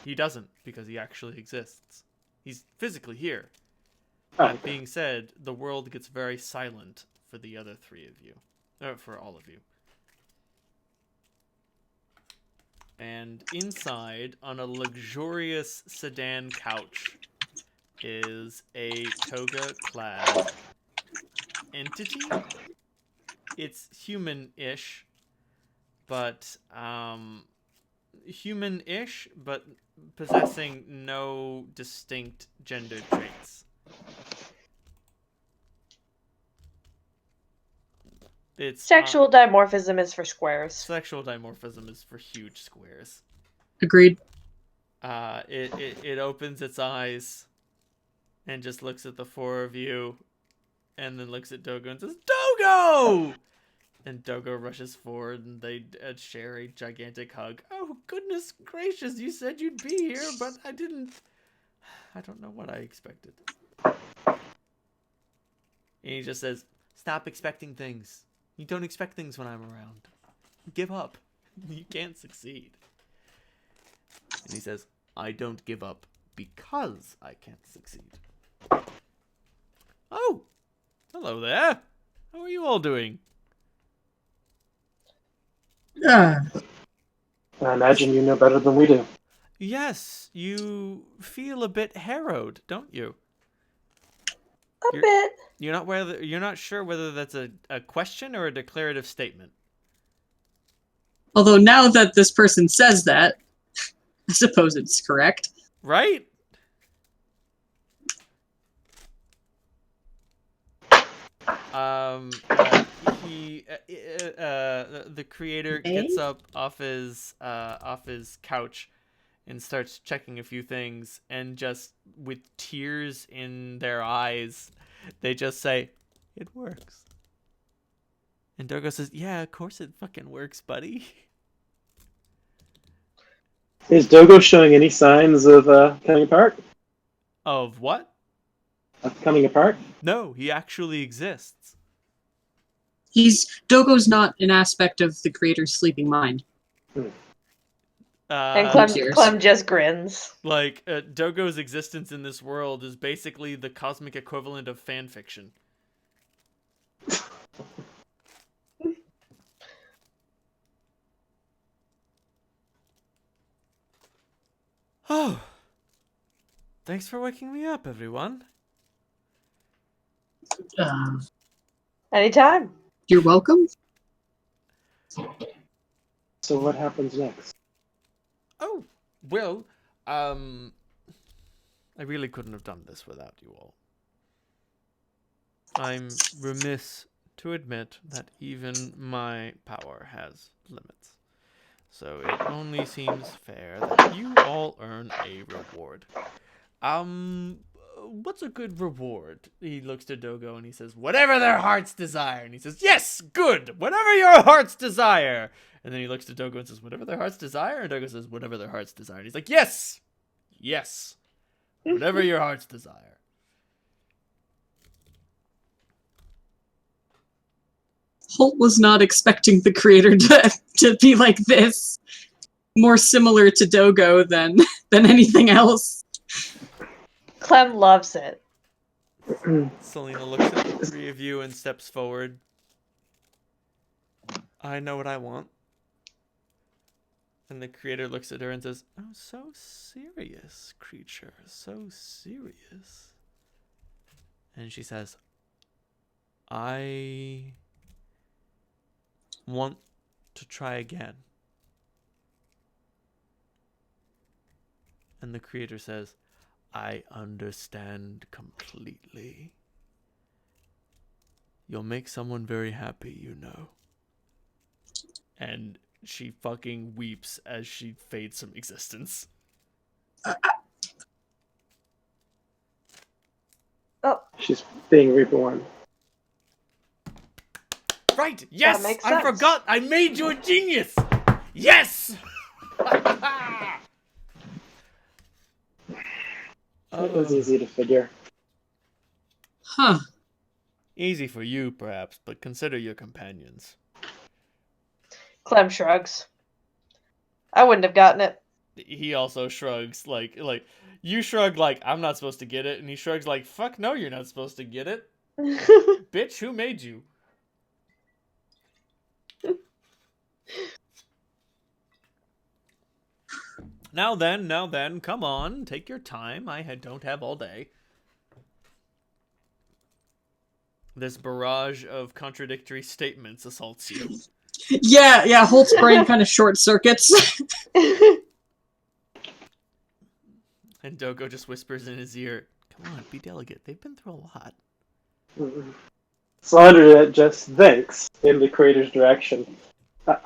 He doesn't, because he actually exists. He's physically here. Oh, That being said, the world gets very silent for the other three of you. For all of you. And inside, on a luxurious sedan couch, is a toga-clad entity. It's human-ish, but possessing no distinct gender traits. It's Sexual dimorphism is for squares. sexual dimorphism is for huge squares. Agreed. It opens its eyes and just looks at the four of you, and then looks at Dogo and says, "Dogo!" And Dogo rushes forward, and they share a gigantic hug. "Oh, goodness gracious, you said you'd be here, but I didn't... I don't know what I expected." And he just says, "Stop expecting things. You don't expect things when I'm around. Give up. You can't succeed." And he says, "I don't give up because I can't succeed." Oh, hello there. How are you all doing? I imagine you know better than we do. Yes, you feel a bit harrowed, don't you? A bit. You're not sure whether that's a question or a declarative statement. Although now that this person says that, I suppose it's correct. Right? The creator gets up off his couch and starts checking a few things, and just with tears in their eyes, they just say, "It works." And Dogo says, "Yeah, of course it fucking works, buddy." Is Dogo showing any signs of coming apart? Of what? Of coming apart? No, he actually exists. Dogo's not an aspect of the creator's sleeping mind. And Cheers. Clem just grins. Like, Dogo's existence in this world is basically the cosmic equivalent of fan fiction. Oh, thanks for waking me up, everyone. Anytime. You're welcome. So what happens next? Oh, well, I really couldn't have done this without you all. I'm remiss to admit that even my power has limits. So it only seems fair that you all earn a reward. What's a good reward? He looks to Dogo and he says, "Whatever their hearts desire." And he says, "Yes, good, whatever your hearts desire." And then he looks to Dogo and says, "Whatever their hearts desire." And Dogo says, "Whatever their hearts desire." And he's like, "Yes, yes, whatever your hearts desire." Holt was not expecting the creator to be like this. More similar to Dogo than anything else. Clem loves it. Selena looks at the three of you and steps forward. "I know what I want." And the creator looks at her and says, "Oh, so serious, creature, so serious." And she says, "I want to try again." And the creator says, "I understand completely. You'll make someone very happy, you know." And she fucking weeps as she fades from existence. Oh, She's being reborn. Right, yes! makes I sense. forgot! I made you a genius! Yes! It was easy to figure. Huh. Easy for you, perhaps, but consider your companions. Clem shrugs. I wouldn't have gotten it. He also shrugs, like you shrug like, "I'm not supposed to get it," and he shrugs like, "Fuck no, you're not supposed to get it. Bitch, who made you?" Now then, come on, take your time. Don't have all day. This barrage of contradictory statements assaults you. Yeah, Holt's brain kind of short circuits. And Dogo just whispers in his ear, "Come on, be delicate. They've been through a lot." Slaughter just thinks in the creator's direction.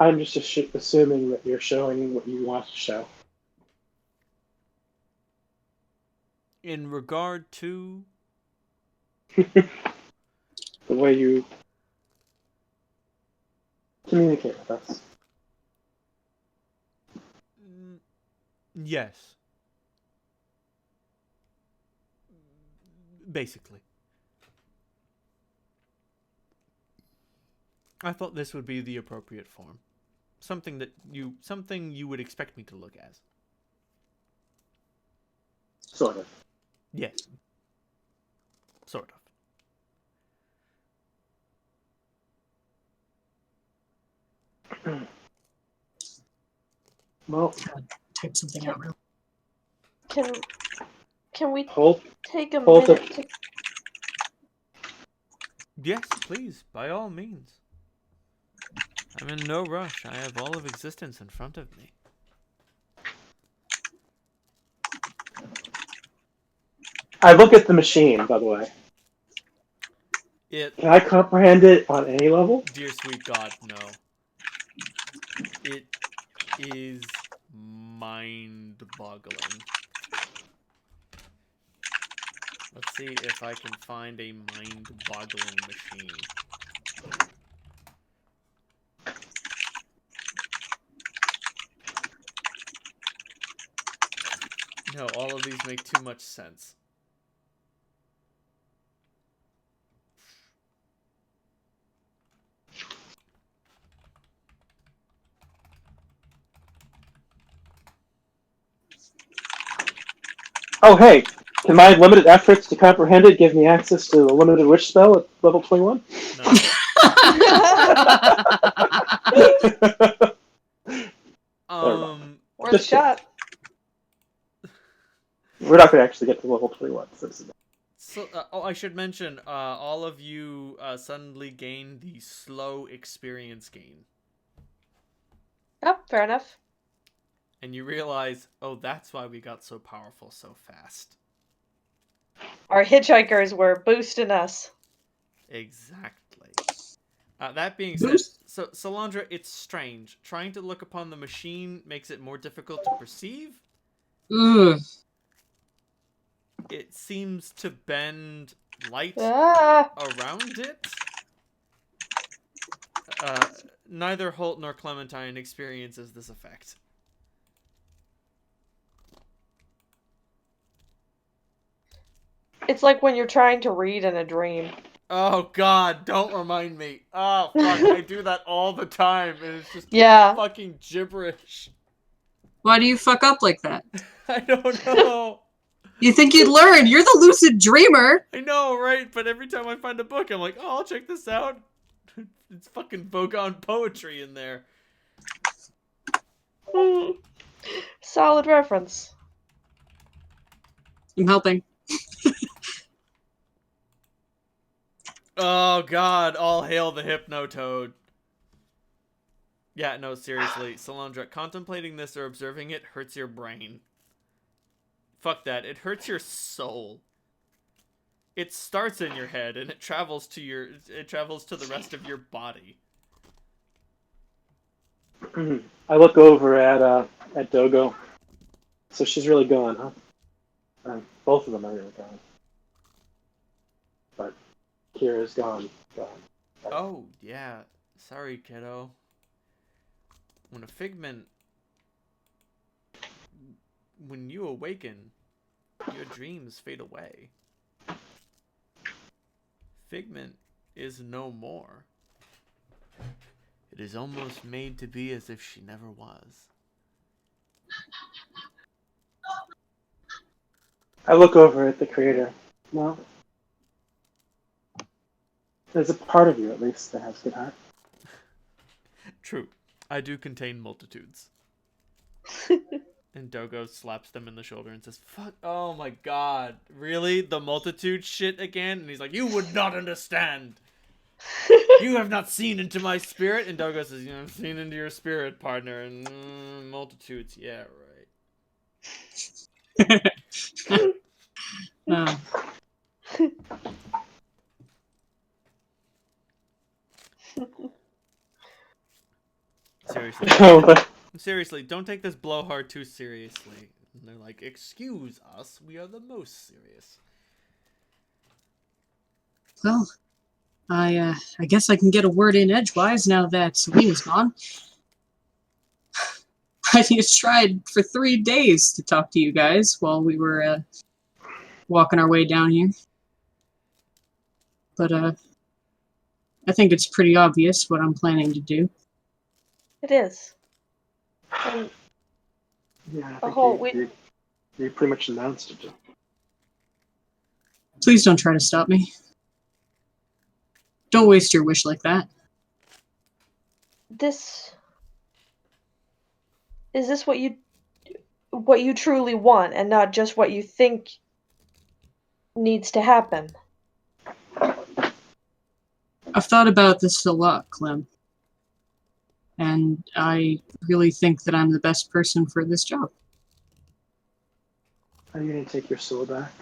I'm just assuming that you're showing what you want to show. In regard to... The way you communicate with us. Yes. Basically. I thought this would be the appropriate form. Something you would expect me to look as. Sort of. Yes. Sort of. Well, Type something out real. Can we hold. take a Hold minute to... Yes, please, by all means. I'm in no rush. I have all of existence in front of me. I look at the machine, by the way. It, Can I comprehend it on any level? dear sweet God, no. It is mind-boggling. Let's see if I can find a mind-boggling machine. No, all of these make too much sense. Oh, hey. Can my limited efforts to comprehend it give me access to the limited witch spell at level 21? No. Worth a shot. We're not going to actually get to level 21. So, I should mention, all of you suddenly gain the slow experience gain. Oh, fair enough. And you realize, oh, that's why we got so powerful so fast. Our hitchhikers were boosting us. Exactly. That being said, so Salandra, it's strange. Trying to look upon the machine makes it more difficult to perceive. Ugh. It seems to bend light Ah! around it. Neither Holt nor Clementine experiences this effect. It's like when you're trying to read in a dream. Oh God, don't remind me. Oh fuck, I do that all the time and it's just Yeah. fucking gibberish. Why do you fuck up like that? I don't know. You think you'd learn? You're the lucid dreamer. I know, right? But every time I find a book, I'm like, oh, I'll check this out. It's fucking Vogon poetry in there. Solid reference. I'm helping. Oh God, all hail the Hypnotoad. Yeah, no, seriously. Salandra, contemplating this or observing it hurts your brain. Fuck that. It hurts your soul. It starts in your head and it travels to the rest of your body. I look over at Dogo. So she's really gone, huh? Both of them are really gone. But Kira's gone. Oh, yeah. Sorry, kiddo. When you awaken, your dreams fade away. Figment is no more. It is almost made to be as if she never was. I look over at the creator. Well, there's a part of you, at least, that has good heart. True. I do contain multitudes. And Dogo slaps them in the shoulder and says, fuck, oh my God, really? The multitude shit again? And he's like, you would not understand. You have not seen into my spirit. And Dogo says, I've seen into your spirit, partner. And multitudes, yeah, right. Oh. Seriously, don't take this blowhard too seriously. And they're like, excuse us, we are the most serious. Well, I guess I can get a word in edgewise now that Selena's gone. I just tried for 3 days to talk to you guys while we were walking our way down here. But I think it's pretty obvious what I'm planning to do. It is. And Yeah, I the think whole you pretty much announced it. Please don't try to stop me. Don't waste your wish like that. this is this what you truly want and not just what you think needs to happen? I've thought about this a lot, Clem. And I really think that I'm the best person for this job. Are you going to take your soul back?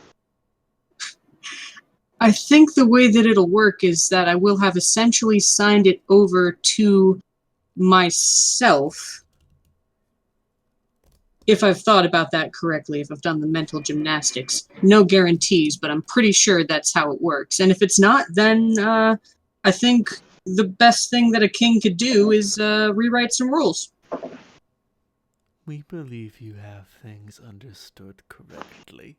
I think the way that it'll work is that I will have essentially signed it over to myself. If I've thought about that correctly, if I've done the mental gymnastics. No guarantees, but I'm pretty sure that's how it works. And if it's not, then I think the best thing that a king could do is rewrite some rules. We believe you have things understood correctly.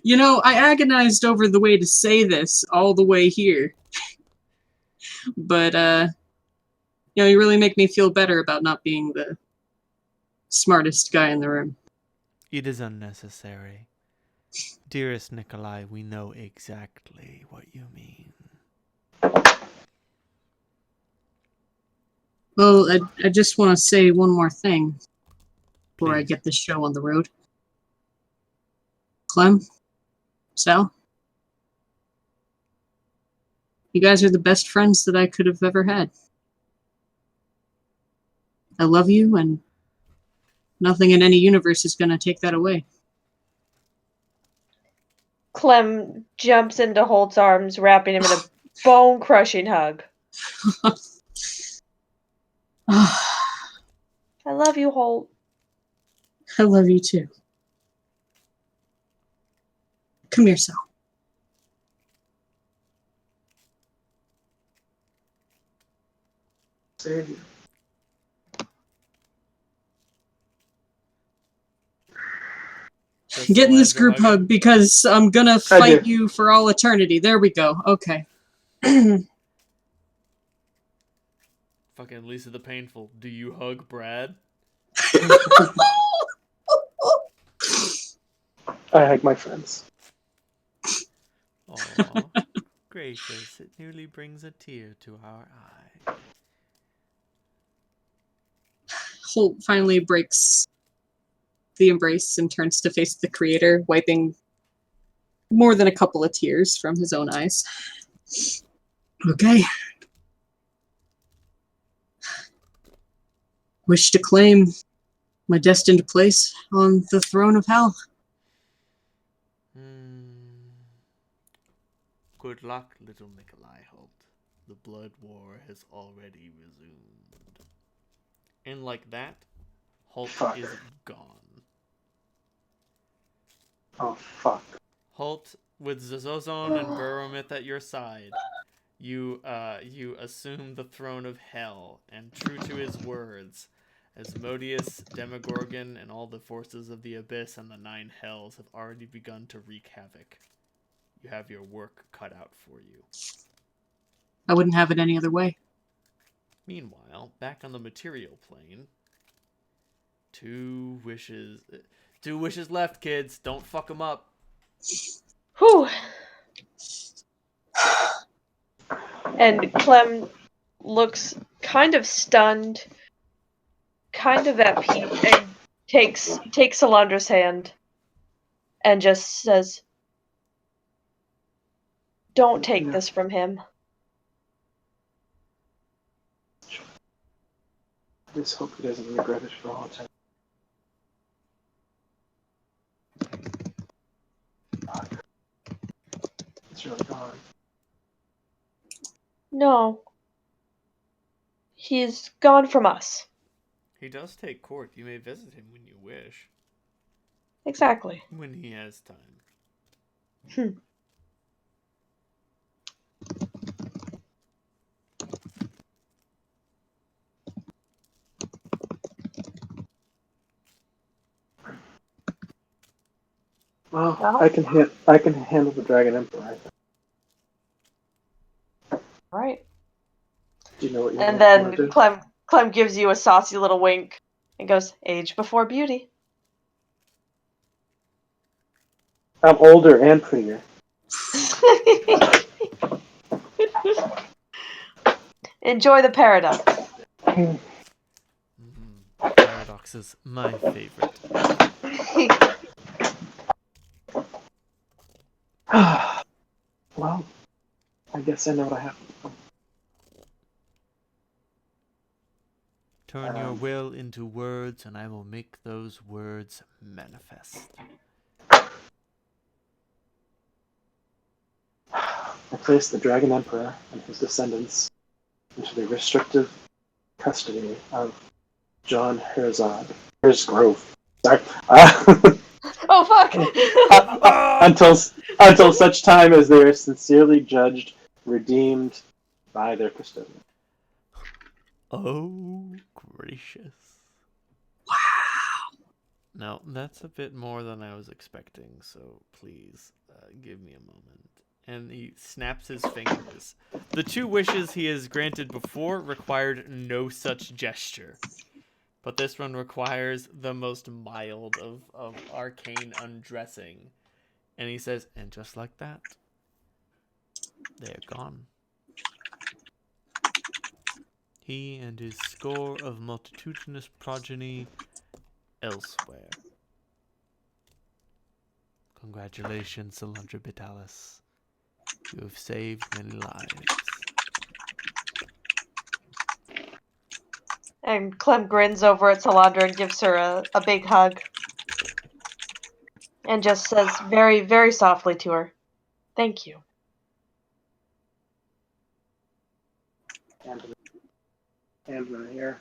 You know, I agonized over the way to say this all the way here. But, you know, you really make me feel better about not being the smartest guy in the room. It is unnecessary. Dearest Nikolai, we know exactly what you mean. Well, I just want to say one more thing before I Please. get this show on the road. Clem, Sal, you guys are the best friends that I could have ever had. I love you, and nothing in any universe is going to take that away. Clem jumps into Holt's arms, wrapping him in a bone-crushing hug. I I love you, Holt. love you too. Come here, Sal. Save you. Get in this group hug because I'm gonna fight you for all eternity. There we go. Okay. Fucking Lisa the Painful. Do you hug Brad? I hug my friends. Aw, gracious. It nearly brings a tear to our eye. Holt finally breaks the embrace and turns to face the creator, wiping more than a couple of tears from his own eyes. Okay. Wish to claim my destined place on the throne of hell. Good luck, little Nikolai Holt. The blood war has already resumed. And like that, Holt is gone. Oh, fuck. Holt, with Zozon and Buromith at your side, you assume the throne of hell, and true to his words, Asmodeus, Demogorgon, and all the forces of the Abyss and the Nine Hells have already begun to wreak havoc. You have your work cut out for you. I wouldn't have it any other way. Meanwhile, back on the material plane, two wishes left, kids. Don't fuck them up. Whew. And Clem looks kind of stunned, kind of at peace, and takes Salandra's hand and just says, "Don't take this from him." I just hope he doesn't regret it for all time. Fuck. It's really gone. No. He's gone from us. He does take court. You may visit him when you wish. Exactly. When he has time. Well, I can handle the Dragon Emperor. I think. Right. Do you know what you And want to then do? Clem gives you a saucy little wink and goes, "Age before beauty." I'm older and prettier. Enjoy the paradox. Paradox is my favorite. Well, I guess I know what I have to do. Turn your will into words, and I will make those words manifest. I place the Dragon Emperor and his descendants into the restrictive custody of John Herzgrove. Sorry. Oh fuck! until such time as they are sincerely judged, redeemed by their custodian. Oh, gracious. Now, that's a bit more than I was expecting, so please give me a moment. And he snaps his fingers. The 2 wishes he has granted before required no such gesture. But this one requires the most mild of arcane undressing. And he says, and just like that, they're gone. He and his score of multitudinous progeny elsewhere. Congratulations, Salandra Vitalis. You have saved many lives. And Clem grins over at Salandra and gives her a big hug. And just says very, very softly to her, "Thank you." Hand my hair.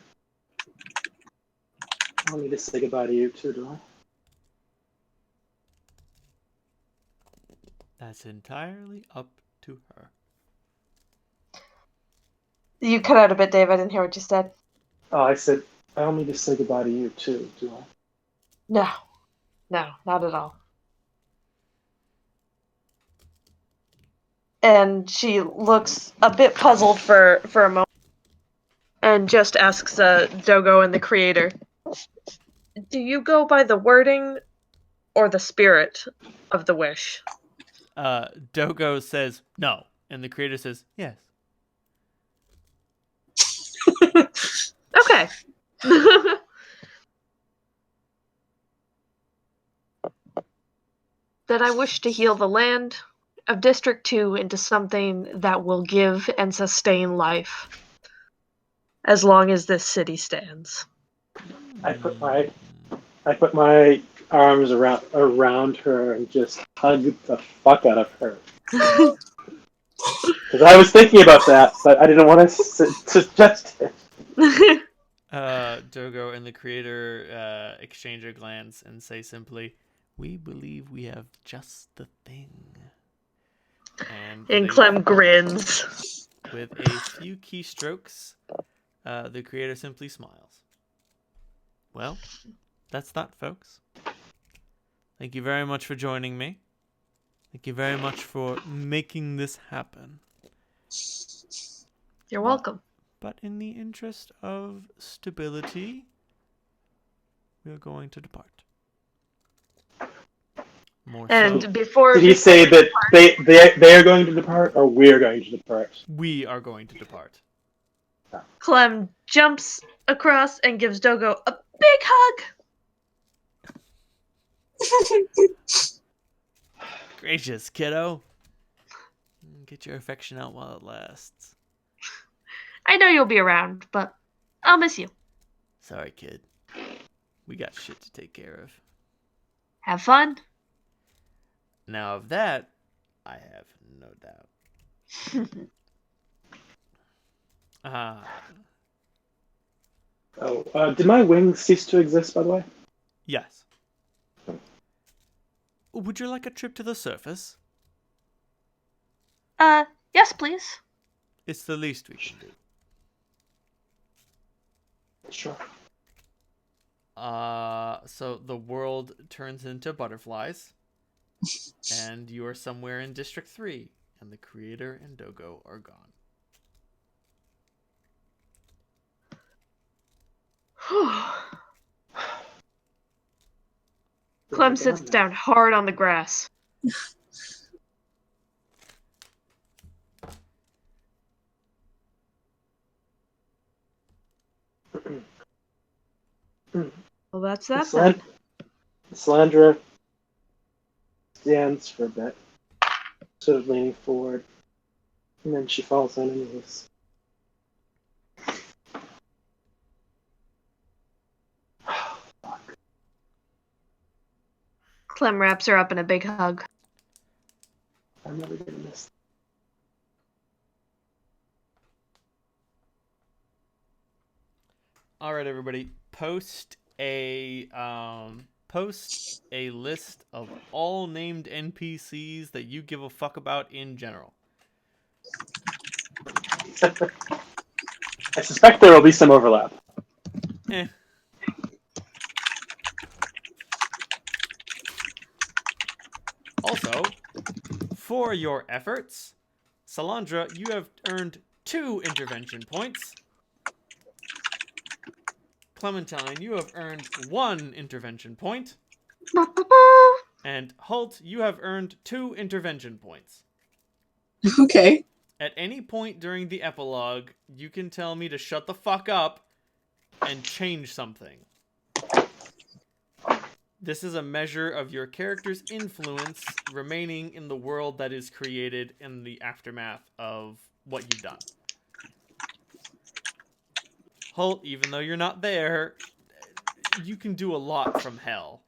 I don't need to say goodbye to you too, do I? That's entirely up to her. You cut out a bit, Dave. I didn't hear what you said. Oh, I said I don't need to say goodbye to you too, do I? No, not at all. And she looks a bit puzzled for a moment, and just asks Dogo and the creator, "Do you go by the wording or the spirit of the wish?" Dogo says no, and the creator says yes. Okay. That I wish to heal the land of District 2 into something that will give and sustain life as long as this city stands. I put my arms around her and just hug the fuck out of her. Because I was thinking about that, but I didn't want to suggest it. Dogo and the creator exchange a glance and say simply, "We believe we have just the thing." And Clem grins. with a few keystrokes, the creator simply smiles. Well, that's that, folks. Thank you very much for joining me. Thank you very much for making this happen. You're welcome. But in the interest of stability, we are going to depart. More And so, before Did he say that they are going to depart, or we're going to depart? we are going to depart. Clem jumps across and gives Dogo a big hug. Gracious, kiddo. Get your affection out while it lasts. I know you'll be around, but I'll miss you. Sorry, kid. We got shit to take care of. Have fun. Now of that, I have no doubt. Did my wings cease to exist, by the way? Yes. Would you like a trip to the surface? Yes, please. It's the least we can do. Sure. So the world turns into butterflies, and you are somewhere in District 3, and the creator and Dogo are gone. Clem sits down hard on the grass. Well, that's that then. Salandra stands for a bit, sort of leaning forward, and then she falls on her knees. Clem wraps her up in a big hug. I'm never gonna miss. All right, everybody, post a list of all named NPCs that you give a fuck about in general. I suspect there will be some overlap. Eh. Also, for your efforts, Salandra, you have earned 2 intervention points. Clementine, you have earned 1 intervention point. And Holt, you have earned 2 intervention points. Okay. At any point during the epilogue, you can tell me to shut the fuck up and change something. This is a measure of your character's influence remaining in the world that is created in the aftermath of what you've done. Holt, even though you're not there, you can do a lot from hell.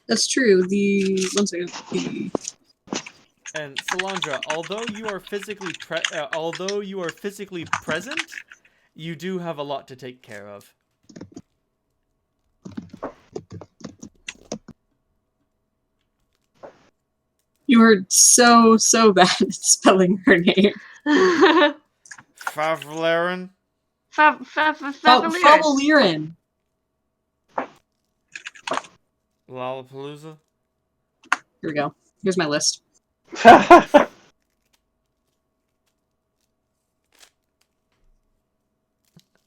That's true. One second. And Salandra, although you are physically present, you do have a lot to take care of. You were so bad at spelling her name. Favalerin? Favalerin. Lollapalooza? Here we go. Here's my list.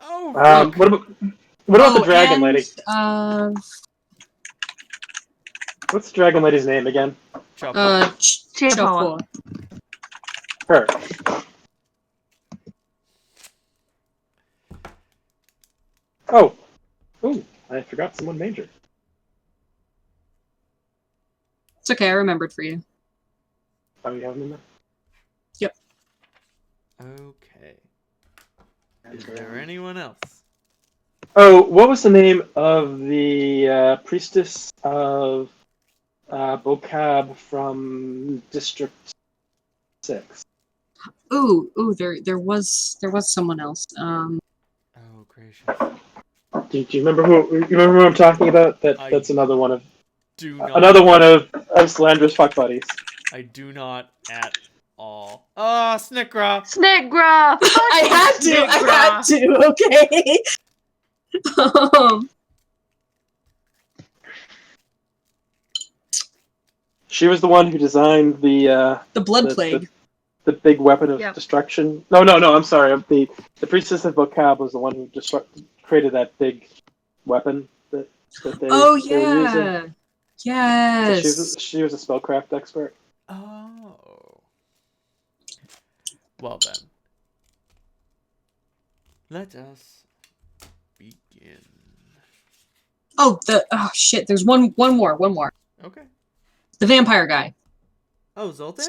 Oh, what about the dragon lady? What's the dragon lady's name again? Chapo. Her. Oh. Ooh, I forgot someone major. It's okay, I remembered for you. Oh, you have them in there? Yep. Okay. Is there anyone else? Oh, what was the name of the priestess of Bocab from District 6? Ooh, there was someone else. Oh, gracious. Do you remember who I'm talking about? That's another one of Salandra's fuck buddies. I do not at all. Ah, Snickra! Snickra! I had to, okay. She was the one who designed the blood plague. The big weapon of destruction. No, I'm sorry. The priestess of Bocab was the one who created that big weapon that they were using. Yes. She was a spellcraft expert. Oh. Well then. Let us begin. Oh, shit, there's one more. Okay. The vampire guy. Oh, Zoltan?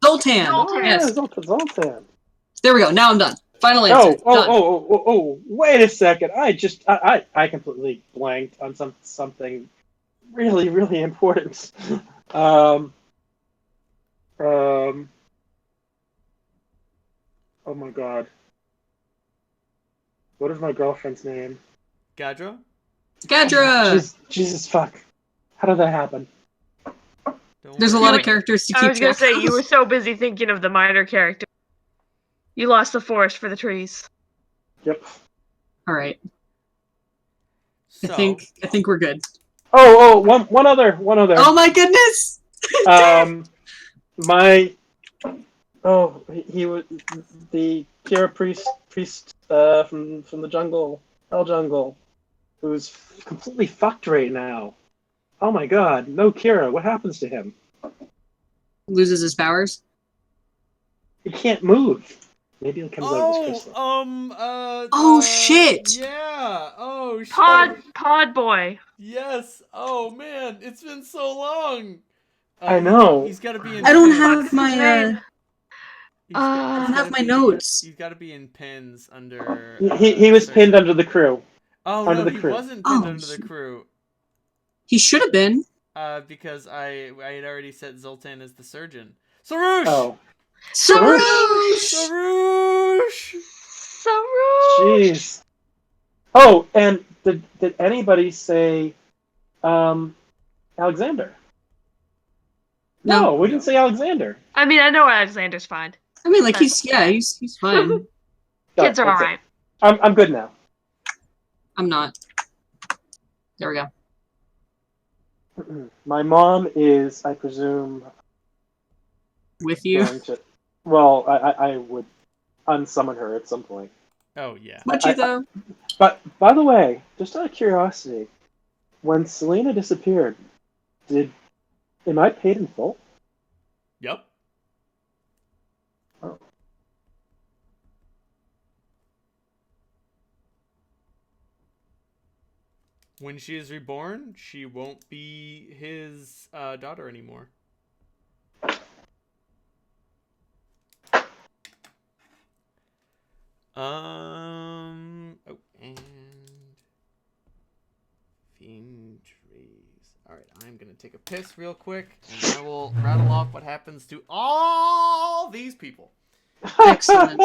Zoltan. Oh, Yes. Yeah, Zoltan. There we go. Now I'm done. Final answer. Oh, wait a second. I completely blanked on something really, really important. Oh my god. What is my girlfriend's name? Gadra? Jesus fuck. How did that happen? There's a lot of characters to keep I was gonna track say, you were so busy thinking of the minor character. You lost the forest for the trees. Yep. All right. So, I think we're good. One other. Oh my goodness! Oh, he was the Kira priest from the jungle, Hell Jungle, who's completely fucked right now. Oh my god, no Kira, what happens to him? Loses his powers. He can't move. Maybe he comes out of his crystal. Oh, shit! Yeah. Oh shit. Pod boy. Yes. Oh man, it's been so long. I know. He's got to be in. I don't pins. have What's his my name? I don't have gotta my be- notes. He's got to be in pins under. He was Surgeon. pinned under the crew. Oh under no, the he crew. wasn't pinned Oh, under the crew. He should have been. Because I had already set Zoltan as the surgeon. Sarush. Oh, Sarush! Sarush. jeez. Oh, and did anybody say Alexander? No, we didn't say Alexander. I mean, I know Alexander's fine. I mean, like, he's fine. Kids are That's it. alright. I'm good now. I'm not. There we go. My mom is, I presume, With you. going to. Well, I would unsummon her at some point. Oh yeah. Would you, though? But by the way, just out of curiosity, when Selena disappeared, am I paid in full? Yep. Oh. When she is reborn, she won't be his daughter anymore. Oh, and fiend trees. All right, I'm gonna take a piss real quick, and I will rattle off what happens to all these people. Excellent.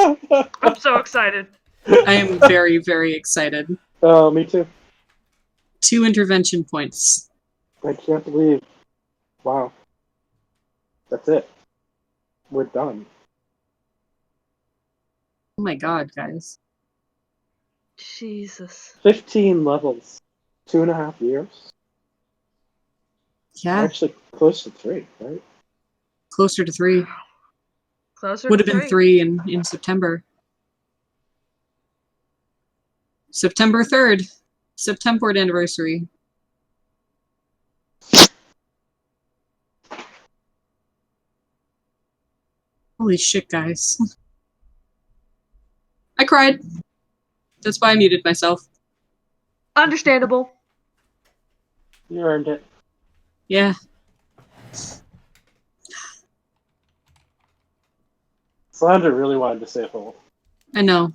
I'm so excited. I am very, very excited. Oh, me too. 2 intervention points. I can't believe. Wow. That's it. We're done. Oh my god, guys. Jesus. 15 levels. 2.5 years. Yeah, Actually, close to 3, right? closer to 3. Closer Would to have been 3 in September. September 3rd. Septemport anniversary. Holy shit, guys. I cried. That's why I muted myself. Understandable. You earned it. Yeah. Slandra really wanted to say whole. I know.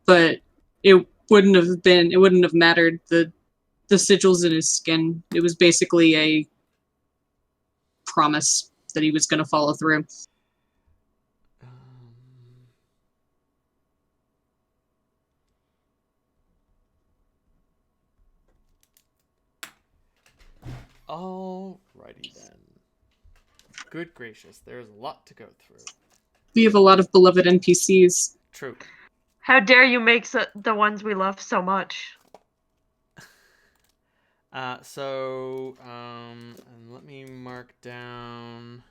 But it wouldn't have mattered. The sigils in his skin. It was basically a promise that he was gonna follow through. Alrighty then. Good gracious, there's a lot to go through. We have a lot of beloved NPCs. True. How dare you make the ones we love so much? And let me mark down.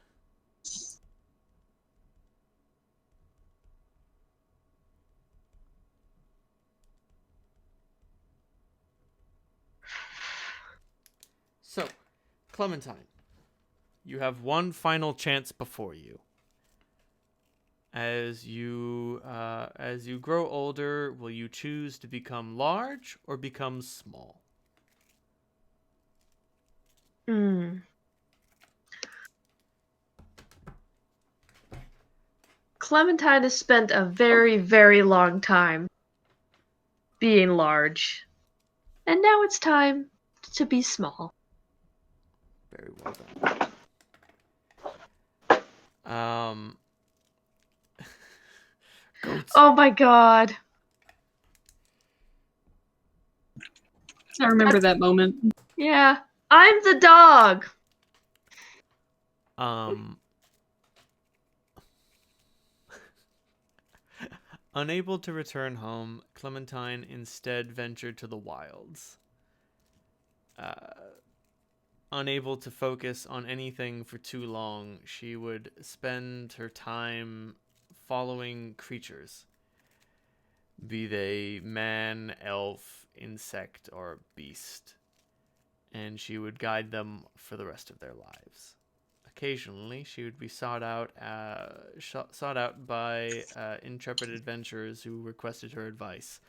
So, Clementine, you have one final chance before you. As you grow older, will you choose to become large or become small? Clementine has spent a very, very long time being large. And now it's time to be small. Very well done. Goats. Oh my god. I remember that moment. Yeah. I'm the dog. Unable to return home, Clementine instead ventured to the wilds. unable to focus on anything for too long, she would spend her time following creatures, be they man, elf, insect, or beast, and she would guide them for the rest of their lives. Occasionally, she would be sought out by intrepid adventurers who requested her advice,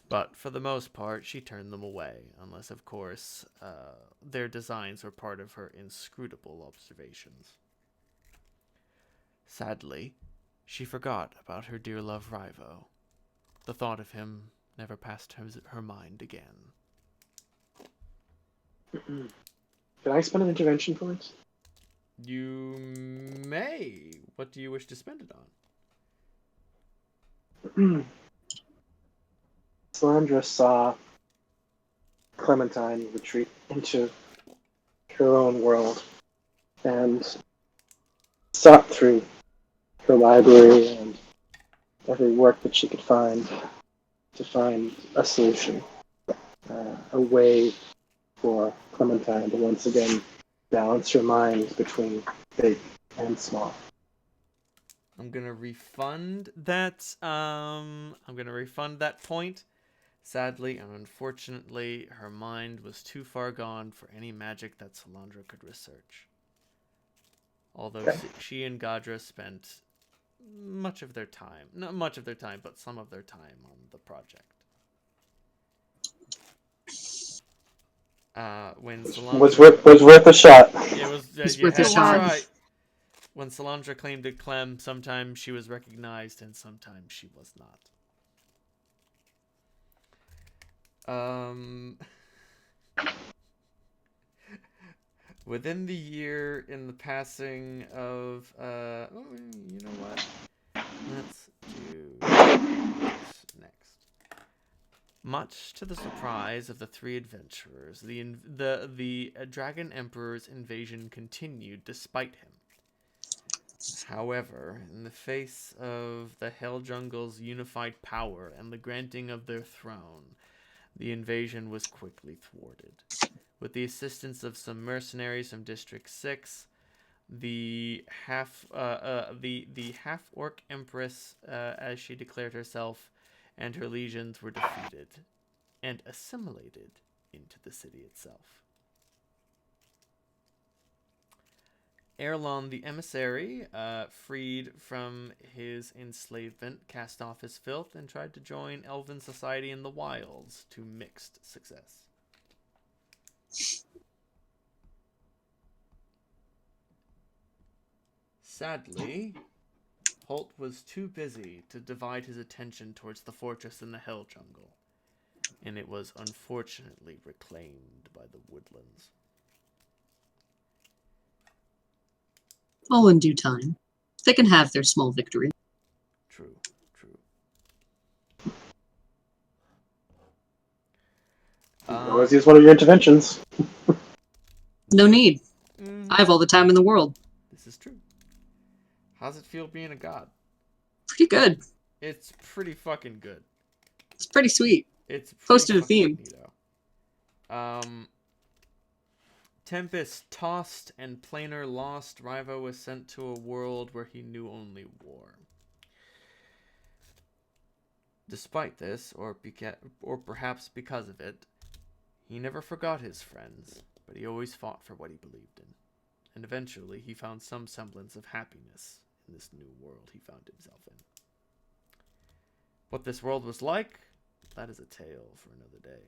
but for the most part, she turned them away, unless, of course, their designs were part of her inscrutable observations. Sadly, she forgot about her dear love Rivo. The thought of him never passed her mind again. Can I spend an intervention point? You may. What do you wish to spend it on? Solandra saw Clementine retreat into her own world and sought through her library and every work that she could find to find a solution, a way for Clementine to once again balance her mind between big and small. I'm gonna refund that. I'm gonna refund that point. Sadly and unfortunately, her mind was too far gone for any magic that Solandra could research. Although she and Gadra spent much of their time, not much of their time, but some of their time on the project. When Solandra Was worth a shot. it was It's you worth a had to shot. try. When Solandra claimed to Clem, sometimes she was recognized and sometimes she was not. Within the year in the passing of you know what? Let's do this next. Much to the surprise of the three adventurers, the Dragon Emperor's invasion continued despite him. However, in the face of the Hell Jungle's unified power and the granting of their throne, the invasion was quickly thwarted. With the assistance of some mercenaries from District 6, the half-orc empress, as she declared herself, and her legions were defeated and assimilated into the city itself. Erlon the emissary, freed from his enslavement, cast off his filth and tried to join elven society in the wilds, to mixed success. Sadly, Holt was too busy to divide his attention towards the fortress in the Hell Jungle, and it was unfortunately reclaimed by the woodlands. All in due time. They can have their small victory. True. Always use one of your interventions. No need. I have all the time in the world. This is true. How's it feel being a god? Pretty good. It's pretty fucking good. It's pretty sweet. It's Close to pretty the theme. neato. Tempest tossed and Planar lost, Rivo was sent to a world where he knew only war. Despite this, or perhaps because of it, he never forgot his friends, but he always fought for what he believed in. And eventually he found some semblance of happiness in this new world he found himself in. What this world was like, that is a tale for another day.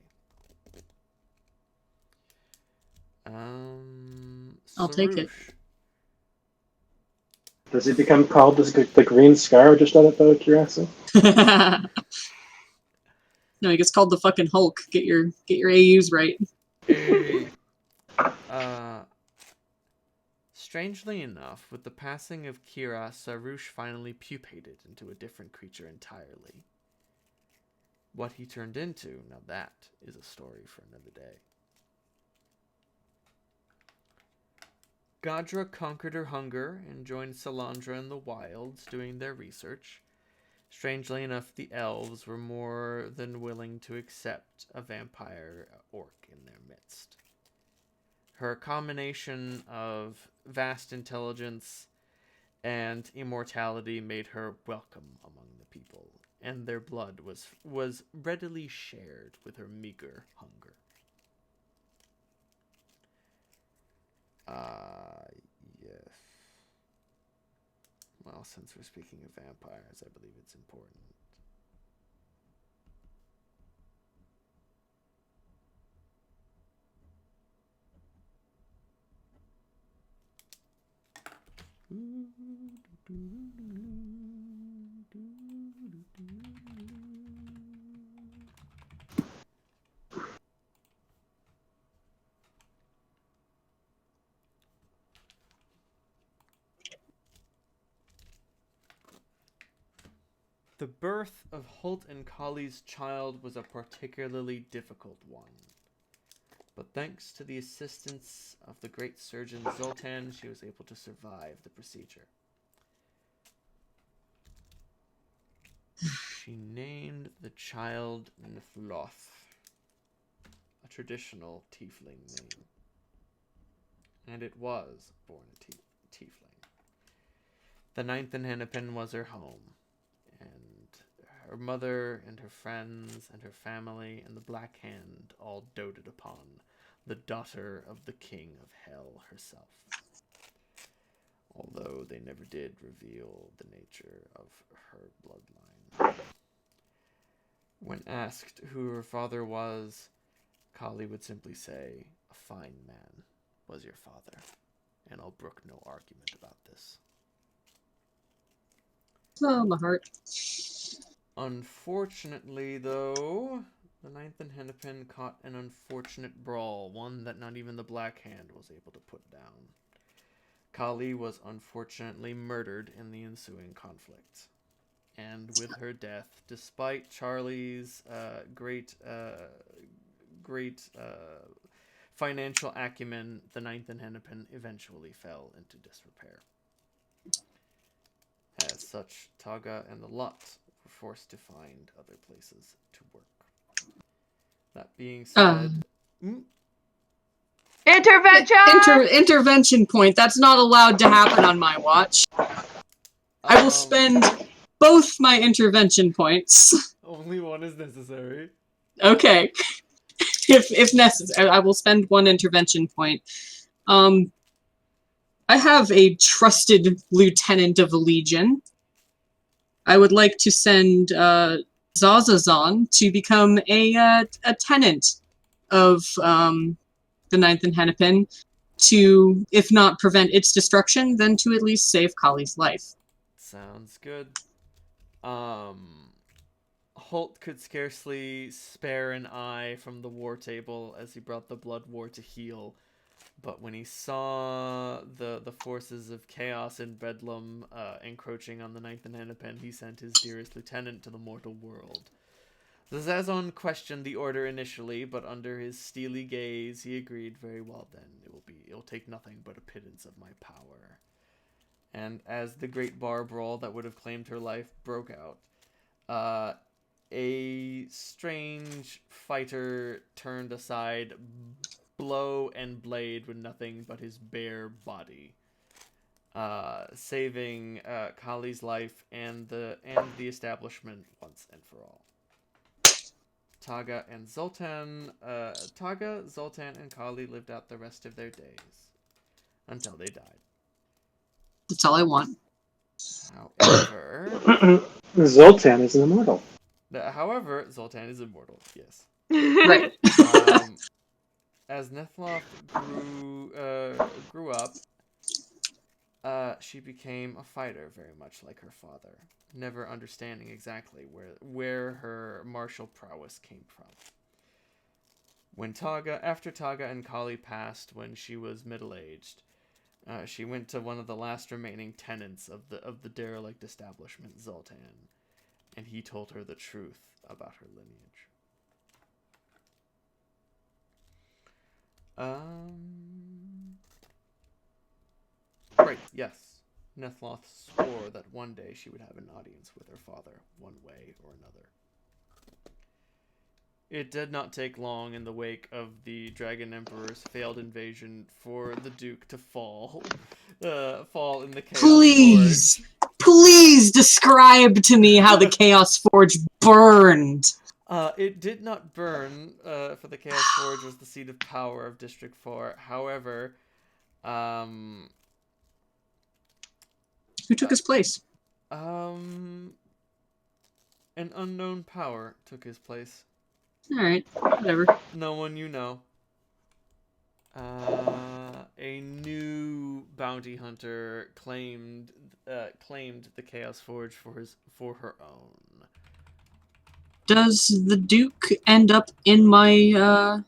I'll take it. Sarouche. Does he become called the Green Scar just out of curiosity? No, he gets called the fucking Hulk. Get your AUs right. Hey. Strangely enough, with the passing of Kira, Sarouche finally pupated into a different creature entirely. What he turned into, now that is a story for another day. Gadra conquered her hunger and joined Solandra in the wilds doing their research. Strangely enough, the elves were more than willing to accept a vampire orc in their midst. Her combination of vast intelligence and immortality made her welcome among the people, and their blood was readily shared with her meager hunger. Yes. Well, since we're speaking of vampires, I believe it's important. The birth of Holt and Collie's child was a particularly difficult one. But thanks to the assistance of the great surgeon Zoltan, she was able to survive the procedure. She named the child Nifloth, a traditional tiefling name. And it was born a tiefling. The ninth in Hennepin was her home, and her mother and her friends and her family and the Black Hand all doted upon the daughter of the King of Hell herself, although they never did reveal the nature of her bloodline. When asked who her father was, Collie would simply say, "A fine man was your father," and I'll brook no argument about this. Oh, my heart. Unfortunately, though, the ninth in Hennepin caught an unfortunate brawl, one that not even the Black Hand was able to put down. Kali was unfortunately murdered in the ensuing conflict. And with her death, despite Charlie's great financial acumen, the ninth in Hennepin eventually fell into disrepair. As such, Taga and the Lot were forced to find other places to work. That being said... Intervention! Intervention point. That's not allowed to happen on my watch. I will spend both my intervention points. Only one is necessary. Okay. If necessary, I will spend one intervention point. I have a trusted lieutenant of the Legion. I would like to send Zazazan to become a tenant of the ninth in Hennepin to, if not prevent its destruction, then to at least save Kali's life. Sounds good. Holt could scarcely spare an eye from the war table as he brought the blood war to heel. But when he saw the forces of chaos and bedlam encroaching on the ninth and Hennepin, he sent his dearest lieutenant to the mortal world. Zazazon questioned the order initially, but under his steely gaze, he agreed, "Very well then, it'll take nothing but a pittance of my power." And as the great bar brawl that would have claimed her life broke out, a strange fighter turned aside, blow and blade with nothing but his bare body, saving Kali's life and the establishment once and for all. Taga, Zoltan, and Kali lived out the rest of their days until they died. That's all I want. However, Zoltan is an immortal. Zoltan is immortal. Yes. Right. As Nethloth grew up, she became a fighter, very much like her father, never understanding exactly where her martial prowess came from. After Taga and Kali passed when she was middle-aged, she went to one of the last remaining tenants of the derelict establishment, Zoltan, and he told her the truth about her lineage. Right, yes. Nethloth swore that one day she would have an audience with her father, one way or another. It did not take long in the wake of the Dragon Emperor's failed invasion for the Duke to fall in the Chaos Please, Forge. please describe to me how the Chaos Forge burned. It did not burn, for the Chaos Forge was the seat of power of District 4. However, Who took his place? an unknown power took his place. Alright, whatever. No one you know. A new bounty hunter claimed the Chaos Forge for her own. Does the Duke end up in my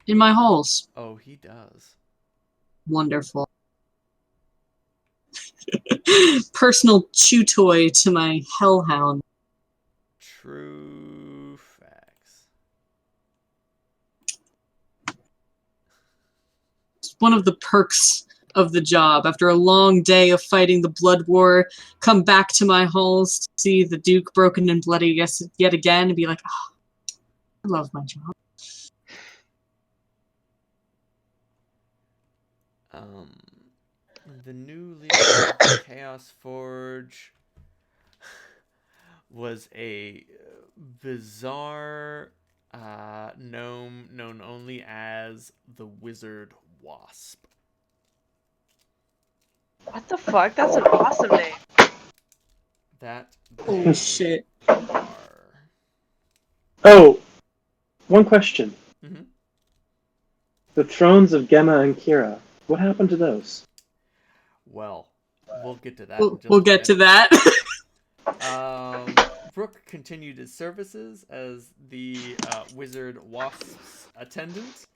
halls? Oh, he does. Wonderful. Personal chew toy to my hellhound. True facts. It's one of the perks of the job. After a long day of fighting the blood war, come back to my halls to see the Duke broken and bloody yet again and be like, oh, I love my job. The new leader of the Chaos Forge was a bizarre gnome known only as the Wizard Wasp. What the fuck? That's an awesome name. That Oh they shit. are. Oh, one question. Mhm. The thrones of Gemma and Kira. What happened to those? Well, we'll get to that. In just We'll a get to minute. that. Brooke continued his services as the Wizard Wasp's attendant,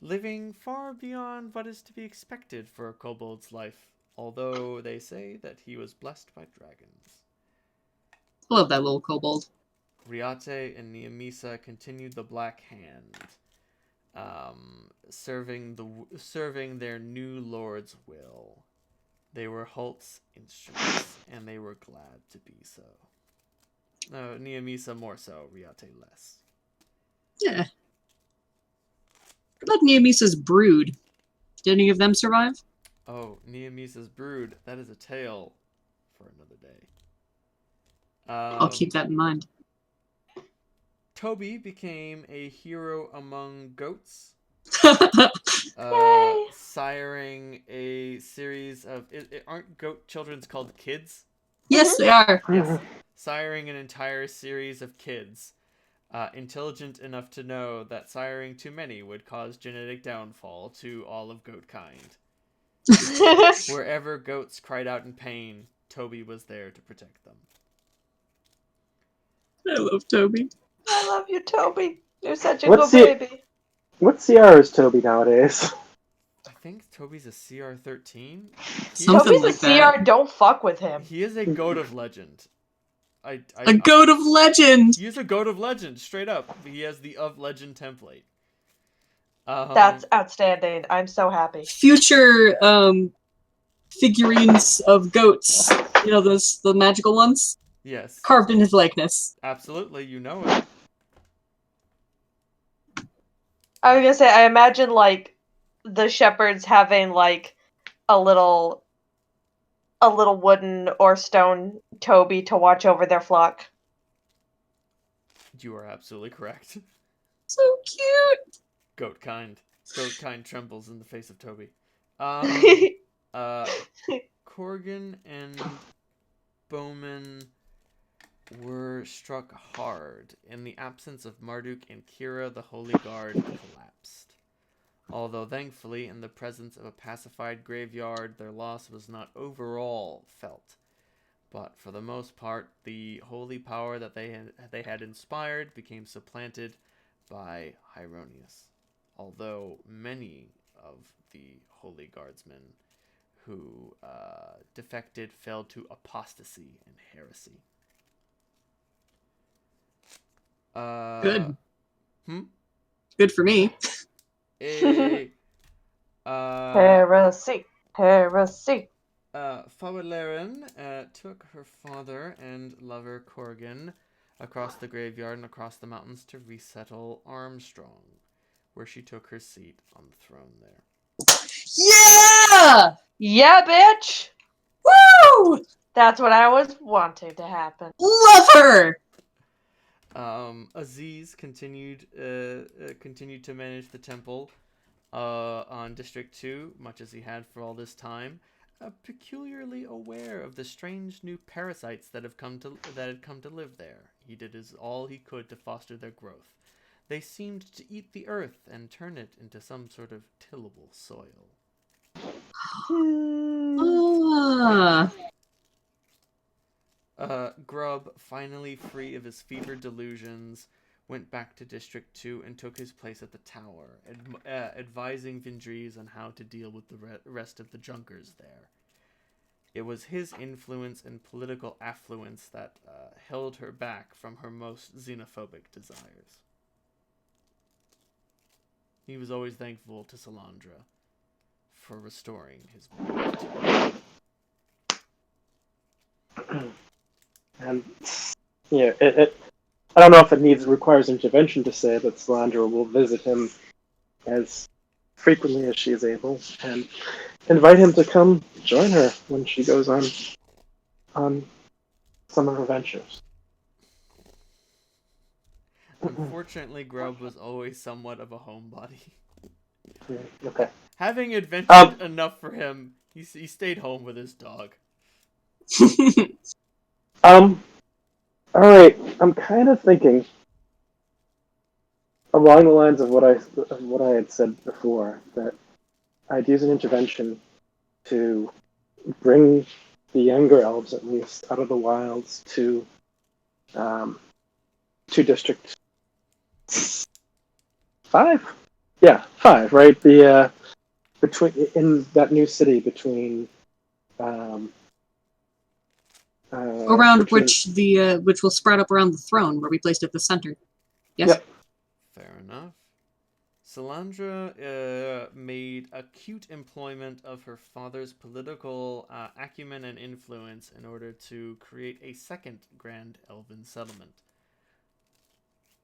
living far beyond what is to be expected for a kobold's life, although they say that he was blessed by dragons. Love that little kobold. Riate and Niamisa continued the Black Hand, serving their new lord's will. They were Hult's instruments, and they were glad to be so. Niamisa more so, Riate less. Yeah. What about Niamisa's brood? Did any of them survive? Oh, Niamisa's brood. That is a tale for another day. I'll keep that in mind. Toby became a hero among goats, Yay! siring a series of... aren't goat children's called kids? Yes, they are. Yes. Siring an entire series of kids. Intelligent enough to know that siring too many would cause genetic downfall to all of goat kind. Wherever goats cried out in pain, Toby was there to protect them. I love Toby. I love you, Toby. You're such a What's good baby. What CR is Toby nowadays? I think Toby's a CR13. Something Toby's like a that. CR. Don't fuck with him. He is a goat of legend. A goat of legend! He is a goat of legend, straight up. He has the of legend template. That's outstanding. I'm so happy. Future figurines of goats. You know the magical ones? Yes, Carved in his likeness. absolutely. You know it. I was gonna say, I imagine like the shepherds having like a little wooden or stone Toby to watch over their flock. You are absolutely correct. So cute! Goat kind. Goat kind trembles in the face of Toby. Corgan and Bowman were struck hard. In the absence of Marduk and Kira, the Holy Guard collapsed. Although thankfully, in the presence of a pacified graveyard, their loss was not overall felt. But for the most part, the holy power that they had inspired became supplanted by Hieronius. Although many of the Holy Guardsmen who defected fell to apostasy and heresy. Good. Hmm? Good for me. Heresy. Heresy. Faweleren took her father and lover Corgan across the graveyard and across the mountains to resettle Armstrong, where she took her seat on the throne there. Yeah! Yeah, bitch! Woo! That's what I was wanting to happen. Love her! Aziz continued to manage the temple on District 2, much as he had for all this time, peculiarly aware of the strange new parasites that had come to live there. He did all he could to foster their growth. They seemed to eat the earth and turn it into some sort of tillable soil. Ah. Grub, finally free of his fever delusions, went back to District 2 and took his place at the tower, advising Vindries on how to deal with the rest of the Junkers there. It was his influence and political affluence that held her back from her most xenophobic desires. He was always thankful to Salandra for restoring his voice. And yeah, I don't know if it requires intervention to say that Salandra will visit him as frequently as she is able and invite him to come join her when she goes on some of her ventures. Unfortunately, Grub was always somewhat of a homebody. Yeah, okay. Having adventured enough for him, he stayed home with his dog. Alright, I'm kind of thinking along the lines of what I had said before, that I'd use an intervention to bring the younger elves, at least, out of the wilds to District 5? Yeah, 5, right? The in that new city between Around which will spread up around the throne, where we placed it at the center. Yes? Yep. Fair enough. Salandra made acute employment of her father's political acumen and influence in order to create a second Grand Elven settlement.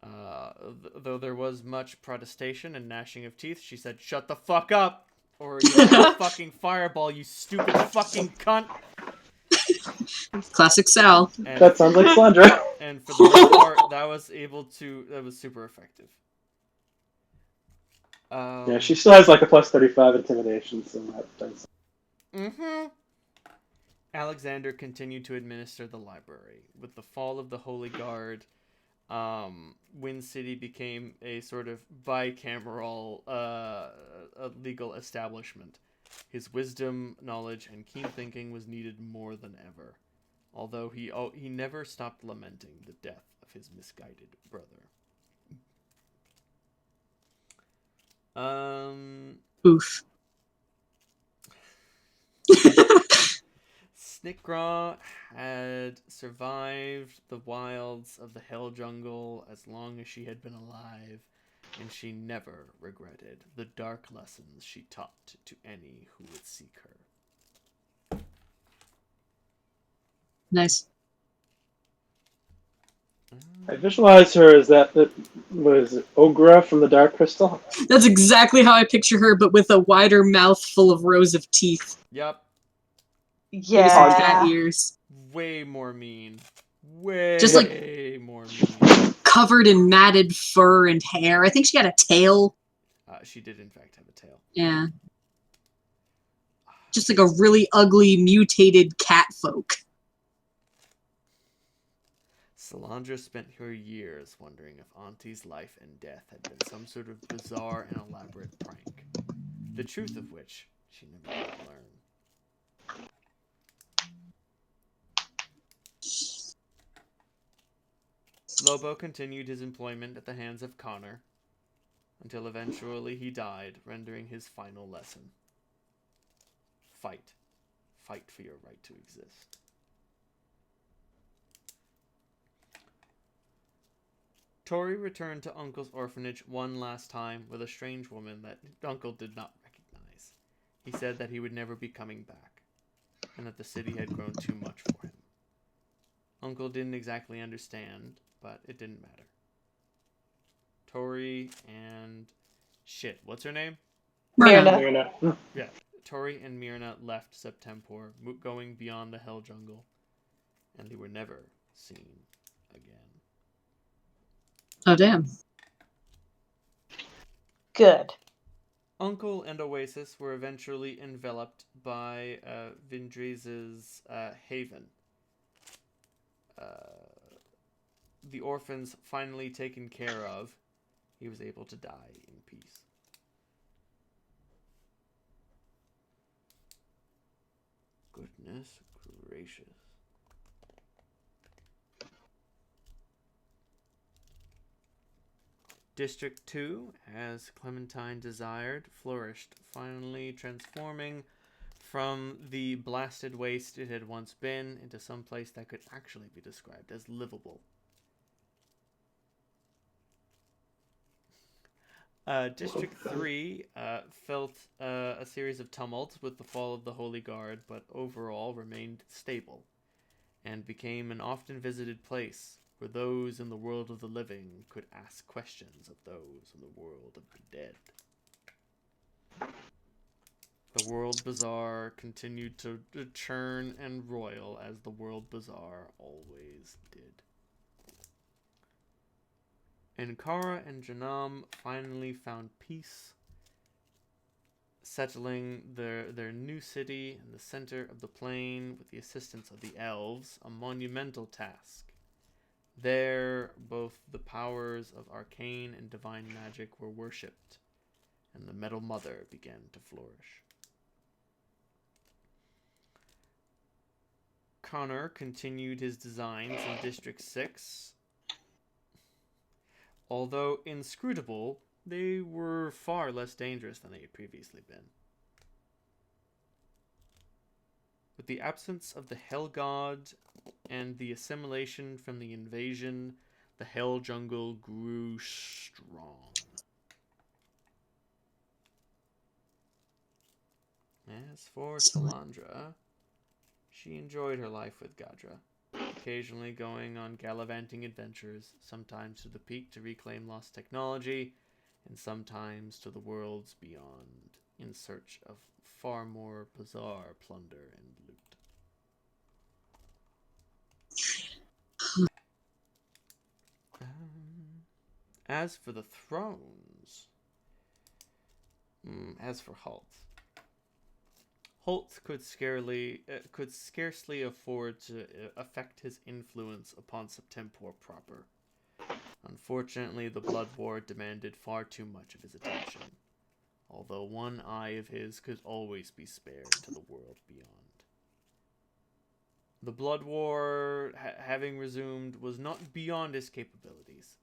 Though there was much protestation and gnashing of teeth, she said, "Shut the fuck up, or you'll fucking fireball, you stupid fucking cunt." Classic Sal. And, That sounds like Salandra. and for the most part, that was super effective. Yeah, she still has like a plus 35 intimidation, so that does. Mm-hmm. Alexander continued to administer the library. With the fall of the Holy Guard, Wind City became a sort of bicameral legal establishment. His wisdom, knowledge, and keen thinking was needed more than ever, although he never stopped lamenting the death of his misguided brother. Oof. Snickgraw had survived the wilds of the Hell Jungle as long as she had been alive, and she never regretted the dark lessons she taught to any who would seek her. Nice. I visualize her as that was Ogra from the Dark Crystal. That's exactly how I picture her, but with a wider mouth full of rows of teeth. Yep. Maybe some cat Yeah. ears. Way more mean. Way Just like- more mean. Covered in matted fur and hair. I think she had a tail. She did, in fact, have a tail. Yeah. Just like a really ugly, mutated cat folk. Salandra spent her years wondering if Auntie's life and death had been some sort of bizarre and elaborate prank. The truth of which she never did learn. Lobo continued his employment at the hands of Connor, until eventually he died, rendering his final lesson. Fight. Fight for your right to exist. Tori returned to Uncle's orphanage one last time with a strange woman that Uncle did not recognize. He said that he would never be coming back, and that the city had grown too much for him. Uncle didn't exactly understand, but it didn't matter. Tori and... Shit, what's her name? Myrna. Myrna. Yeah, Tori and Myrna left Septemport, going beyond the Hell Jungle, and they were never seen again. Oh, damn. Good. Uncle and Oasis were eventually enveloped by Vindri's haven. The orphans finally taken care of, he was able to die in peace. Goodness gracious. District 2, as Clementine desired, flourished, finally transforming from the blasted waste it had once been into some place that could actually be described as livable. District 3 felt a series of tumults with the fall of the Holy Guard, but overall remained stable, and became an often visited place where those in the world of the living could ask questions of those in the world of the dead. The World Bazaar continued to churn and roil as the World Bazaar always did. Ankara and Janam finally found peace, settling their new city in the center of the plain with the assistance of the elves, a monumental task. There, both the powers of arcane and divine magic were worshipped, and the Metal Mother began to flourish. Connor continued his designs in District 6. Although inscrutable, they were far less dangerous than they had previously been. With the absence of the Hell God and the assimilation from the invasion, the Hell Jungle grew strong. As for Salandra, she enjoyed her life with Gadra, occasionally going on gallivanting adventures, sometimes to the peak to reclaim lost technology, and sometimes to the worlds beyond, in search of far more bizarre plunder and loot. As for the thrones, as for Holt could scarcely afford to affect his influence upon Septemport proper. Unfortunately, the Blood War demanded far too much of his attention, although one eye of his could always be spared to the world beyond. The Blood War, having resumed, was not beyond his capabilities,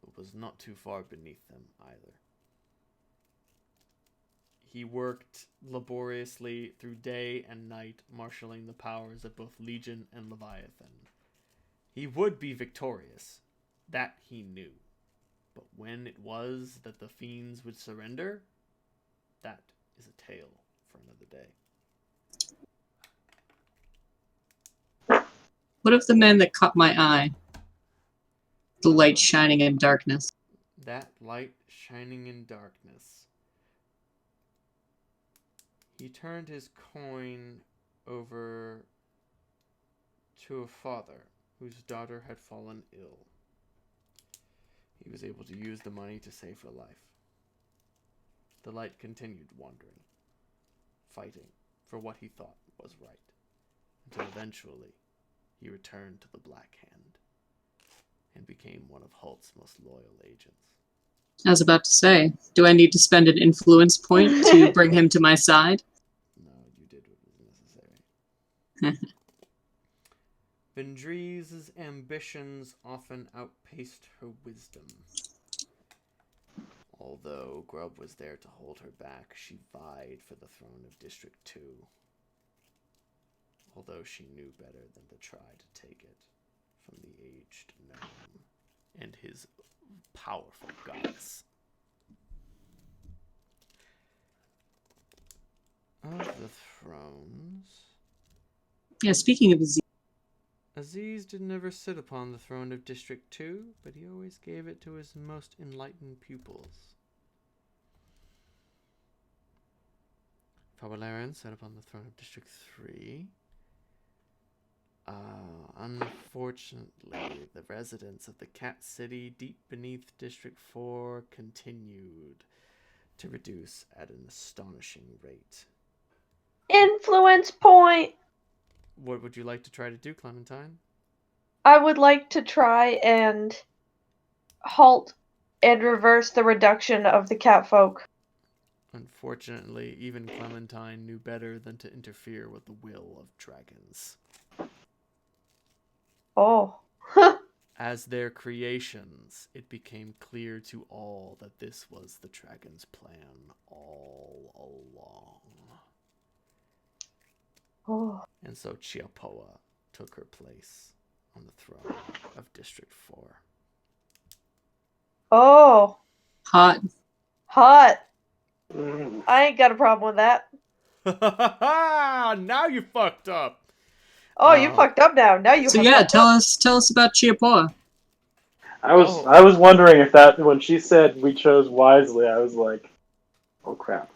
but was not too far beneath them either. He worked laboriously through day and night, marshalling the powers of both Legion and Leviathan. He would be victorious, that he knew. But when it was that the fiends would surrender, that is a tale for another day. What of the man that caught my eye? The light shining in darkness. That light shining in darkness. He turned his coin over to a father whose daughter had fallen ill. He was able to use the money to save her life. The light continued wandering, fighting for what he thought was right, until eventually he returned to the Black Hand and became one of Hult's most loyal agents. I was about to say, do I need to spend an influence point to bring him to my side? No, you did what was necessary. Vindri's ambitions often outpaced her wisdom. Although Grub was there to hold her back, she vied for the throne of District 2. Although she knew better than to try to take it from the aged gnome and his powerful goddess. Of the thrones... Yeah, speaking of Aziz did never sit upon the throne of District 2, but he always gave it to his most enlightened pupils. Fawalaran sat upon the throne of District 3. Unfortunately, the residents of the Cat City deep beneath District 4 continued to reduce at an astonishing rate. Influence point. What would you like to try to do, Clementine? I would like to try and halt and reverse the reduction of the catfolk. Unfortunately, even Clementine knew better than to interfere with the will of dragons. Oh. As their creations, it became clear to all that this was the dragon's plan all along. Oh. And so Chiapoa took her place on the throne of District 4. Oh. Hot. Hot. Mm. I ain't got a problem with that. Now you fucked up! Oh, you fucked up now. Now you So have yeah, fucked tell up. us about Chiapoa. I was wondering if that when she said we chose wisely, I was like, oh crap.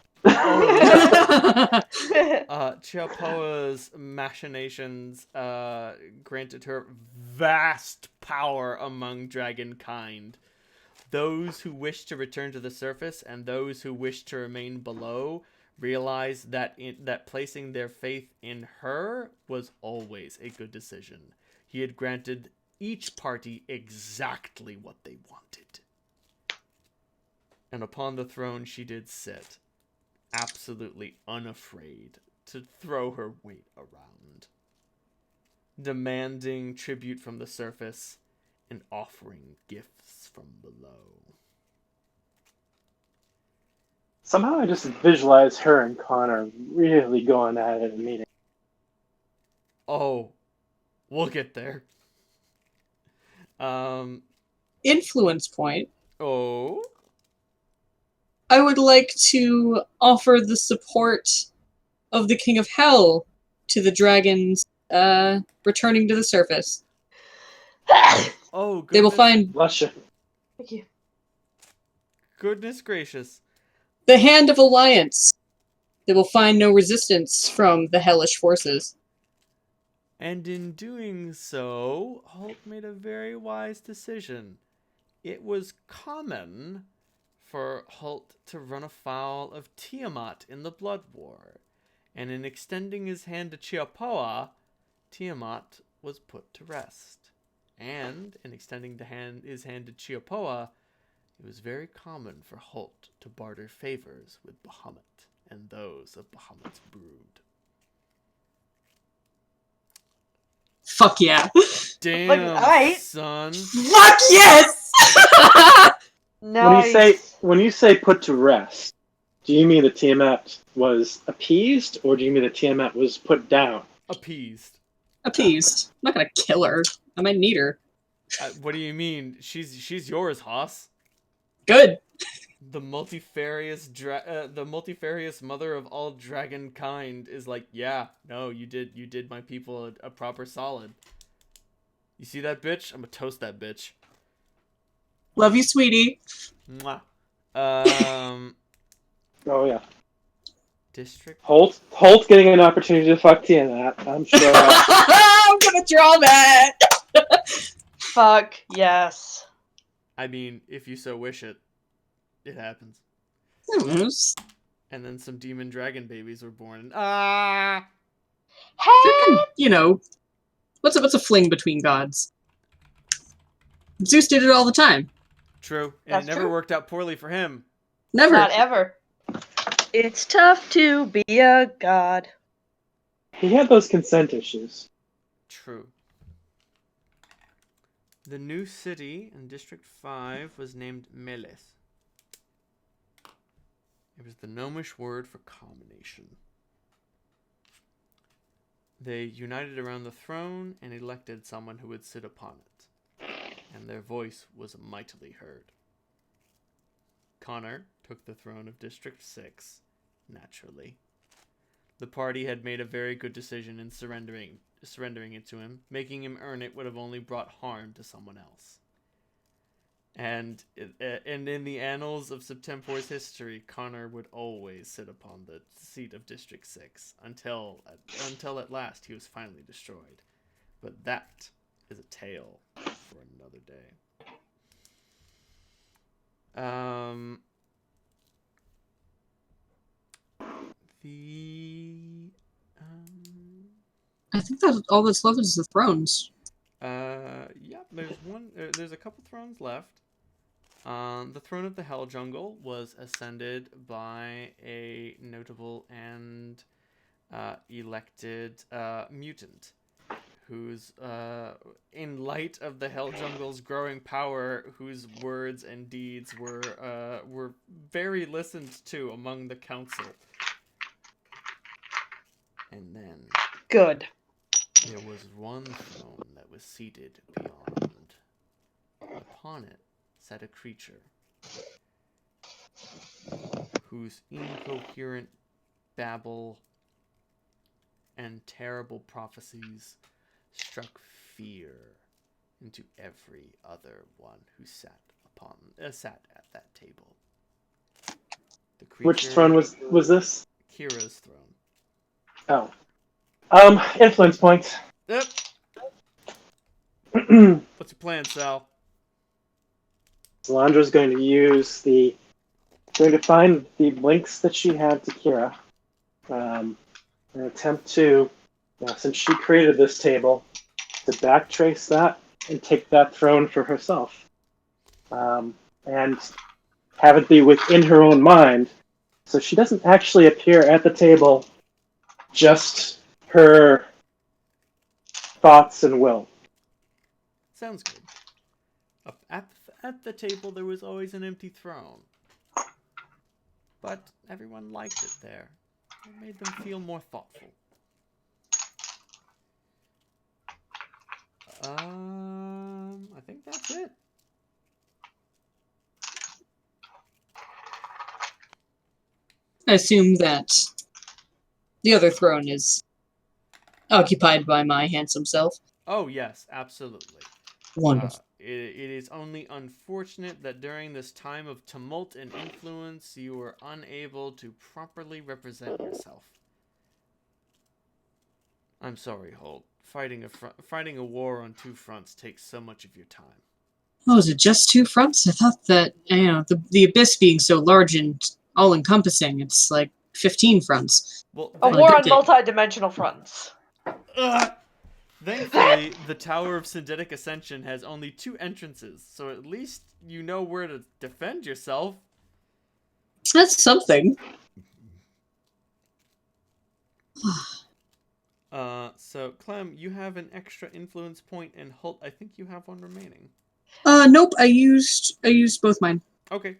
Chiapoa's machinations granted her vast power among dragonkind. Those who wished to return to the surface and those who wished to remain below realized that that placing their faith in her was always a good decision. He had granted each party exactly what they wanted. And upon the throne she did sit, absolutely unafraid to throw her weight around, demanding tribute from the surface and offering gifts from below. Somehow I just visualize her and Connor really going at it in a meeting. Oh, we'll get there. Influence point. Oh, I would like to offer the support of the King of Hell to the dragons returning to the surface. oh, They will goodness, find Bless you. Thank you. goodness gracious. the Hand of Alliance. They will find no resistance from the hellish forces. And in doing so, Holt made a very wise decision. It was common for Holt to run afoul of Tiamat in the Blood War, and in extending his hand to Chiapoa, Tiamat was put to rest. And in extending his hand to Chiapoa, it was very common for Holt to barter favors with Bahamut and those of Bahamut's brood. Fuck yeah. Damn, alright. son. Fuck yes! Nice. When you say put to rest, do you mean that Tiamat was appeased, or do you mean that Tiamat was put down? Appeased. Appeased. I'm not gonna kill her. I might need her. What do you mean? She's yours, Haas. Good. The multifarious mother of all dragon kind is like, yeah, no, you did my people a proper solid. You see that bitch? I'm gonna toast that bitch. Love you, sweetie. Mwah. Oh yeah. District. Holt getting an opportunity to fuck Tiamat, I'm sure. I'm gonna draw that. Fuck yes. I mean, if you so wish it, it happens. Yes. And then some demon dragon babies were born. Hey! You know, what's a fling between gods? Zeus did it all the time. True. And That's it never true. worked out poorly for him. Never. Not ever. It's tough to be a god. He had those consent issues. True. The new city in District 5 was named Meleth. It was the gnomish word for combination. They united around the throne and elected someone who would sit upon it, and their voice was mightily heard. Connor took the throne of District 6, naturally. The party had made a very good decision in surrendering surrendering it to him. Making him earn it would have only brought harm to someone else. And in the annals of Septemport's history, Connor would always sit upon the seat of District 6 until at last he was finally destroyed. But that is a tale for another day. I think that all that's left is the thrones. Yeah, there's a couple thrones left. The throne of the Hell Jungle was ascended by a notable and elected mutant, who's, in light of the Hell Jungle's growing power, whose words and deeds were very listened to among the council. And then Good. there was one throne that was seated beyond. Upon it sat a creature whose incoherent babble and terrible prophecies struck fear into every other one who sat at that table. The creature, Which throne was this? Kira's throne. Oh. Influence points. Yep. What's your plan, Sal? Solandra's going to find the links that she had to Kira, and attempt to, since she created this table, to backtrace that and take that throne for herself, and have it be within her own mind, so she doesn't actually appear at the table, just her thoughts and will. Sounds good. At the table, there was always an empty throne. But everyone liked it there. It made them feel more thoughtful. I think that's it. I assume that the other throne is occupied by my handsome self. Oh, yes, absolutely. Wonderful. It is only unfortunate that during this time of tumult and influence, you were unable to properly represent yourself. I'm sorry, Holt. Fighting a war on two fronts takes so much of your time. Oh, is it just two fronts? I thought that, the abyss being so large and all-encompassing, it's like 15 fronts. Well, A war on multi-dimensional fronts. Thankfully, the Tower of Syndetic Ascension has only 2 entrances, so at least you know where to defend yourself. That's something. So Clem, you have an extra influence point, and Holt, I think you have one remaining. Nope, I used both mine. Okay.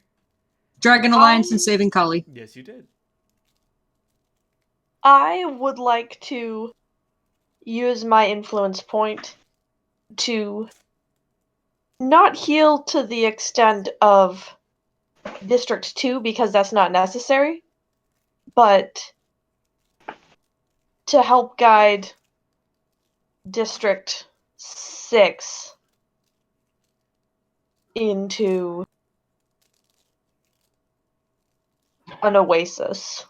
Dragon Alliance and Saving Kali. Yes, you did. I would like to use my influence point to not heal to the extent of District 2 because that's not necessary, but to help guide District 6 into an oasis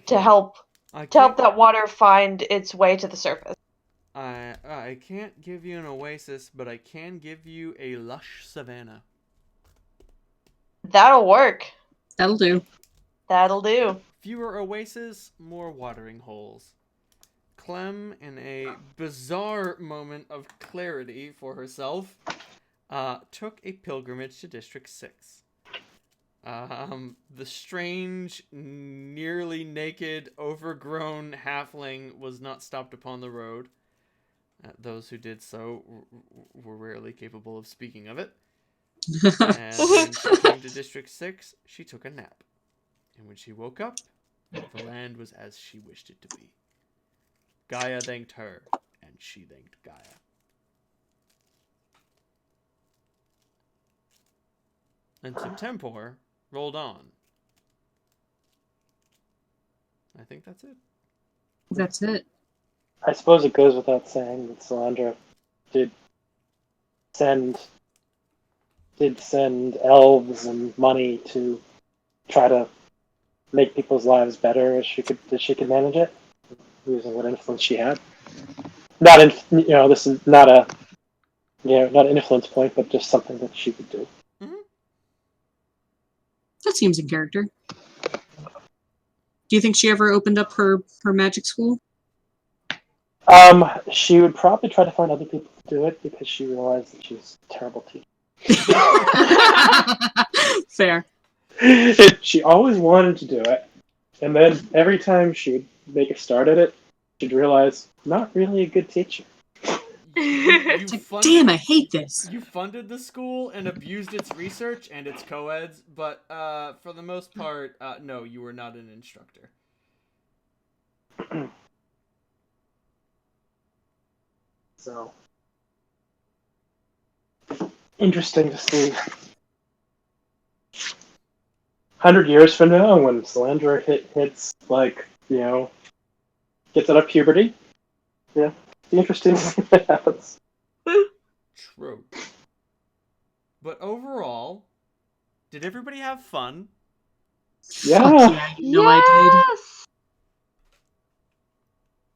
to help that water find its way to the surface. I can't give you an oasis, but I can give you a lush savanna. That'll work. That'll do. That'll do. Fewer oases, more watering holes. Clem, in a bizarre moment of clarity for herself, took a pilgrimage to District 6. The strange, nearly naked, overgrown halfling was not stopped upon the road. Those who did so were rarely capable of speaking of it. And when she came to District 6, she took a nap. And when she woke up, the land was as she wished it to be. Gaia thanked her, and she thanked Gaia. And Septemport rolled on. I think that's it. That's it. I suppose it goes without saying that Salandra did send elves and money to try to make people's lives better as she could manage it, using what influence she had. Not in, this is not a, not an influence point, but just something that she could do. Mm-hmm. That seems in character. Do you think she ever opened up her magic school? She would probably try to find other people to do it because she realized that she's a terrible teacher. Fair. She always wanted to do it, and then every time she'd make a start at it, she'd realize, not really a good teacher. It's like, damn, I hate this. You funded the school and abused its research and its co-eds, but for the most part, no, you were not an instructor. So, interesting to see. 100 years from now, when Salandra hits, gets out of puberty, yeah, it's interesting to see what happens. True. But overall, did everybody have fun? Yeah. Fuck yeah, you know I did.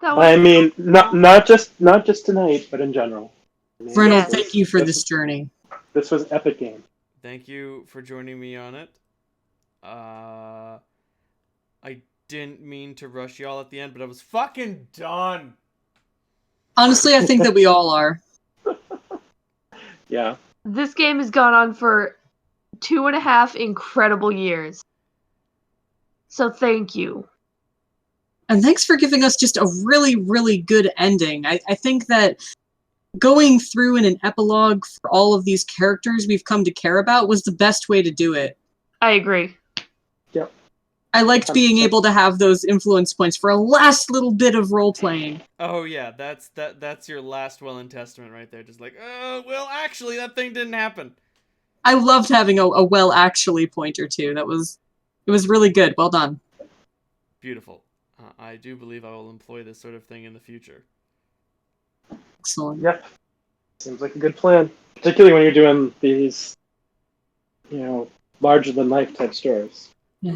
That was I mean, not just tonight, but in general. I mean, Reynolds, Yes. thank you for this journey. This was epic game. Thank you for joining me on it. I didn't mean to rush y'all at the end, but I was fucking done. Honestly, I think that we all are. Yeah. This game has gone on for 2.5 incredible years. So thank you. And thanks for giving us just a really, really good ending. I think that going through in an epilogue for all of these characters we've come to care about was the best way to do it. I agree. Yep. I liked being 100%. able to have those influence points for a last little bit of role-playing. Oh yeah, that's your last will and testament right there. Just like, well, actually, that thing didn't happen. I loved having a well actually pointer too. It was really good. Well done. Beautiful. I do believe I will employ this sort of thing in the future. Excellent. Yep. Seems like a good plan. Particularly when you're doing these, larger than life type stories. Yeah.